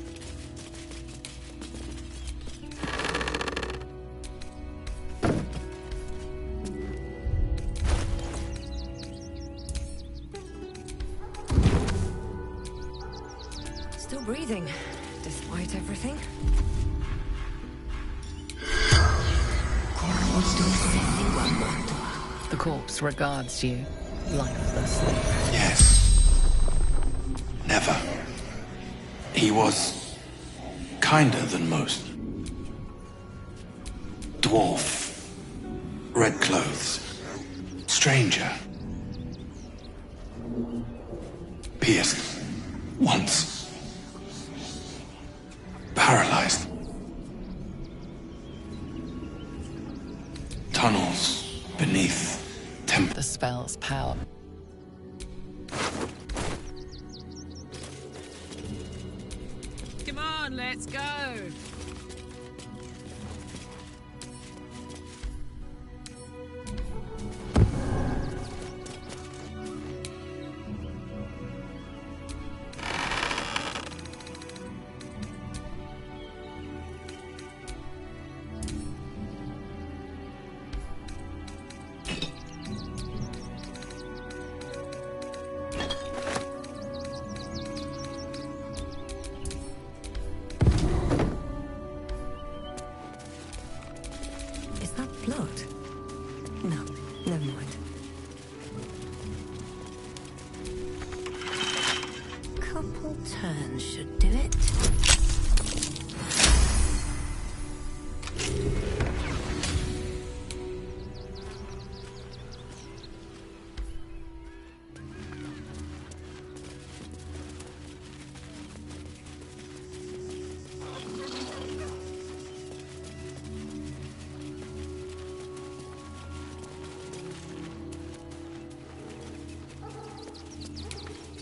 Still breathing, despite everything. The corpse regards you lifelessly. Yes. Never. He was kinder than most. Dwarf. Red clothes. Stranger. Pierced. Once. Paralyzed. Tunnels beneath temple. The spell's power. Come on, let's go. Blood? No, never mind. Couple turns should do it.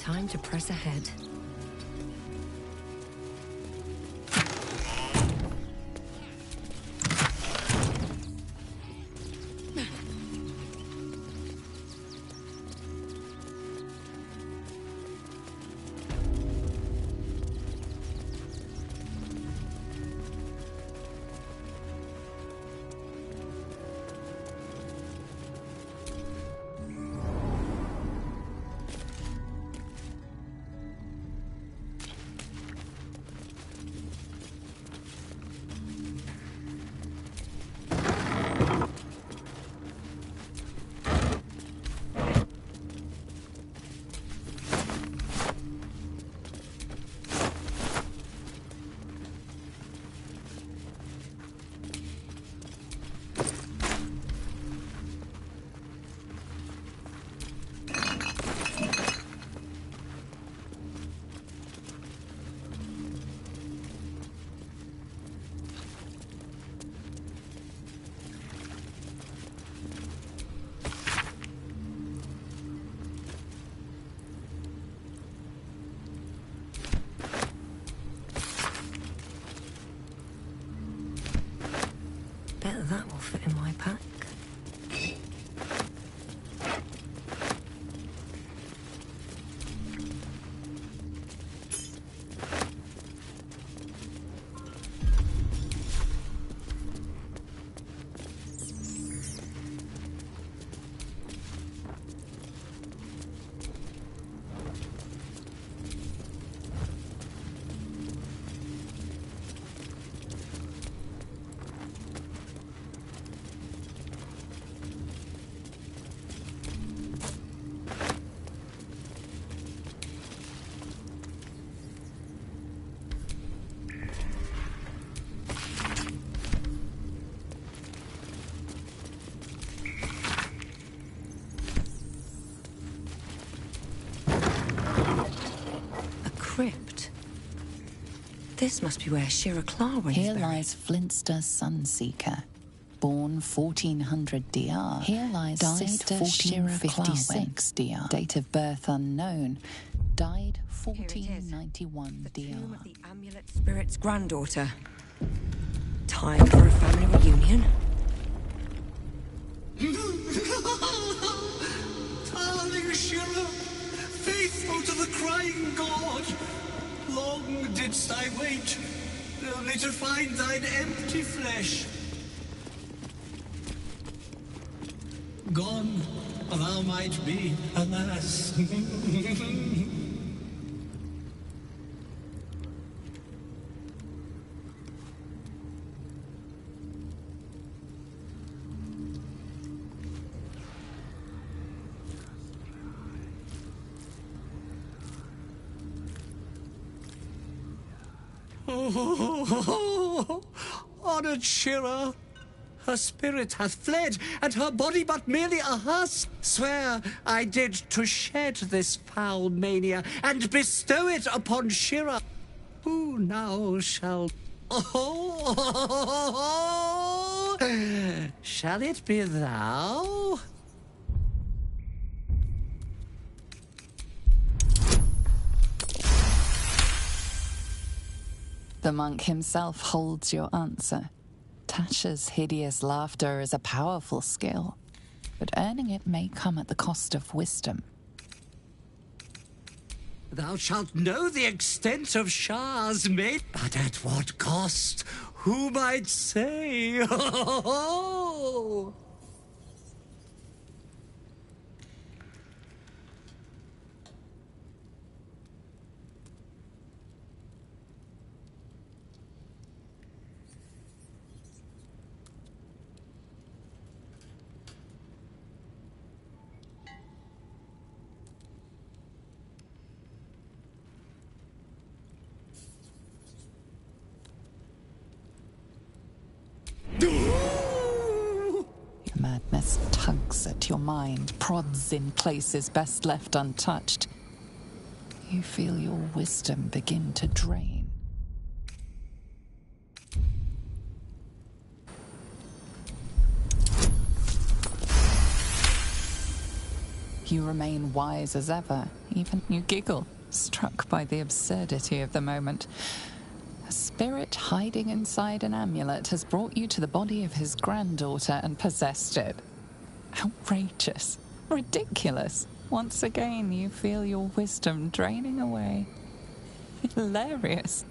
Time to press ahead. That will fit in my pack. Crypt. This must be where Shira Clarwin is Here buried. lies Flintster Sunseeker, born 1400 DR. Here lies Sister 1456 DR. Date of birth unknown. Died 1491 DR. Tomb of the Amulet Spirit's granddaughter. Time for a family reunion. Darling Shira, faithful to the crying god, long didst I wait, only to find thine empty flesh. Gone, thou might be, alas. Oh, honored Shira, her spirit hath fled, and her body but merely a husk. Swear I did to shed this foul mania, and bestow it upon Shira. Who now shall... Oh, shall it be thou? The monk himself holds your answer. Tasha's hideous laughter is a powerful skill, but earning it may come at the cost of wisdom. Thou shalt know the extent of Shah's mate, but at what cost? Who might say? Your madness tugs at your mind, prods in places best left untouched. You feel your wisdom begin to drain. You remain wise as ever, even you giggle, struck by the absurdity of the moment. A spirit hiding inside an amulet has brought you to the body of his granddaughter and possessed it. Outrageous. Ridiculous. Once again, you feel your wisdom draining away. Hilarious.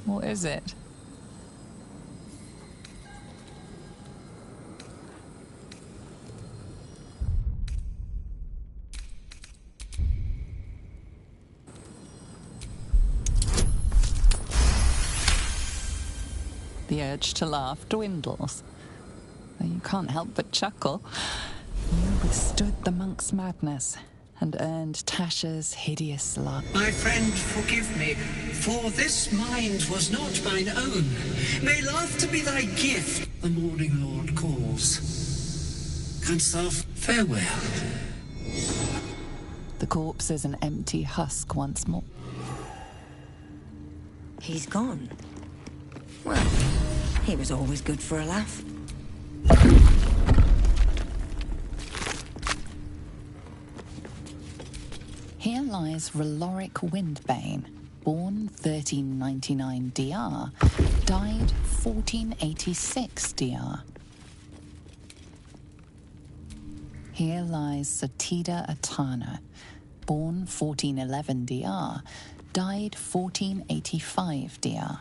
What is it? The urge to laugh dwindles. Though you can't help but chuckle. You withstood the monk's madness and earned Tasha's hideous laugh. My friend, forgive me, for this mind was not mine own. May laughter be thy gift, the morning lord calls. Canst thou farewell? The corpse is an empty husk once more. He's gone. Well, he was always good for a laugh. Here lies Reloric Windbane, born 1399 DR, died 1486 DR. Here lies Satida Atana, born 1411 DR, died 1485 DR.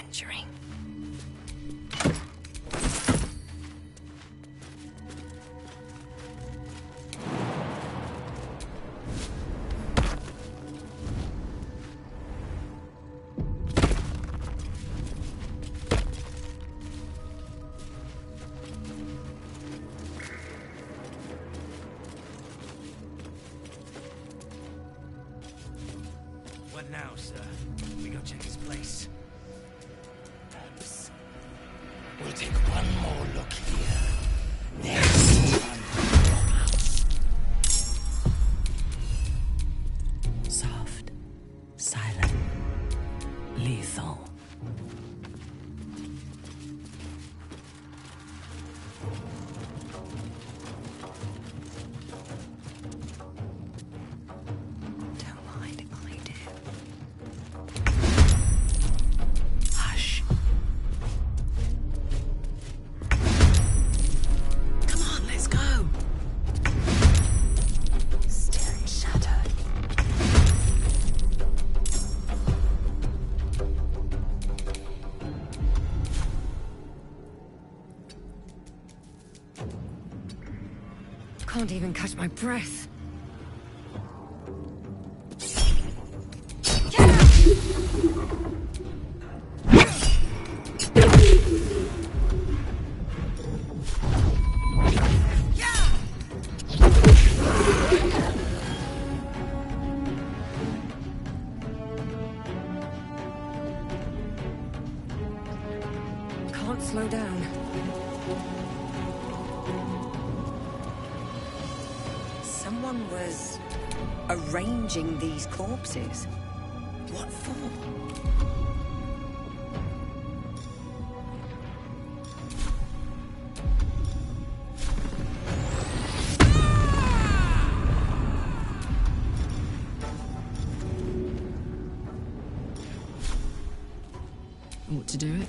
adventuring. What now, sir? We go check his place. We'll take one more look here. There's one in your house. Soft, silent, lethal. Don't mind if I do. Hush. Come on, let's go. Still in shadow. Can't even catch my breath. Someone was arranging these corpses. What for? Ought to do it.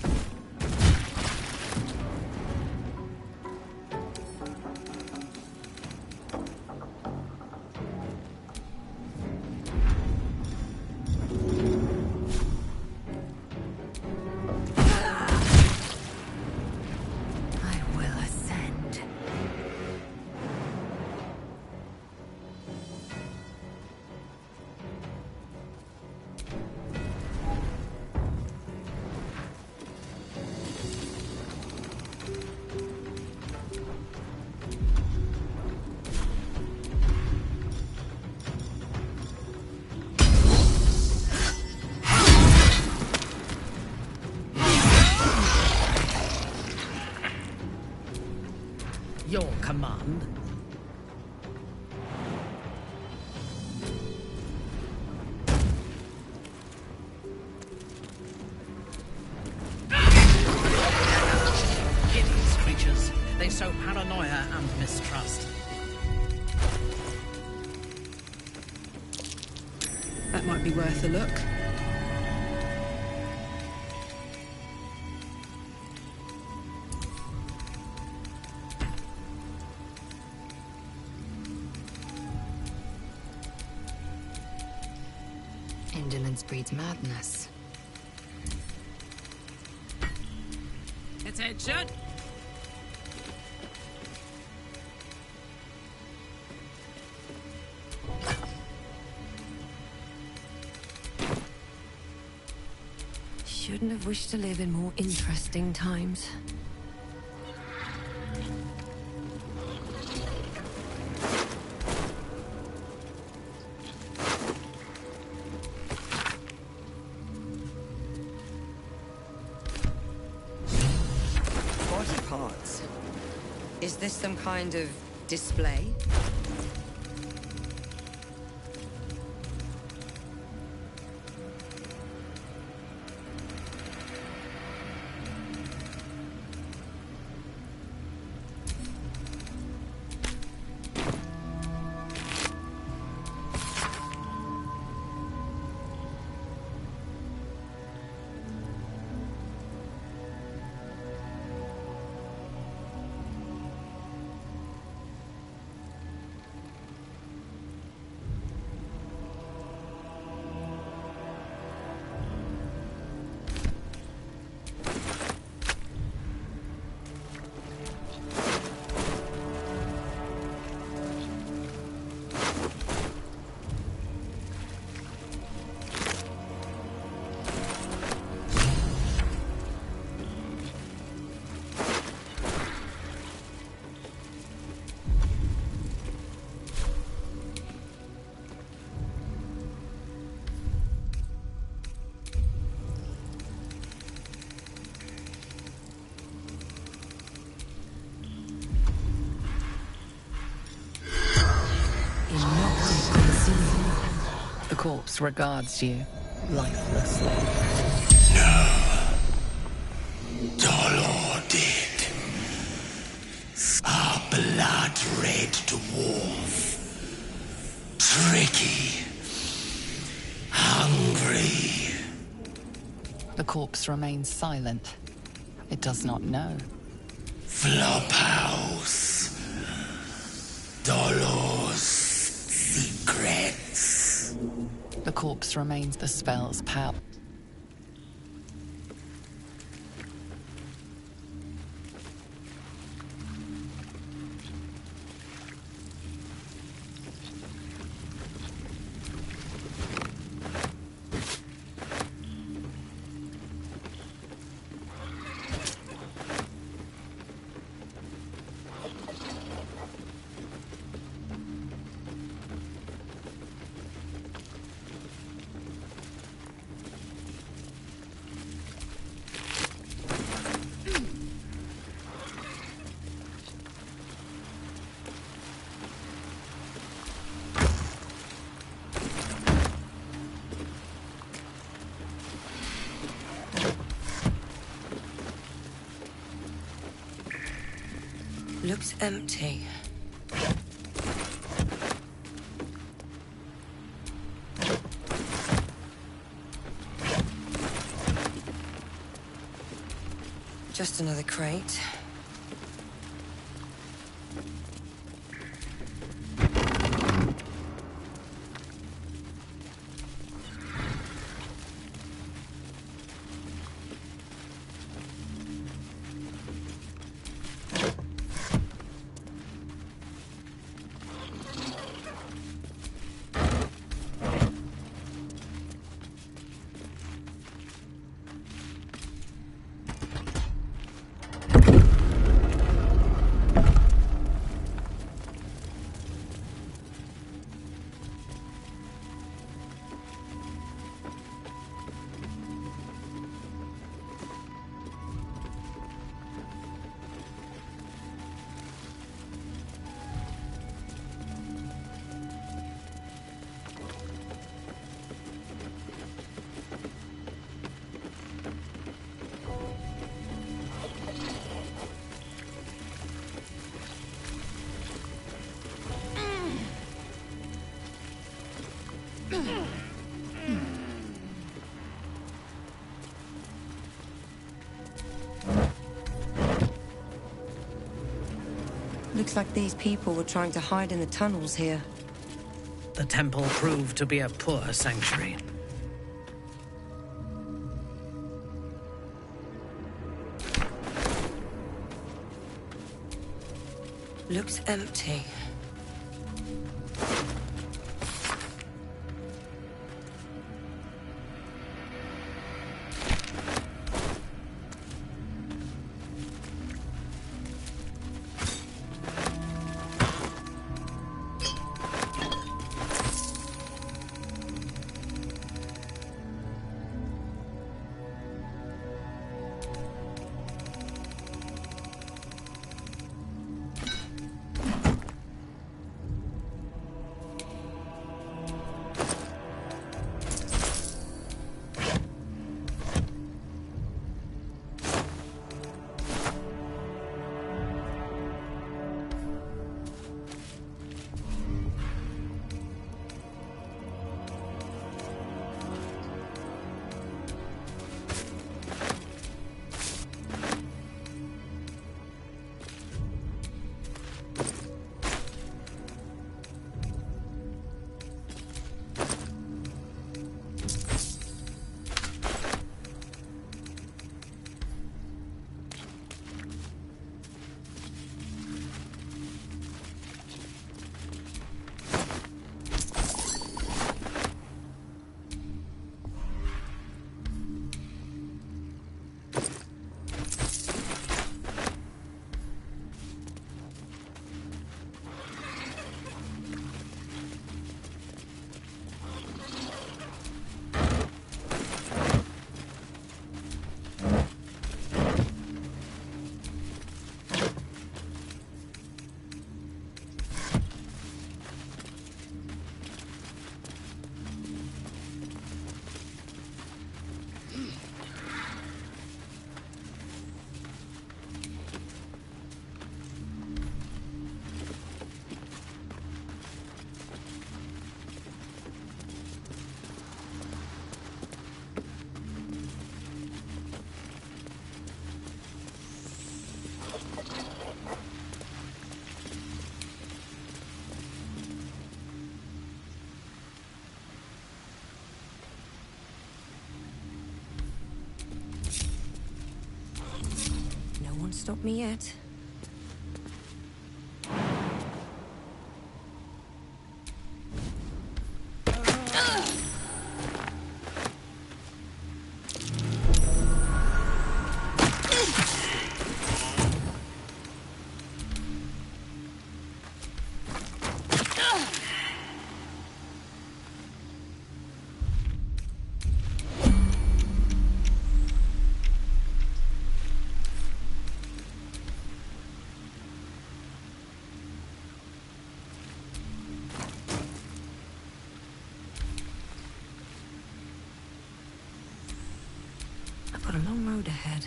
I will ascend. Your command. Hideous creatures. They sow paranoia and mistrust. That might be worth a look. Indolence breeds madness. Attention! Shouldn't have wished to live in more interesting times. Body parts. Is this some kind of display? The corpse regards you lifelessly. Dolor did. Our blood-red dwarf. Tricky. Hungry. The corpse remains silent. It does not know. Flophouse. Dolor's secrets. The corpse remains the spell's power. Looks empty. Just another crate. Looks like these people were trying to hide in the tunnels here. The temple proved to be a poor sanctuary. Looks empty. Stop me yet. Got a long road ahead.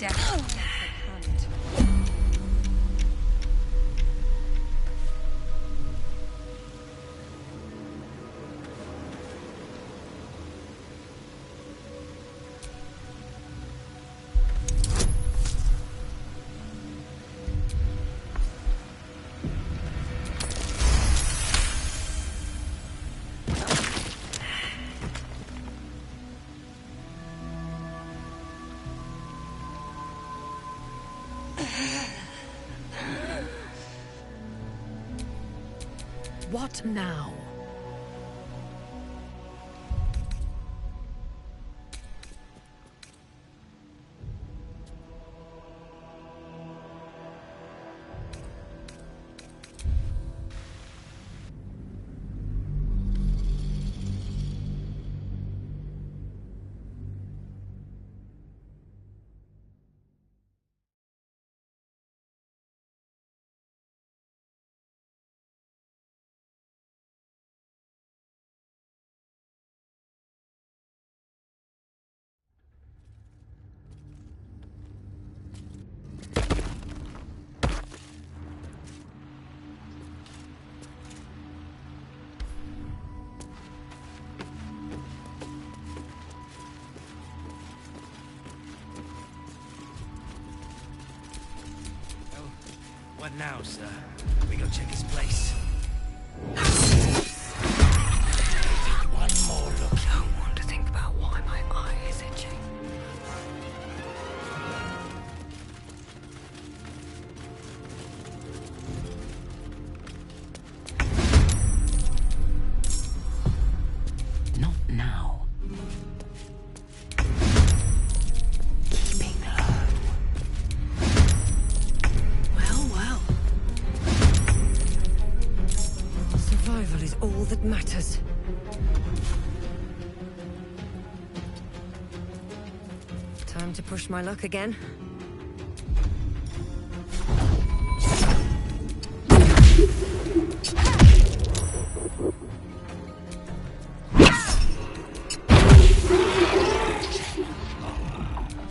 definitely a hand. What now? What now, sir? We go check his place. One more look. I don't want to think about why my eye is itching. Not now. Survival is all that matters. Time to push my luck again.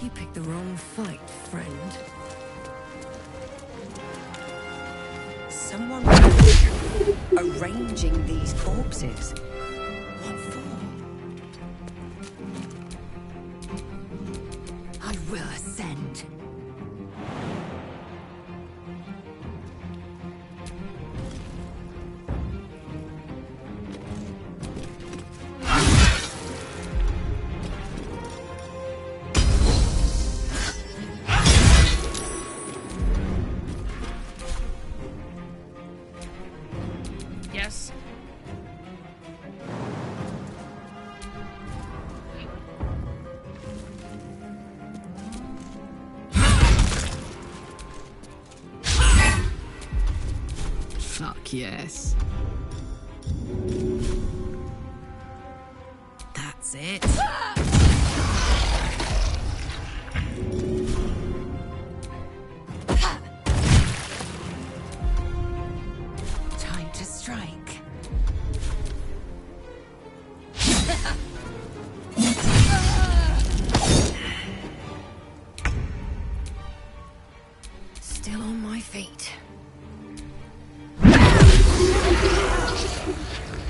You picked the wrong fight, friend. Someone arranging these corpses. What for? I will ascend. Yes? Fuck yes. That's it. Time to strike. Still on my feet.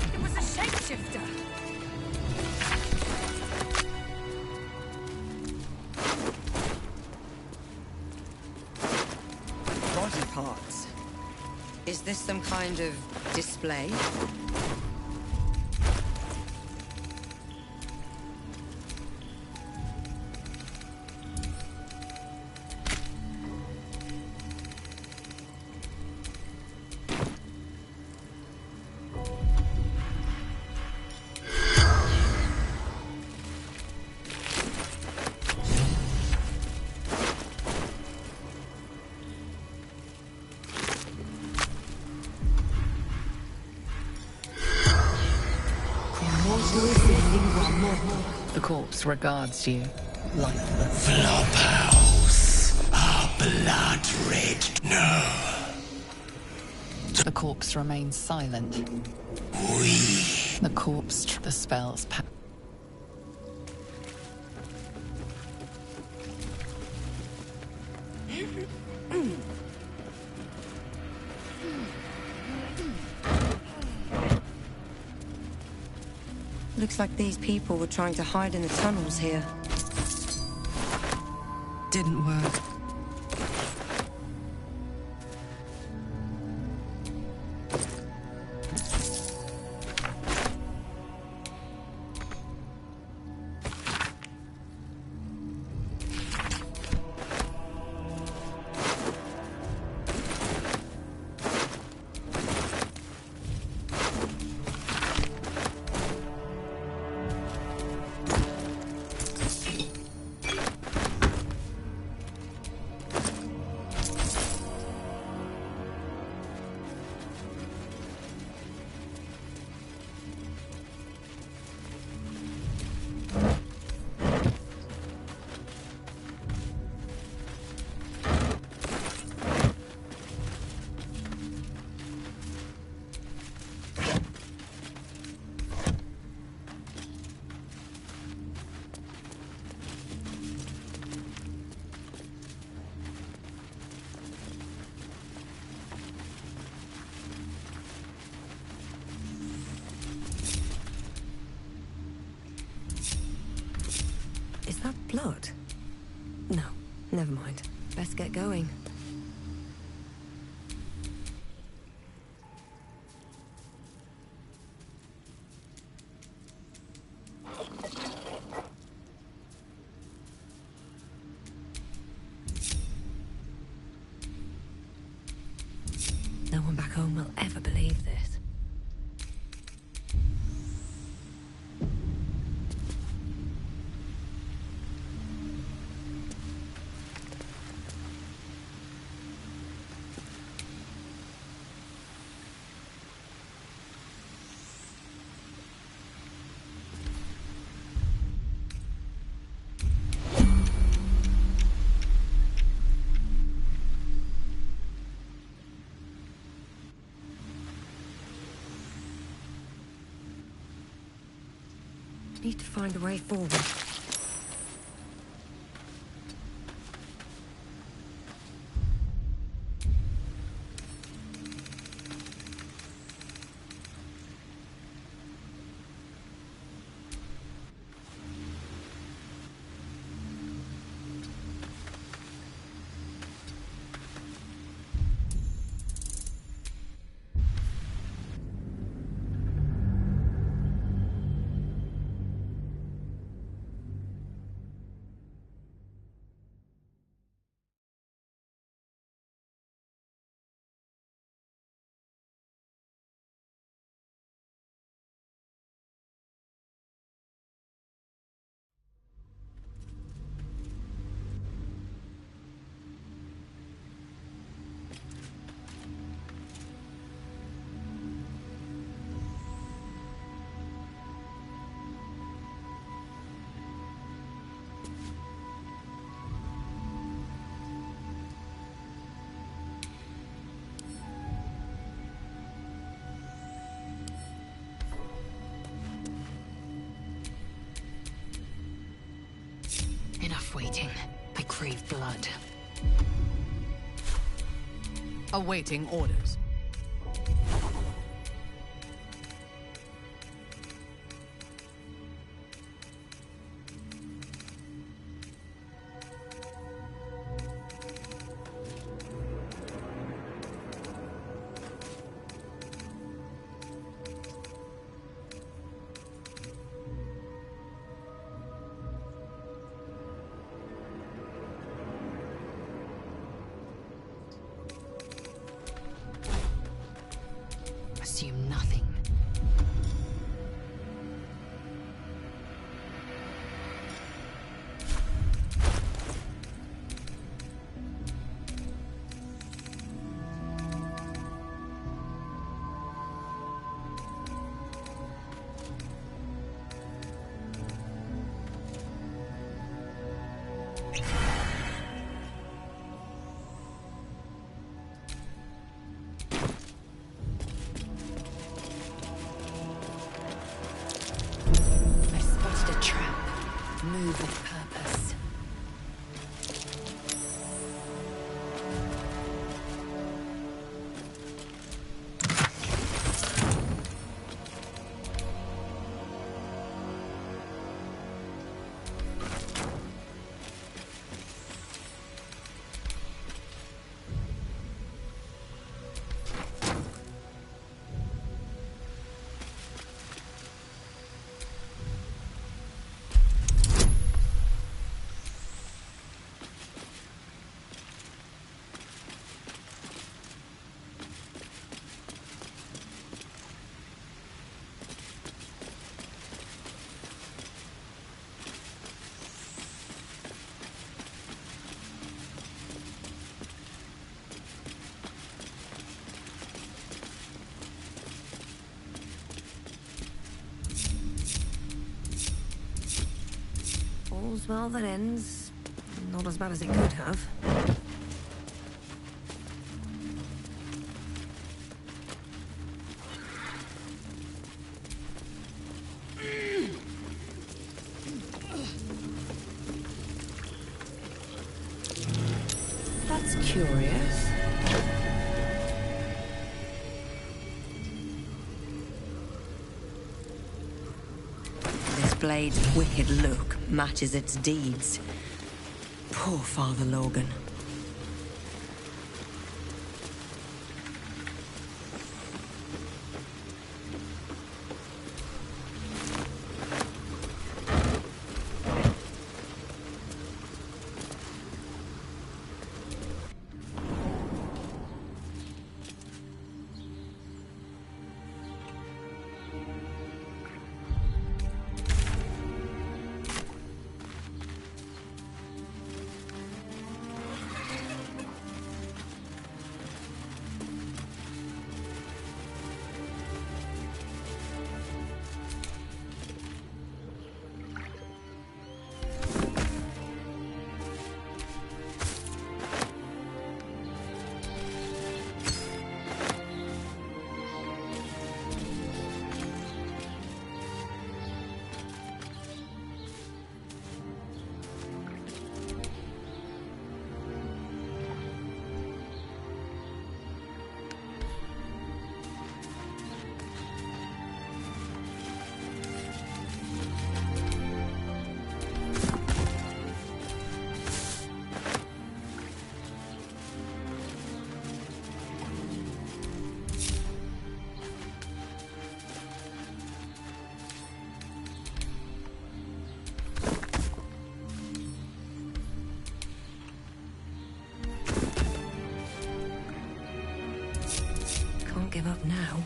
It was a shapeshifter. Body parts. Is this some kind of display? The corpse regards you lifeless. Flophouse are blood red. No. The corpse remains silent. The corpse, the spells. Looks like these people were trying to hide in the tunnels here. Didn't work. Is that blood? No, never mind. Best get going. No one back home will ever believe this. Need to find a way forward. Enough waiting. I crave blood. Awaiting orders. All's well that ends. Not as bad as it could have. That's curious. This blade's wicked look matches its deeds. Poor Father Logan. Can't give up now.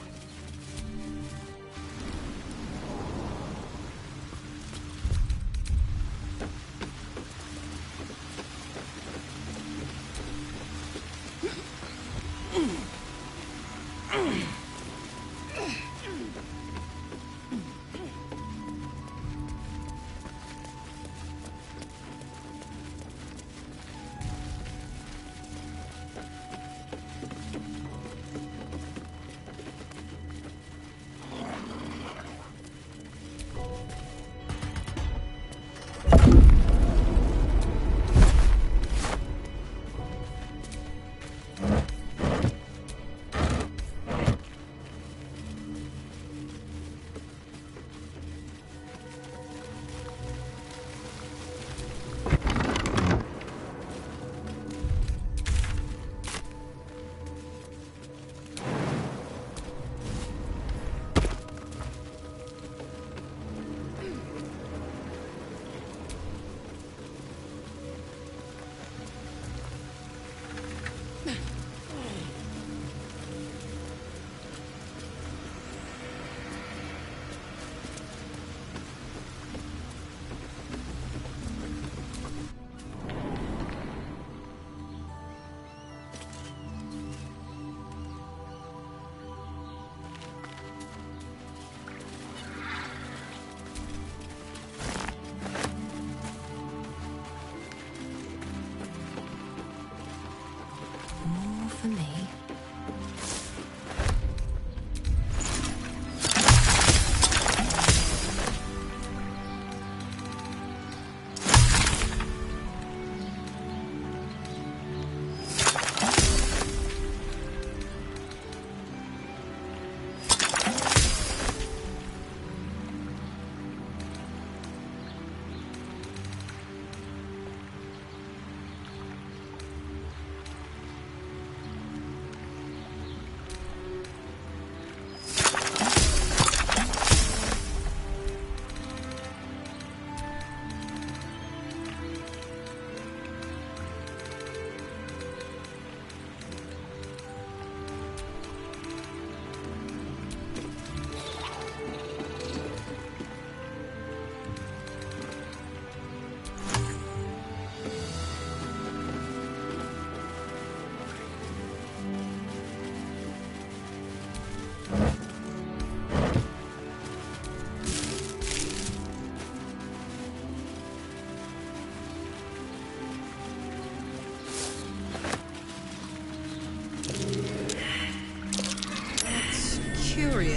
For me.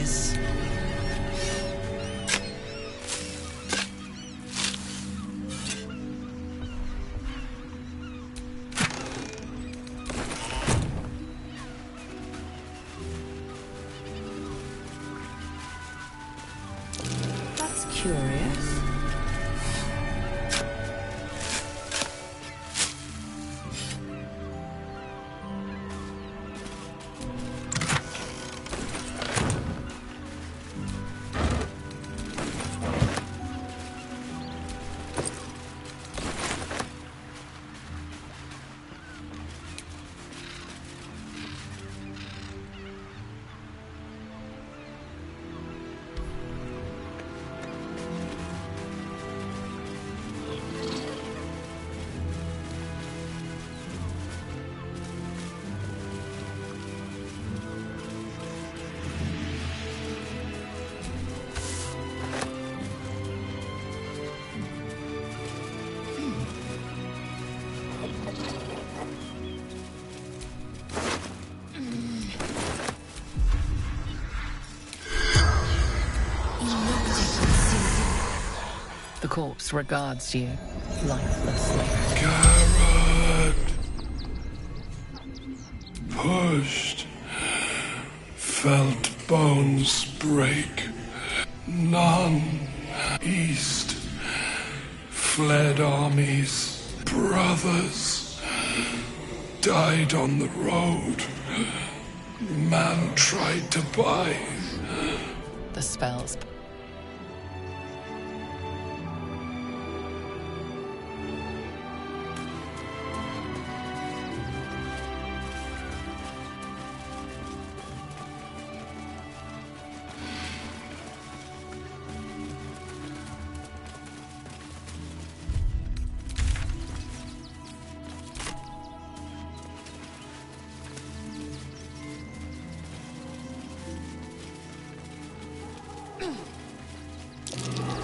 this. That's curious. The corpse regards you lifelessly. Garrett. Pushed. Felt bones break. None. East. Fled armies. Brothers. Died on the road. Man tried to buy. The spells.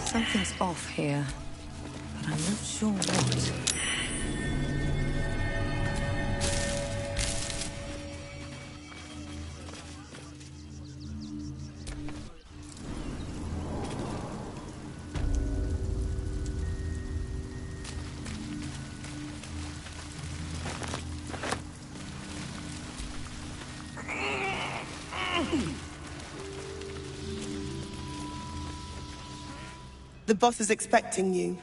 Something's off here, but I'm not sure what. The boss is expecting you.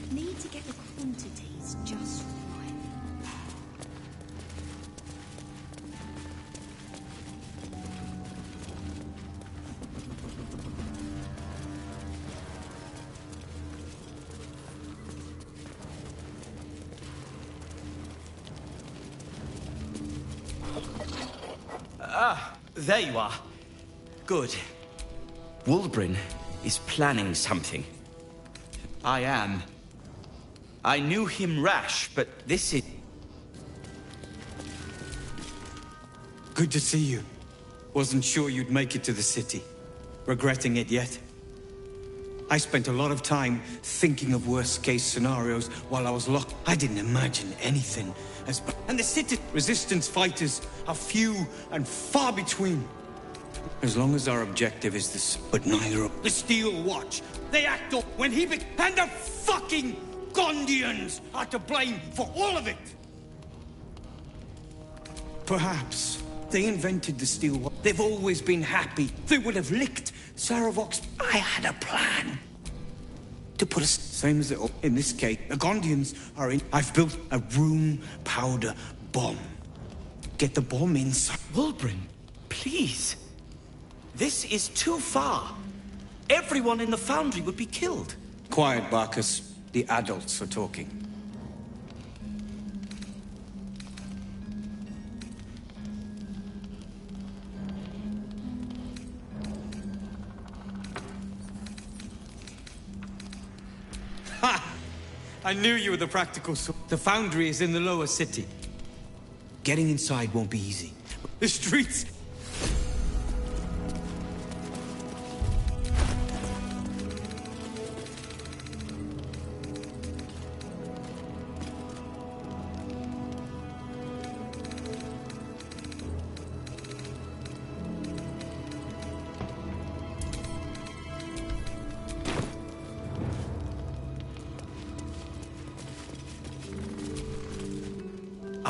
Need to get the quantities just right. Ah, there you are. Good. Wulbrin is planning something. I am. I knew him rash, but this is... Good to see you. Wasn't sure you'd make it to the city. Regretting it yet? I spent a lot of time thinking of worst-case scenarios while I was locked. I didn't imagine anything as... And the city resistance fighters are few and far between. As long as our objective is this, but neither of... The Steel Watch. They act up when he be... And the fucking Gondians are to blame for all of it! Perhaps they invented the Steel Watch. They've always been happy. They would have licked Saravok's... I had a plan. To put us... Same as it... In this case, the Gondians are in... I've built a room powder bomb. Get the bomb inside... Wulbrin, please. This is too far. Everyone in the foundry would be killed. Quiet, Barcus. The adults are talking. Ha! I knew you were the practical sort. The foundry is in the lower city. Getting inside won't be easy. The streets...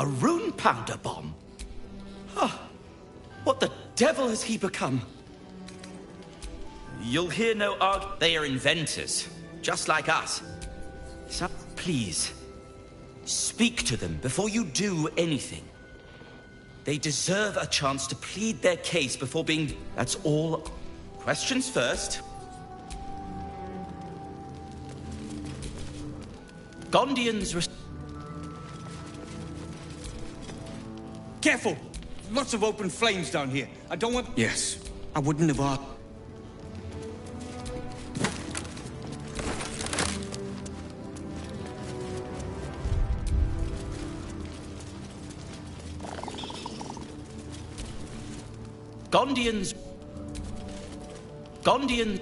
A rune pounder bomb? Ah, what the devil has he become? You'll hear no They are inventors, just like us. So please, speak to them before you do anything. They deserve a chance to plead their case before being... That's all. Questions first. Gondians... Careful! Lots of open flames down here. I don't want... Yes. I wouldn't have asked... Gondians... Gondian...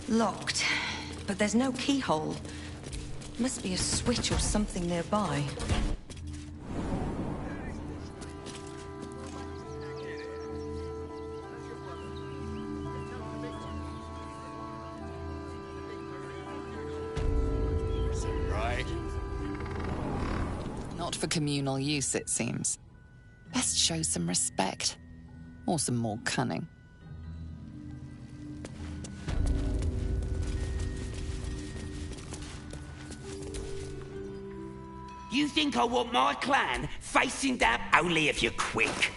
Locked, but there's no keyhole. Must be a switch or something nearby. Right. Not for communal use, it seems. Best show some respect. Or some more cunning. You think I want my clan facing down only if you're quick?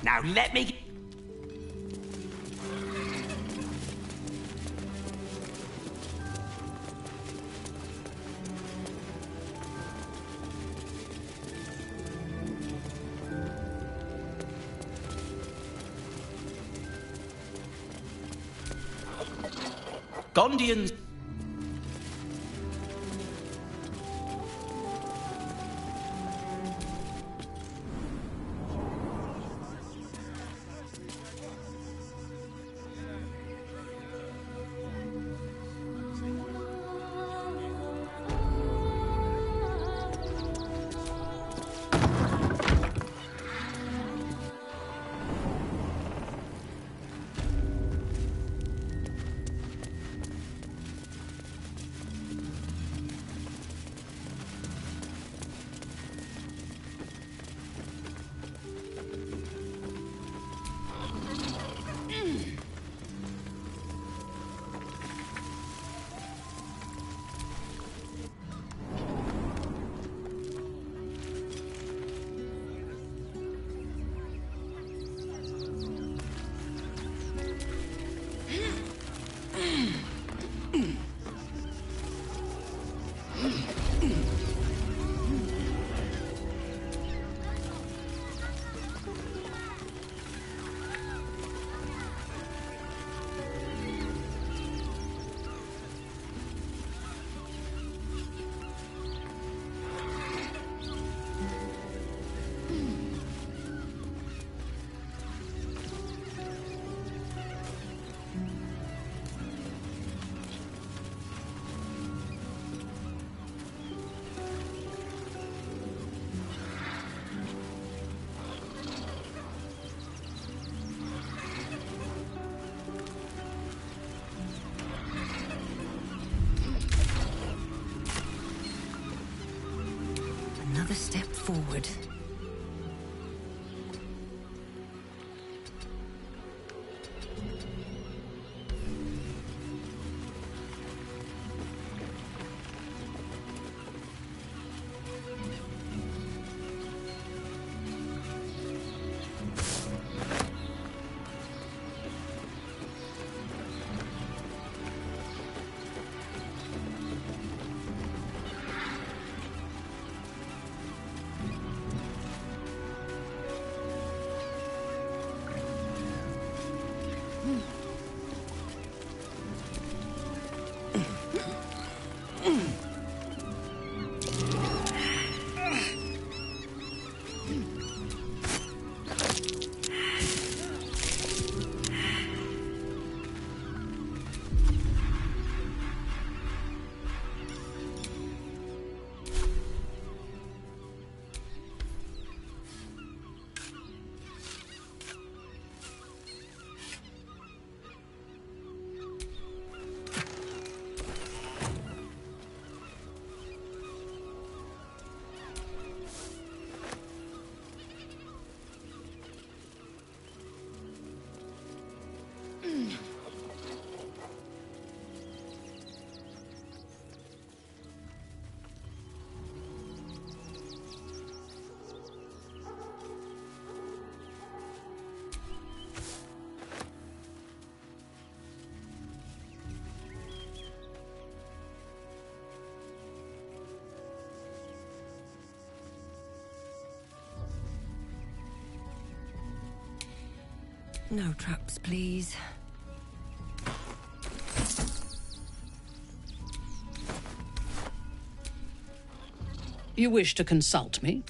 Now let me... Gondians... another step forward. No traps, please. You wish to consult me?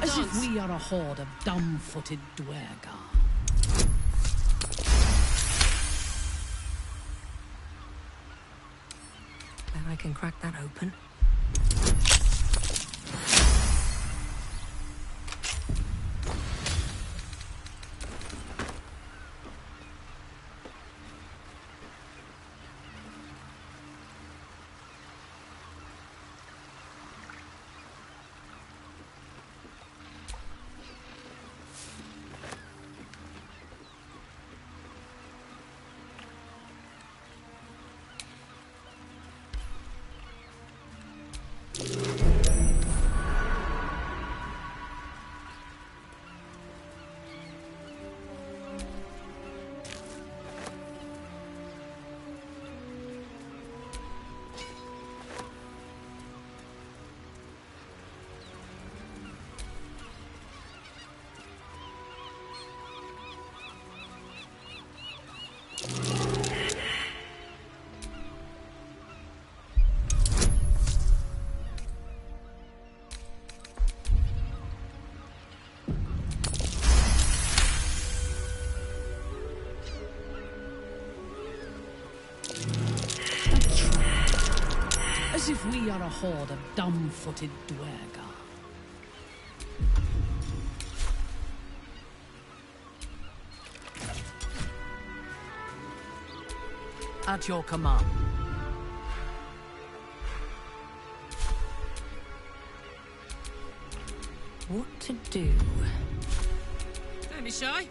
As if we are a horde of dumb-footed dwergar. Bet I can crack that open. As if we are a horde of dumb-footed dwergar. At your command. What to do? Don't be shy.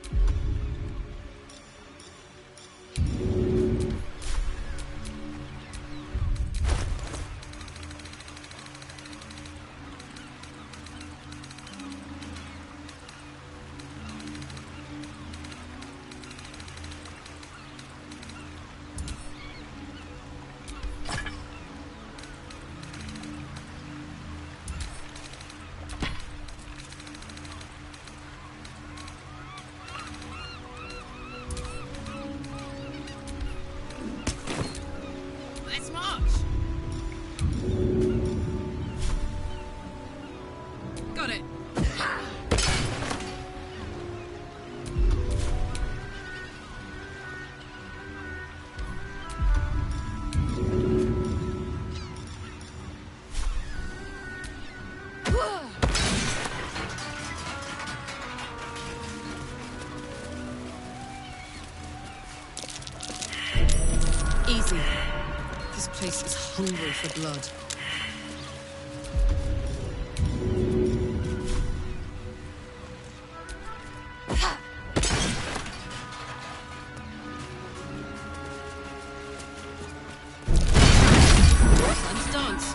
Let's march. Got it. Easy. This place is hungry for blood. Let's dance.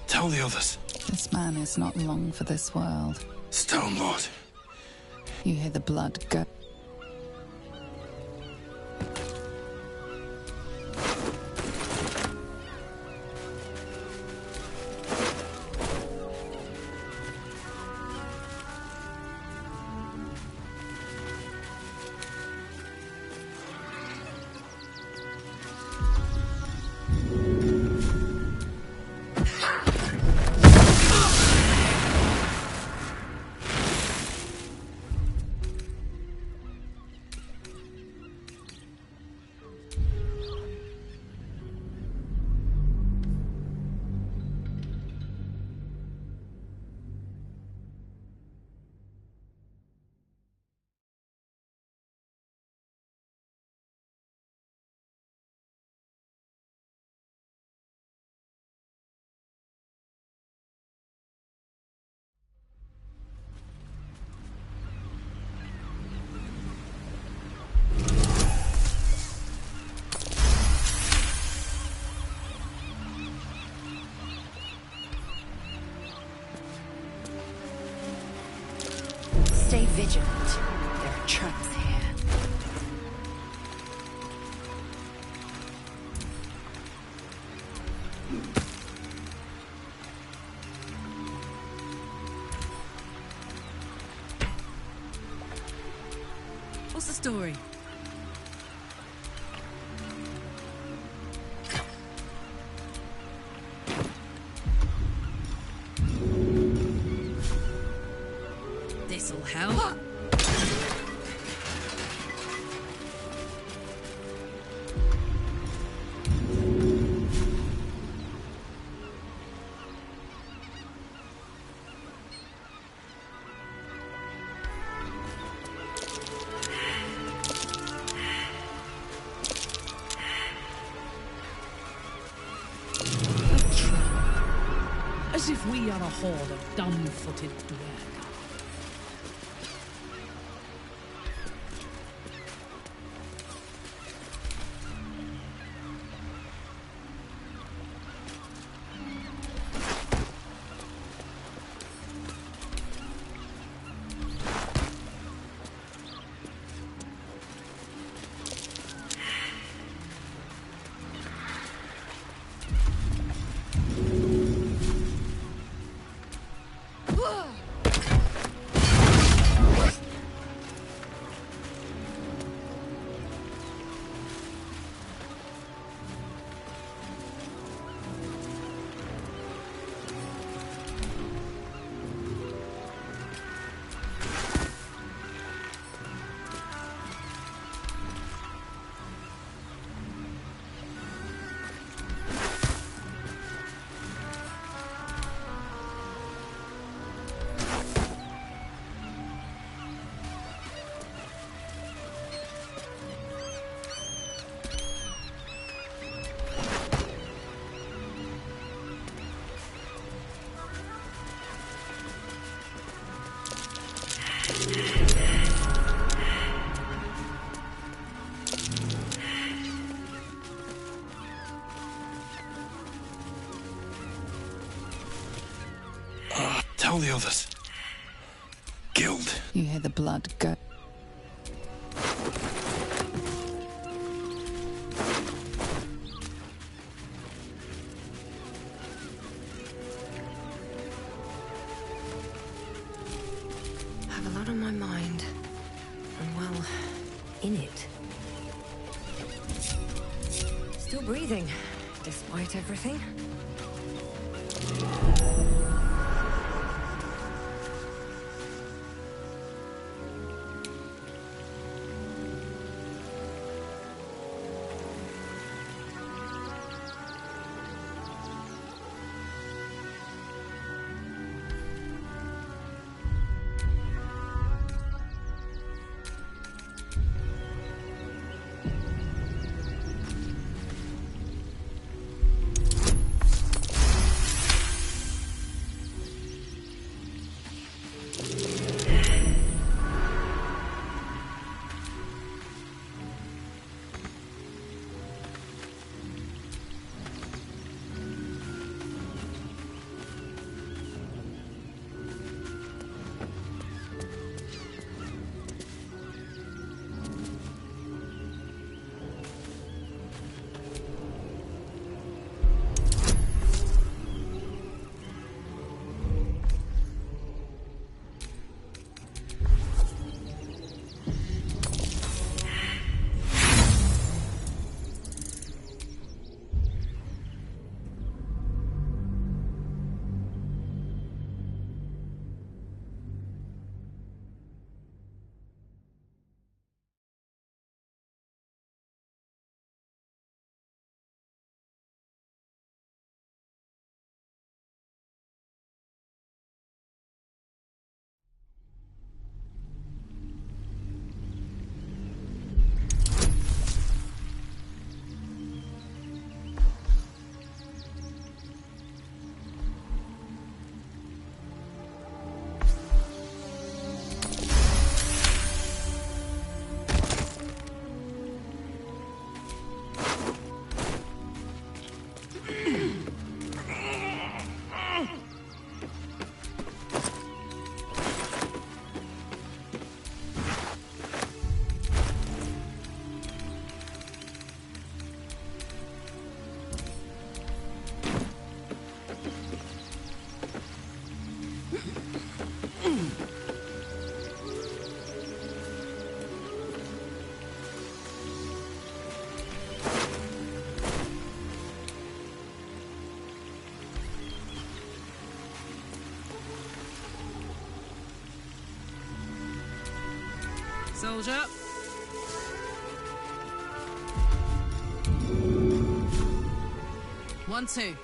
Tell the others. This man is not long for this world. Stone Lord. You hear the blood go. Stay vigilant. There are traps here. What's the story? This'll help. As if we are a horde of dumb-footed dwerg. Tell the others. Guild. You hear the blood go. I have a lot on my mind. And well, in it. Still breathing, despite everything. Soldier. One, two.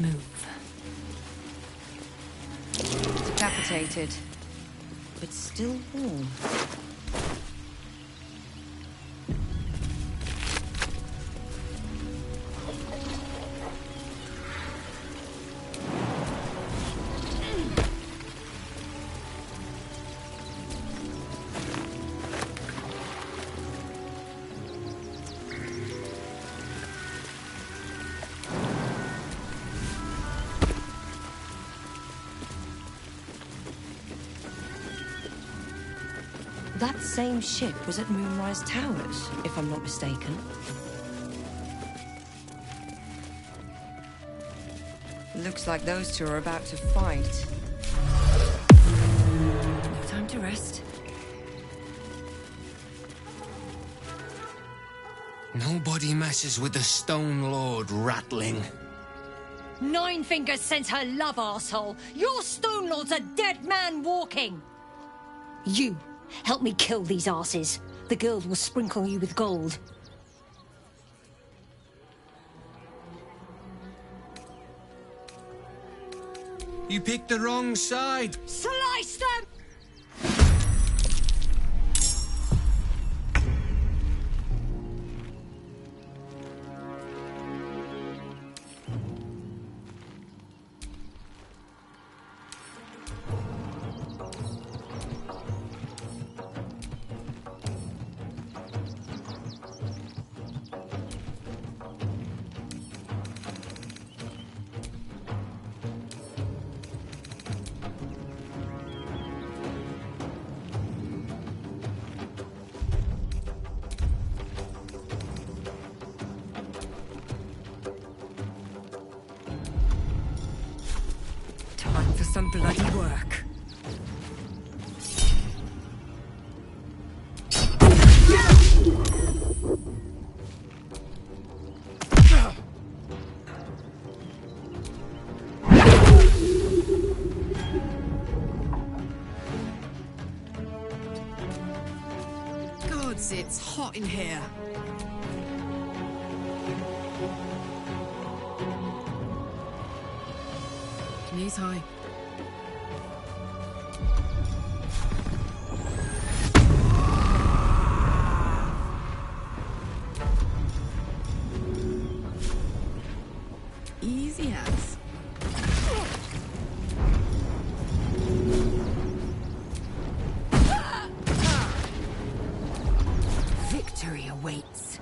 move. Decapitated, but still warm. That same ship was at Moonrise Towers, if I'm not mistaken. Looks like those two are about to fight. No time to rest. Nobody messes with the Stone Lord, Ratling. Nine Fingers sent her love, arsehole. Your Stone Lord's a dead man walking. You, help me kill these asses. The guild will sprinkle you with gold. You picked the wrong side. Slice them! Time for some bloody work. Gods, it's hot in here. Knees high. Easy as. Victory awaits.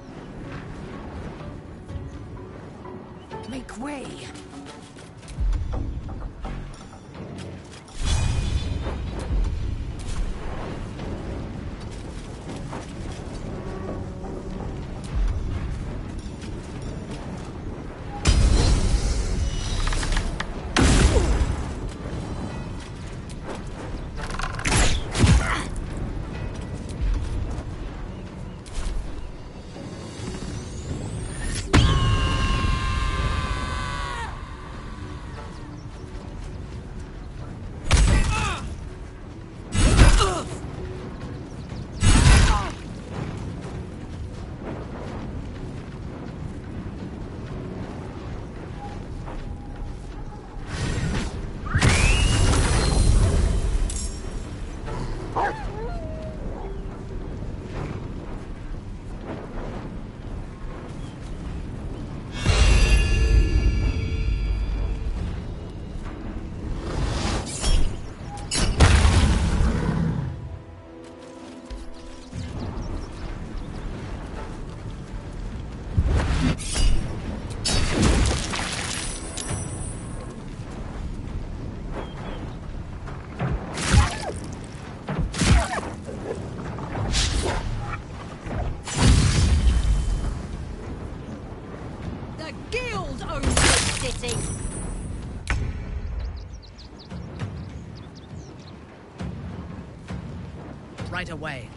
Make way. The guild owns this city. Right away.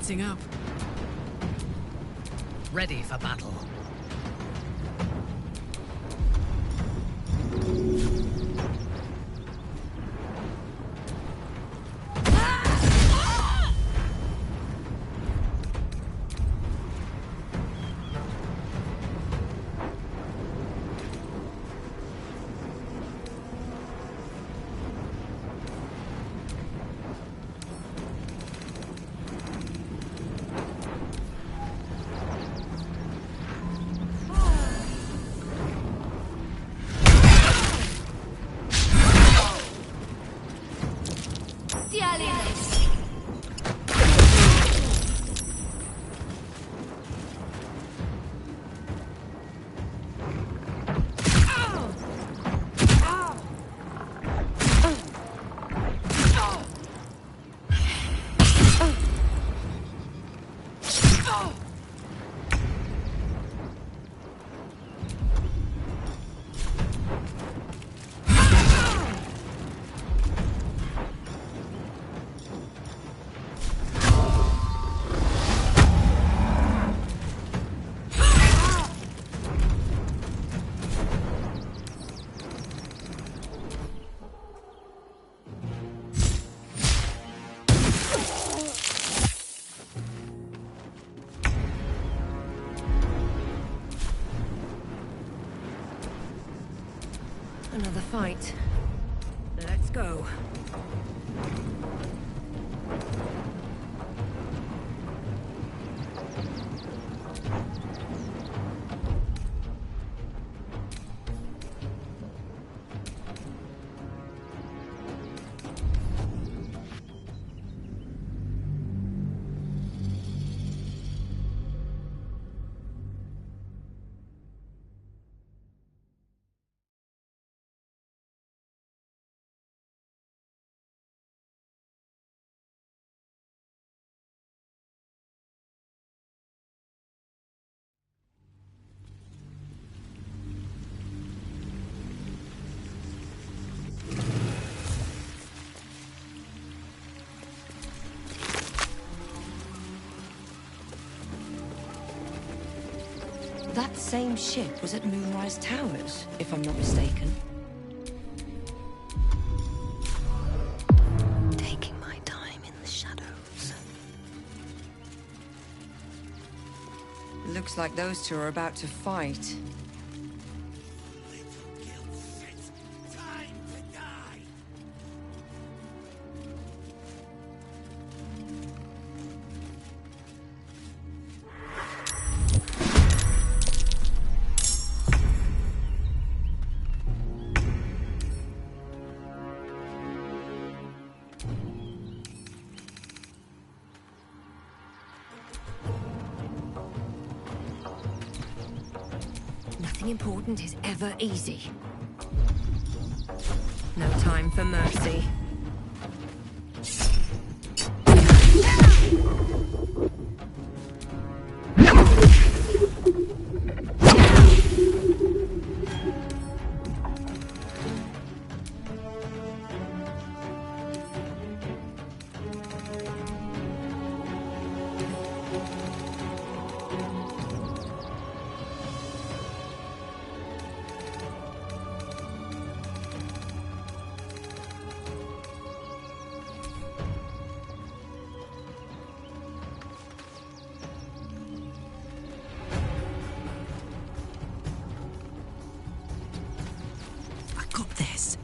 Setting up. Ready for battle. Another fight. Let's go. That same ship was at Moonrise Towers, if I'm not mistaken. Taking my time in the shadows. Looks like those two are about to fight. Nothing important is ever easy. No time for mercy. Got this.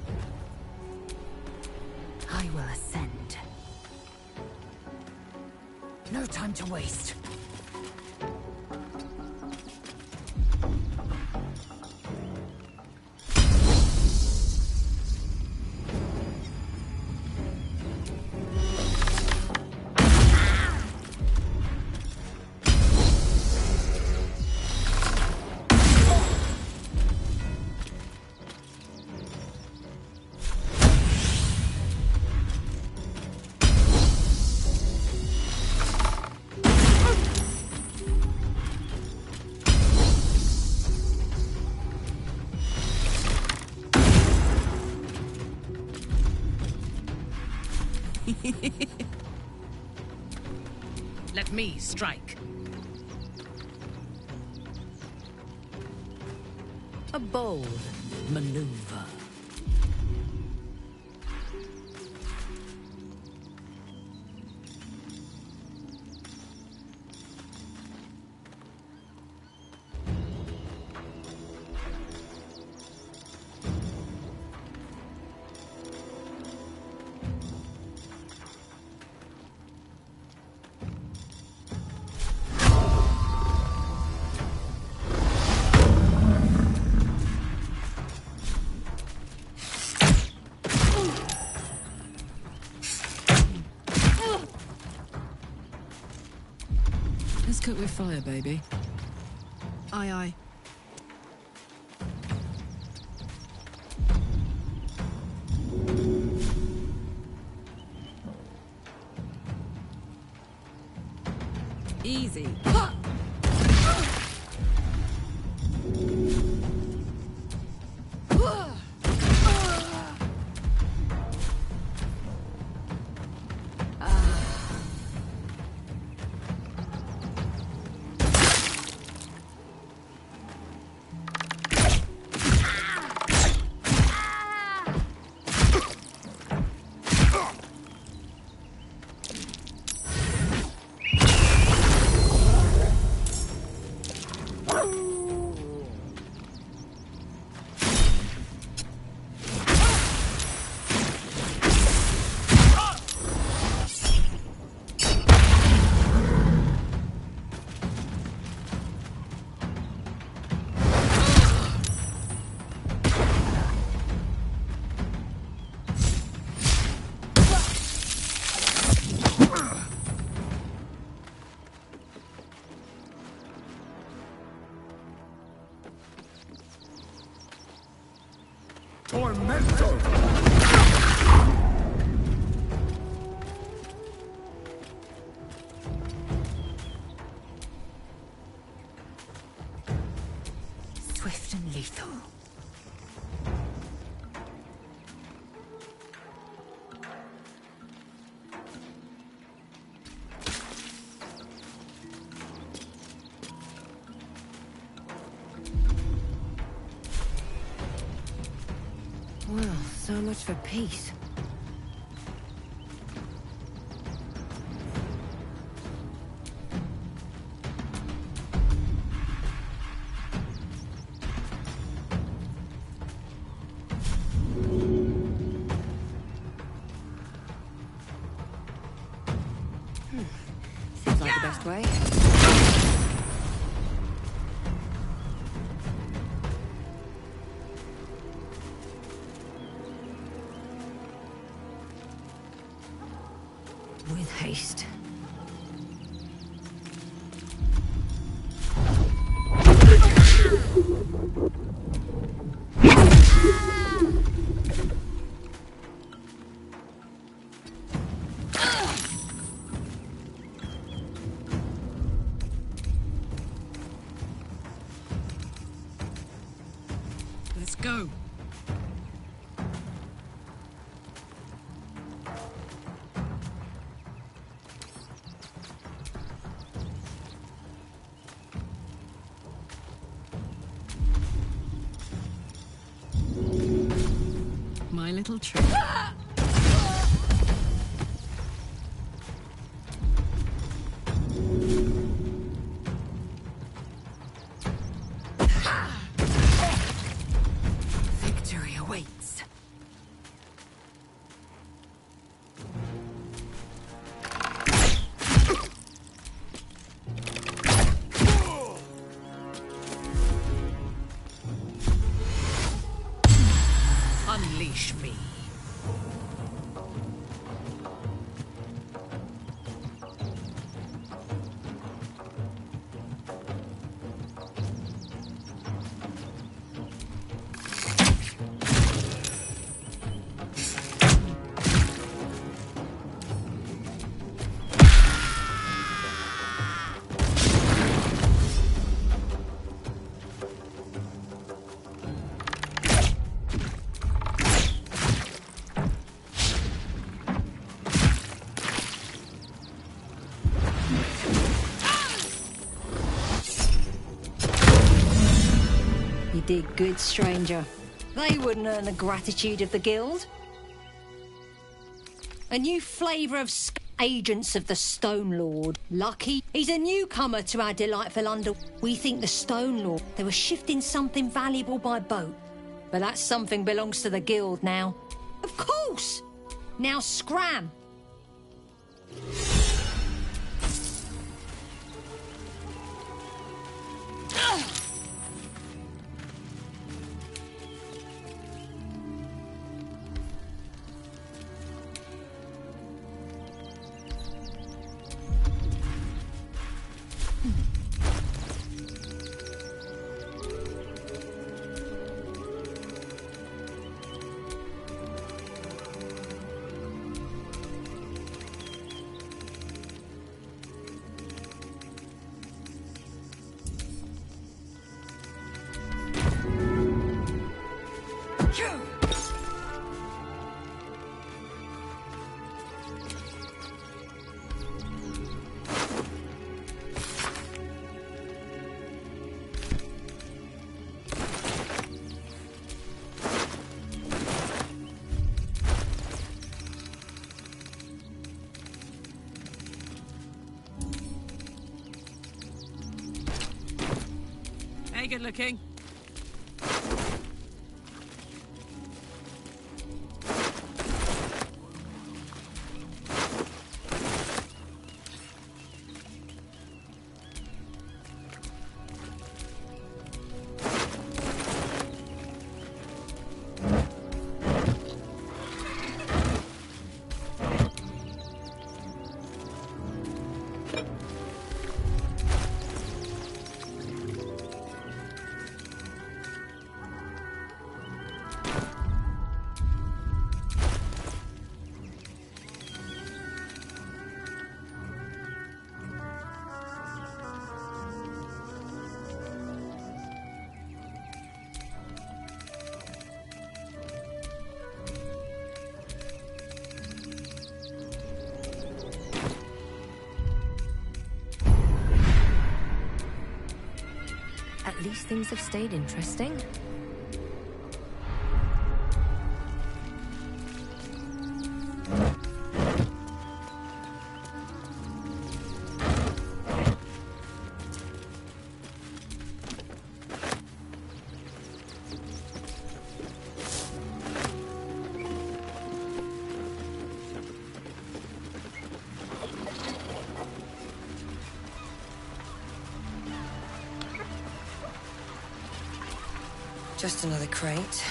I will ascend. No time to waste. Let me strike. A bold maneuver. Let's cook with fire, baby. Aye, aye. Easy. Tormentor! Swift and lethal. Well, so much for peace. Seems like the best way. With haste. Let's go. My little trick. Victory awaits. Unleash me. did good, stranger. They wouldn't earn the gratitude of the guild. A new flavour of agents of the Stone Lord. Lucky he's a newcomer to our delightful under. We think the Stone Lord, they were shifting something valuable by boat. But that something belongs to the guild now. Of course! Now scram! Hey, good looking. At least things have stayed interesting. Just another crate.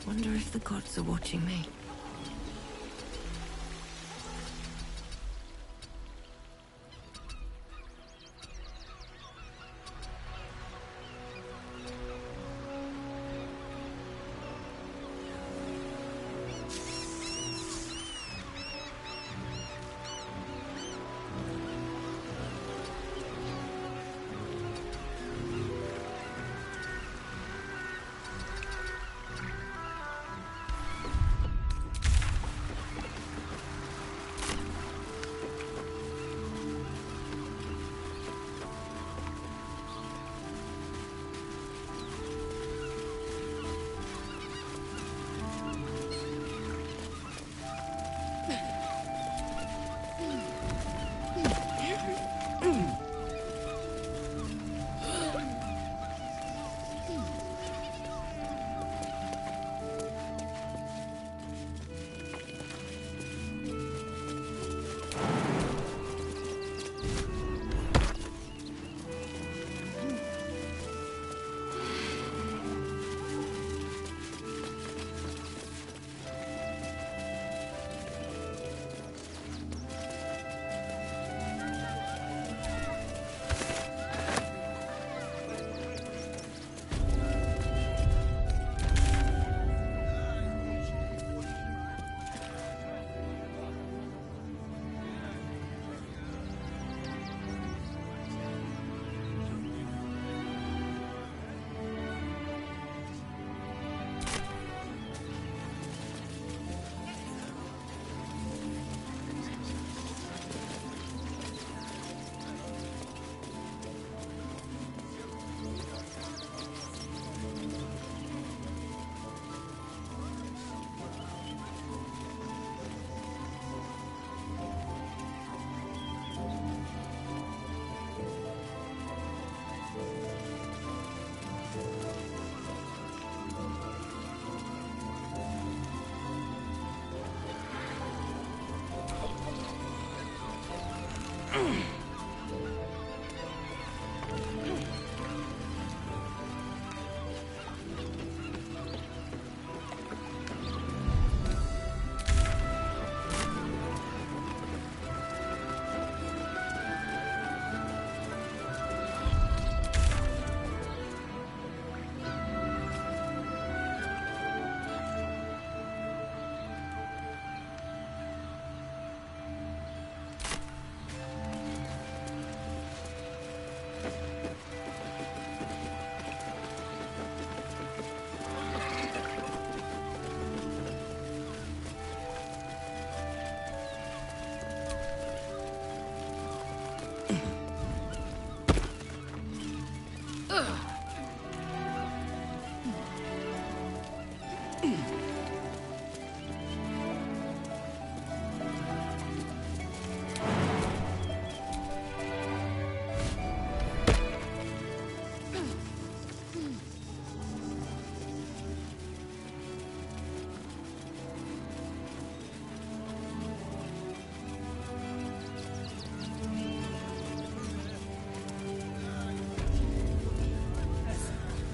Wonder if the gods are watching me.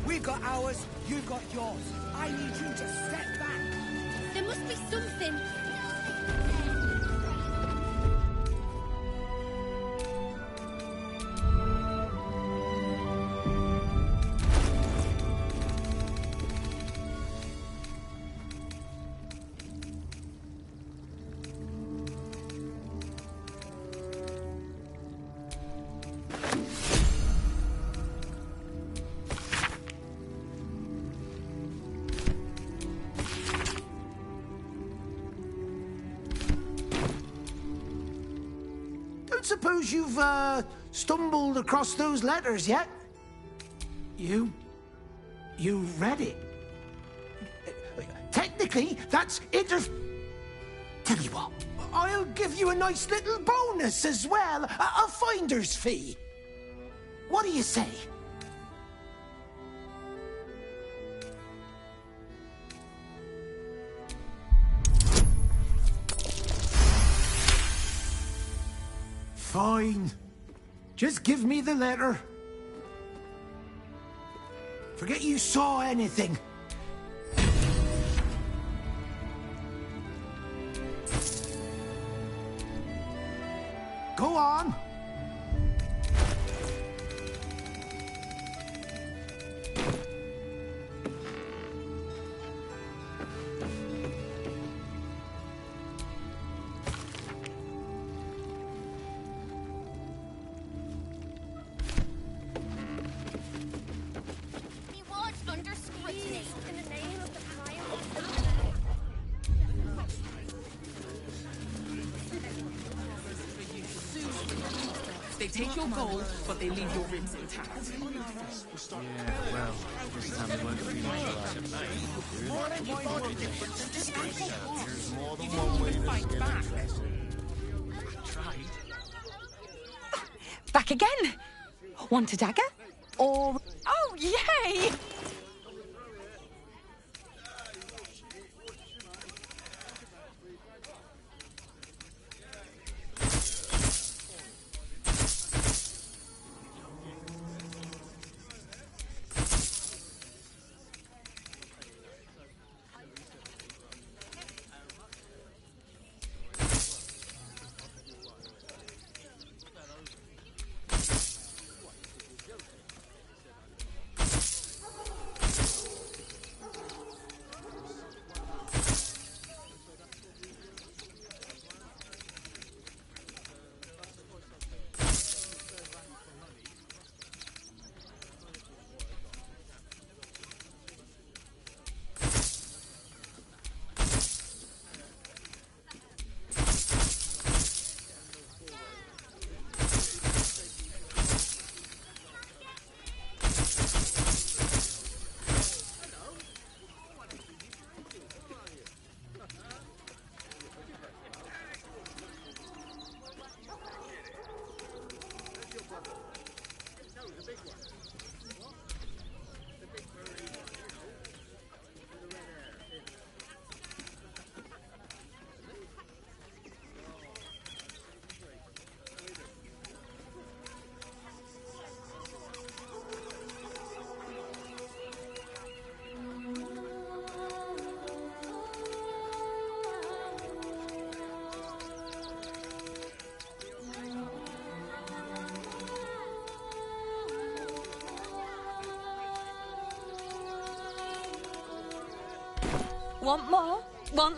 We've got ours, you've got yours. I need you to step back. There must be something. Don't suppose you've, stumbled across those letters yet? You read it? Technically, that's Tell you what, I'll give you a nice little bonus as well, a finder's fee. What do you say? Fine. Just give me the letter. Forget you saw anything. Go on. He was under scrutiny. In the name of the Prime. They take your gold, but they leave your ribs intact. Yeah, well, this time it won't be much There's more than one way to skin a dress. Tried. Back again? Want a dagger? Or... Oh, yay! Want more? Want